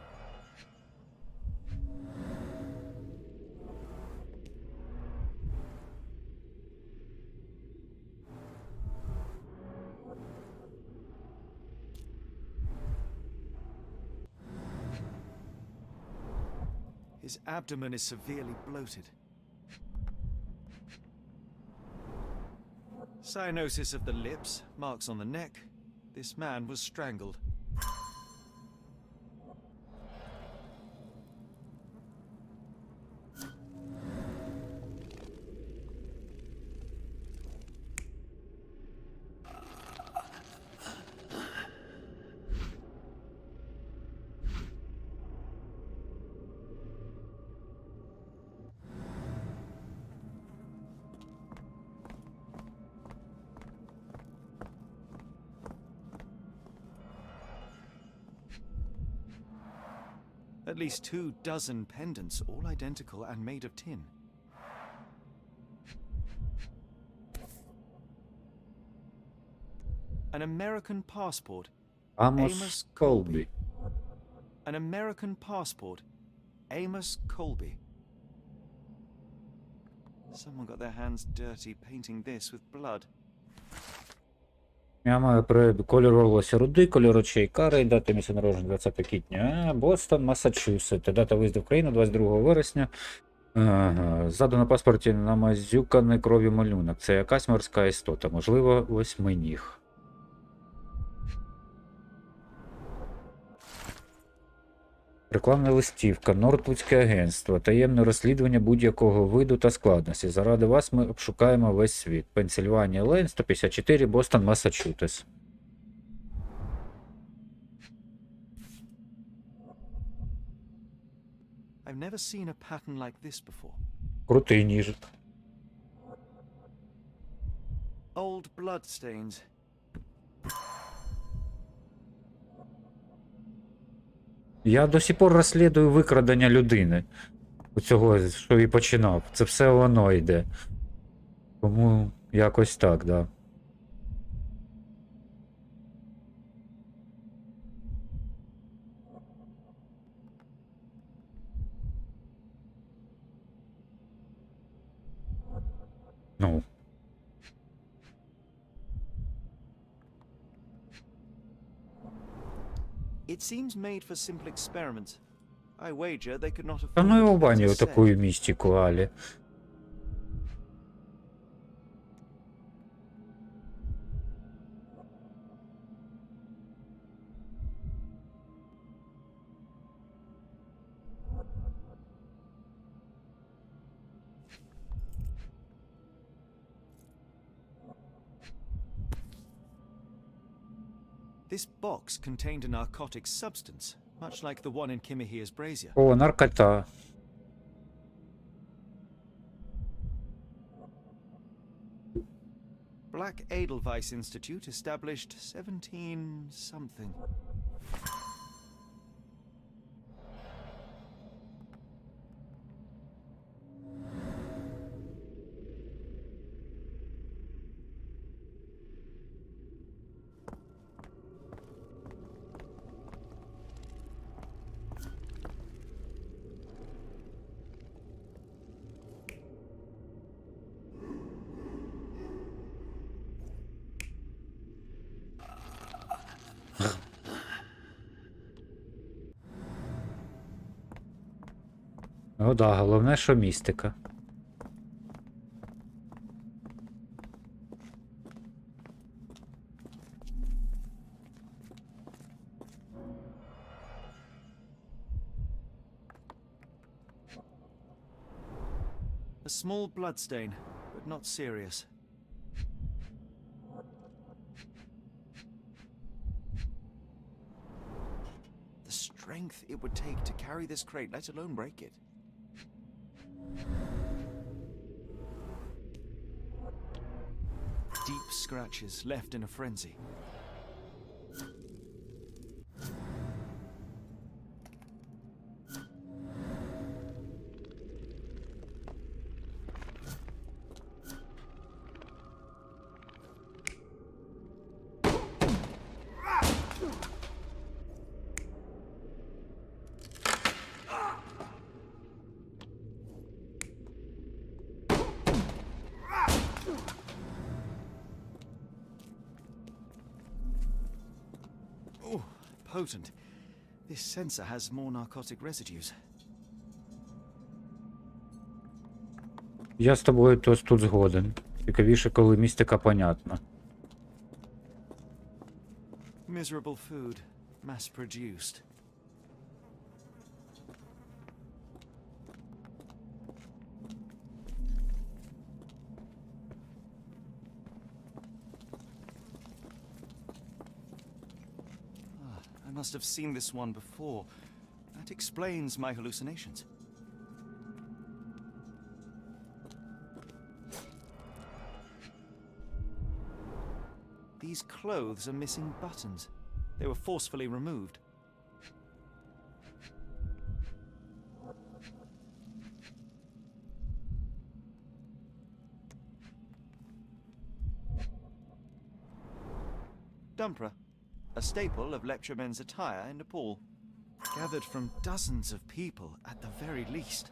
His abdomen is severely bloated. Cyanosis of the lips, marks on the neck. This man was strangled. At least 24 pendants, all identical and made of tin. An American passport. Amos Colby. An American passport. Amos Colby. Someone got their hands dirty painting this with blood. Я маю колір волосся рудий, колір очей карий, дата місця народження 20 квітня, Бостон, Массачусетс, дата виїзду в країну 22 вересня. Ззаду на паспорті намазюканий кров'ю малюнок. Це якась морська істота, можливо, восьминіг. Рекламна листівка, Нортвудське агентство, таємне розслідування будь-якого виду та складності. Заради вас ми обшукаємо весь світ. Пенсильванія Лейн, 154, Бостон, Массачусетс. I've never seen a pattern like this before. Крутий ніж. Old bloodstains. Я до сих пор розслідую викрадення людини. У цього, що і починав. Це все воно йде. Тому якось так, да. Ну. It seems made for simple experiments. I wager they could not have. Та ну його баню таку містику, Алі. This box contained a narcotic substance, much like the one in Kimihira's brazier. О, наркота. Black Edelweiss Institute established 17 something. Ну да, головне, що містика. A small bloodstain, but not serious. The strength it would take to carry this crate, let alone break it. Deep scratches left in a frenzy. Oh, potent. This sensor has more narcotic residues. Я з тобою тут згоден. Цікавіше, коли містика понятна. Miserable food, mass-produced. I must have seen this one before. That explains my hallucinations. These clothes are missing buttons. They were forcefully removed. dumpra, a staple of lecturemen's attire in Nepal, gathered from dozens of people at the very least.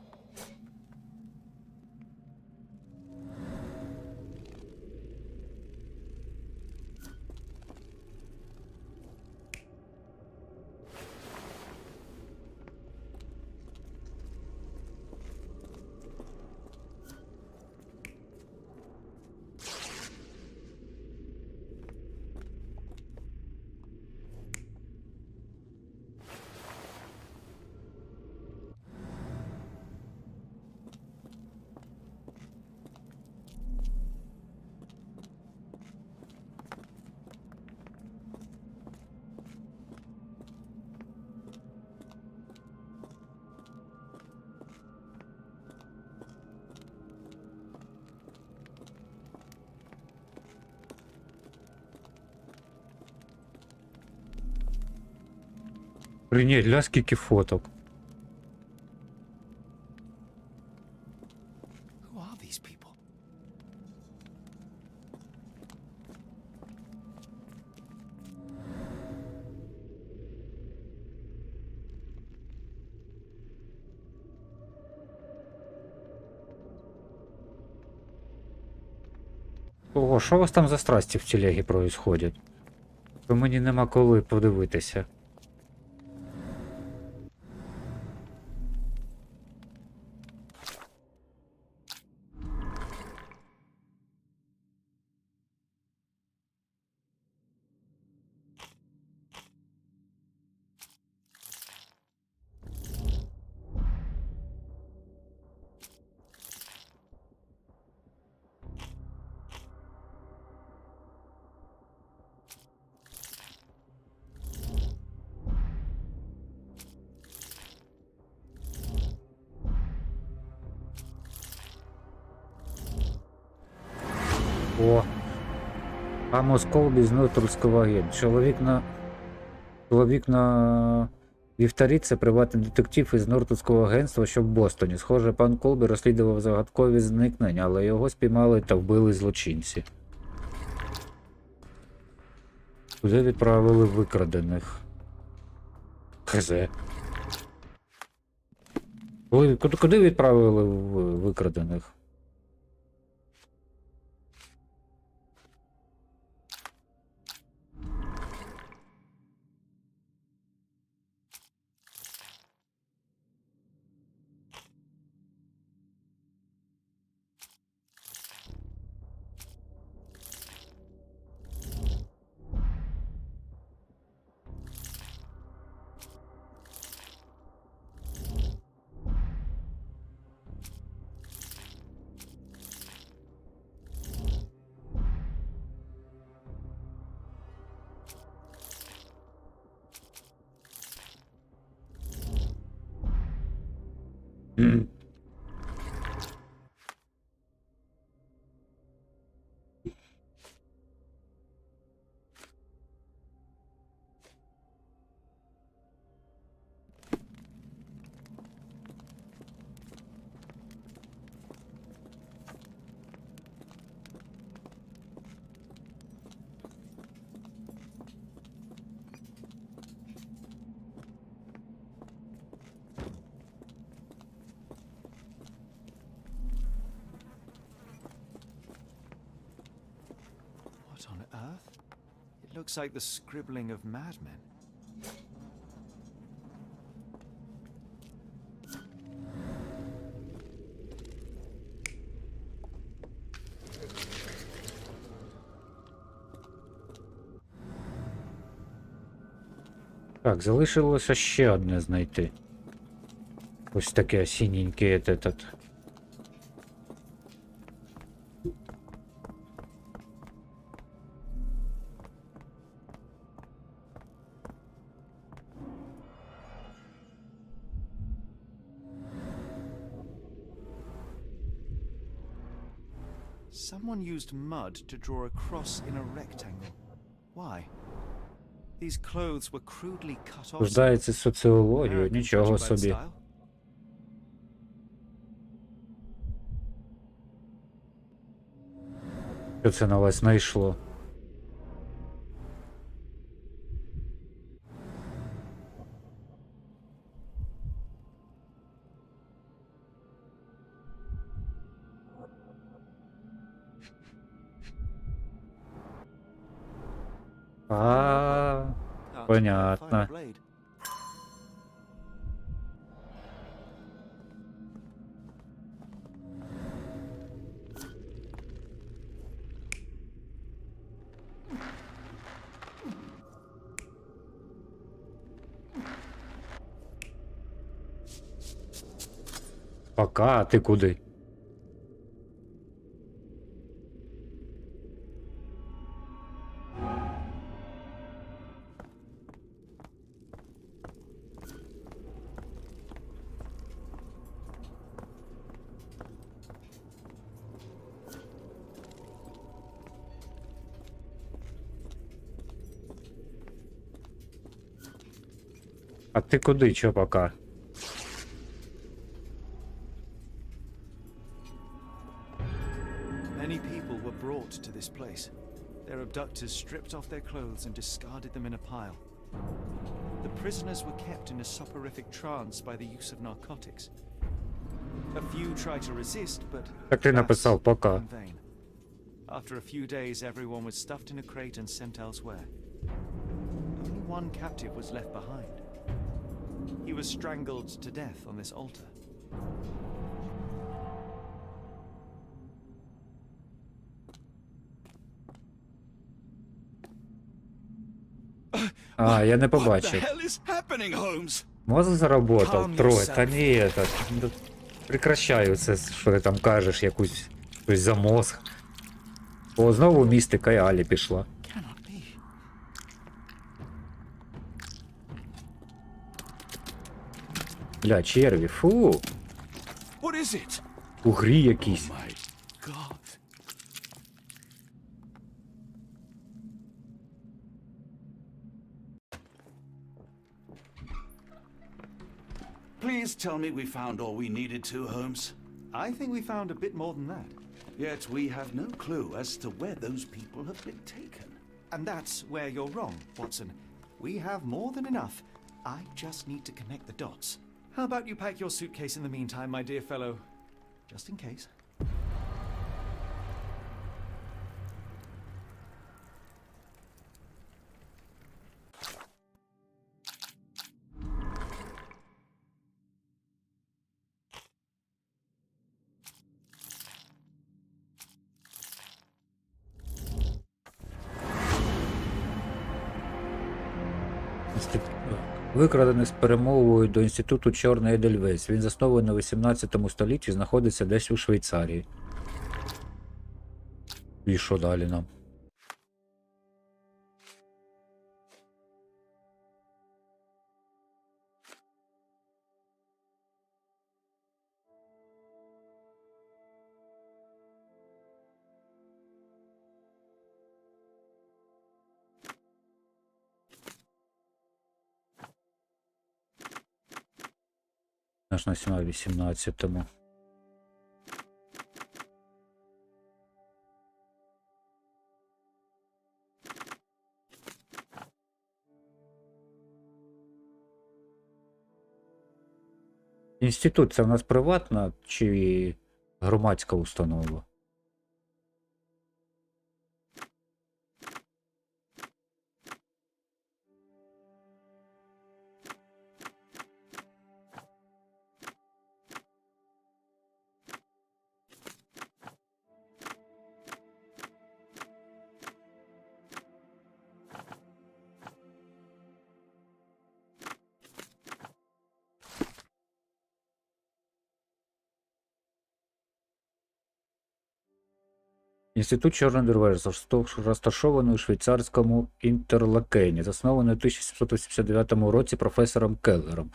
Охренеть, ля скільки фоток. Who are these people? Ого, що у вас там за страсті в телегі происходять? То мені нема коли подивитися. О, Амос Колбі з Нотурського агент. Чоловік на вівтарі — це приватний детектив із Нортурського агентства, що в Бостоні. Схоже, пан Колбі розслідував загадкові зникнення, але його спіймали та вбили злочинці. Куди відправили викрадених? ХЗ. Куди відправили викрадених? What on earth? It looks like the scribbling of madmen. Так, залишилося ще одне знайти. Ось таке синеньке этот. Someone used mud to draw a cross in a rectangle. Why? These clothes were crudely cut off. Ждається соціологію, нічого собі. Що це на вас знайшло? А, понятно. Пока, а ти куди? А ти куди, чо пока? Many people were brought to this place. Their abductors stripped off their clothes and discarded them in a pile. The prisoners were kept in a soporific trance by the use of narcotics. A few tried to resist, but Так ти написав пока. in vain. After a few days, everyone was stuffed in a crate and sent elsewhere. Only one captive was left behind. He was strangled to death on this altar. А, я не What the побачив. hell is happening, Holmes? Мозок заработав, Calm Трой, yourself. та ні, этот, ну, прекращаю це, що ти там кажеш, щось за мозг. О, знову містика і Алі пішла. Cannot be. Бля, черві, фу, What is it? у грі якісь. My God. Please tell me we found all we needed to, Holmes. I think we found a bit more than that. Yet we have no clue as to where those people have been taken. And that's where you're wrong, Watson. We have more than enough. I just need to connect the dots. How about you pack your suitcase in the meantime, my dear fellow? Just in case. Викрадений з перемовою до інституту Чорний Едельвейс. Він заснований у 18 столітті, знаходиться десь у Швейцарії. І що далі нам? Наш на 18-му. Інститут це в нас приватна чи громадська установа? Інститут Чорний Едельвейс розташований у швейцарському Інтерлакені, заснований у 1789 році професором Келлером.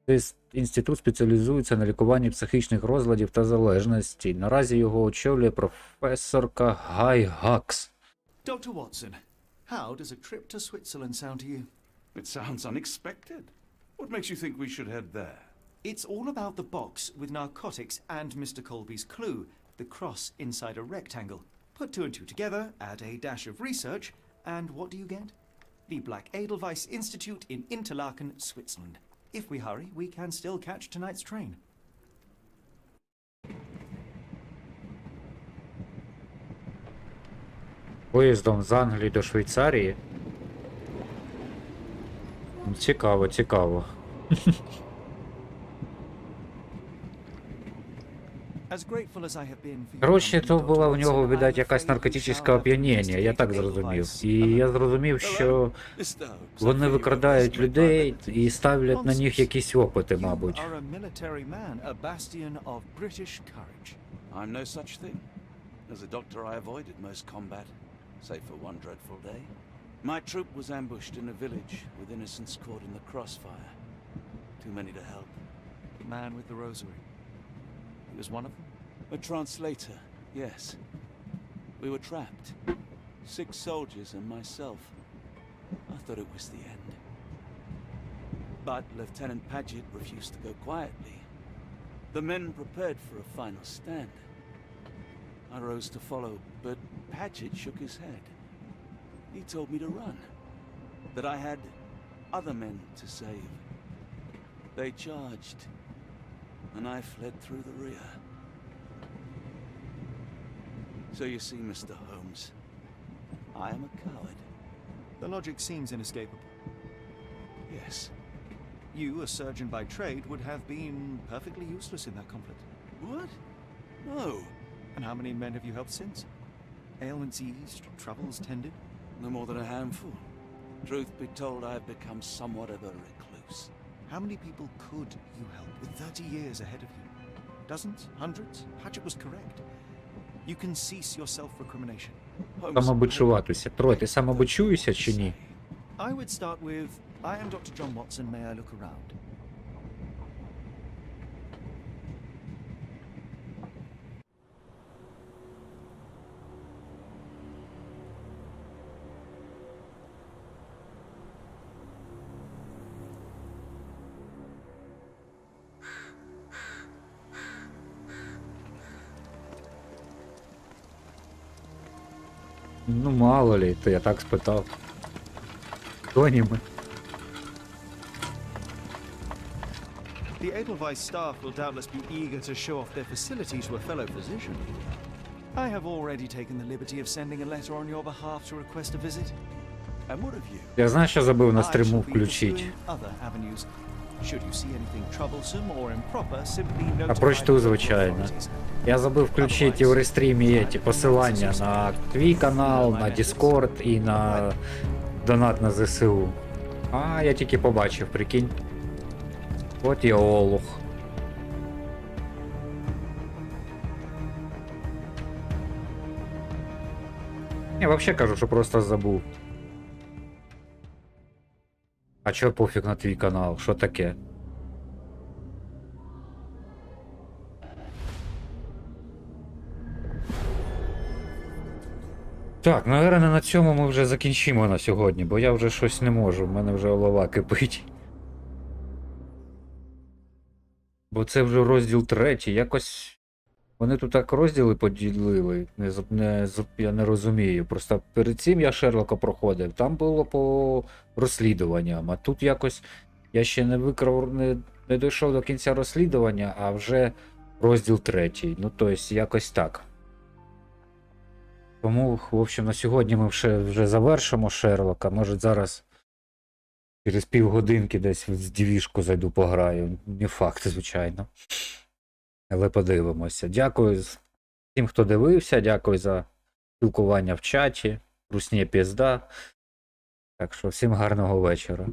Цей інститут спеціалізується на лікуванні психічних розладів та залежності. Наразі його очолює професорка Гай Гакс. Dr. Watson, how does a trip to Switzerland sound to you? It sounds unexpected. What makes you think we should head there? It's all about the box with narcotics and Mr. Colby's clue, the cross inside a rectangle. Put two and two together, add a dash of research, and what do you get? The Black Edelweiss Institute in Interlaken, Switzerland. If we hurry, we can still catch tonight's train. Поїздом з Англії до Швейцарії. Цікаво, цікаво. Коротше, то була у нього, видать, якась наркотичне оп'яніння, я так зрозумів. І я зрозумів, що вони викрадають людей і ставлять на них якісь опити, мабуть. I'm no such thing. As a doctor, I avoided most combat, save for one dreadful day. My troop was ambushed in a village with innocents caught in the crossfire. Too many to help. The man with the rosary. He was one of them? A translator, yes. We were trapped. 6 soldiers and myself. I thought it was the end. But Lieutenant Paget refused to go quietly. The men prepared for a final stand. I rose to follow, but Paget shook his head. He told me to run, that I had other men to save. They charged, and I fled through the rear. So you see, Mr. Holmes, I am a coward. The logic seems inescapable. Yes. You, a surgeon by trade, would have been perfectly useless in that conflict. What? No. And how many men have you helped since? Ailments eased, troubles tended? No more than a handful. Truth be told, I have become somewhat of a recluse. How many people could you help with 30 years ahead of you? Dozens? Hundreds? Paget was correct. You can cease your self-recrimination. Самобичуватися. Трой, ти самобичуєшся чи ні? I would start with, I am Dr. John Watson, may I look around? Ну, мало ли, то я так спитав. Хто німи? The Edelweiss staff will doubtless be eager to show off their facilities to a fellow physician. I have already taken the liberty of sending a letter on your behalf to request a visit. And what of you? Я знаю, що забув на I стріму shall be включити. pursuing other avenues. Should you see anything troublesome or improper, simply А notify прочту, the звичайно. authorities. Я забув включити у рестрімі ті посилання на твій канал, на Discord і на донат на ЗСУ. А, я тільки побачив, прикинь. От я олух. Я взагалі кажу, що просто забув. А чого пофіг на твій канал? Що таке? Так, наверное, на цьому ми вже закінчимо на сьогодні, бо я вже щось не можу, в мене вже голова кипить. Бо це вже розділ 3, якось... Вони тут так розділи поділили, я не розумію. Просто перед цим я Шерлока проходив, там було по розслідуванням, а тут якось я ще не дійшов до кінця розслідування, а вже розділ 3. Ну, тобто, якось так. Тому, в общем, на сьогодні ми вже завершимо Шерлока. Може зараз через півгодинки десь в дівішку зайду пограю. Не факт, звичайно. Але подивимося. Дякую всім, хто дивився. Дякую за спілкування в чаті. Русні пізда. Так що всім гарного вечора.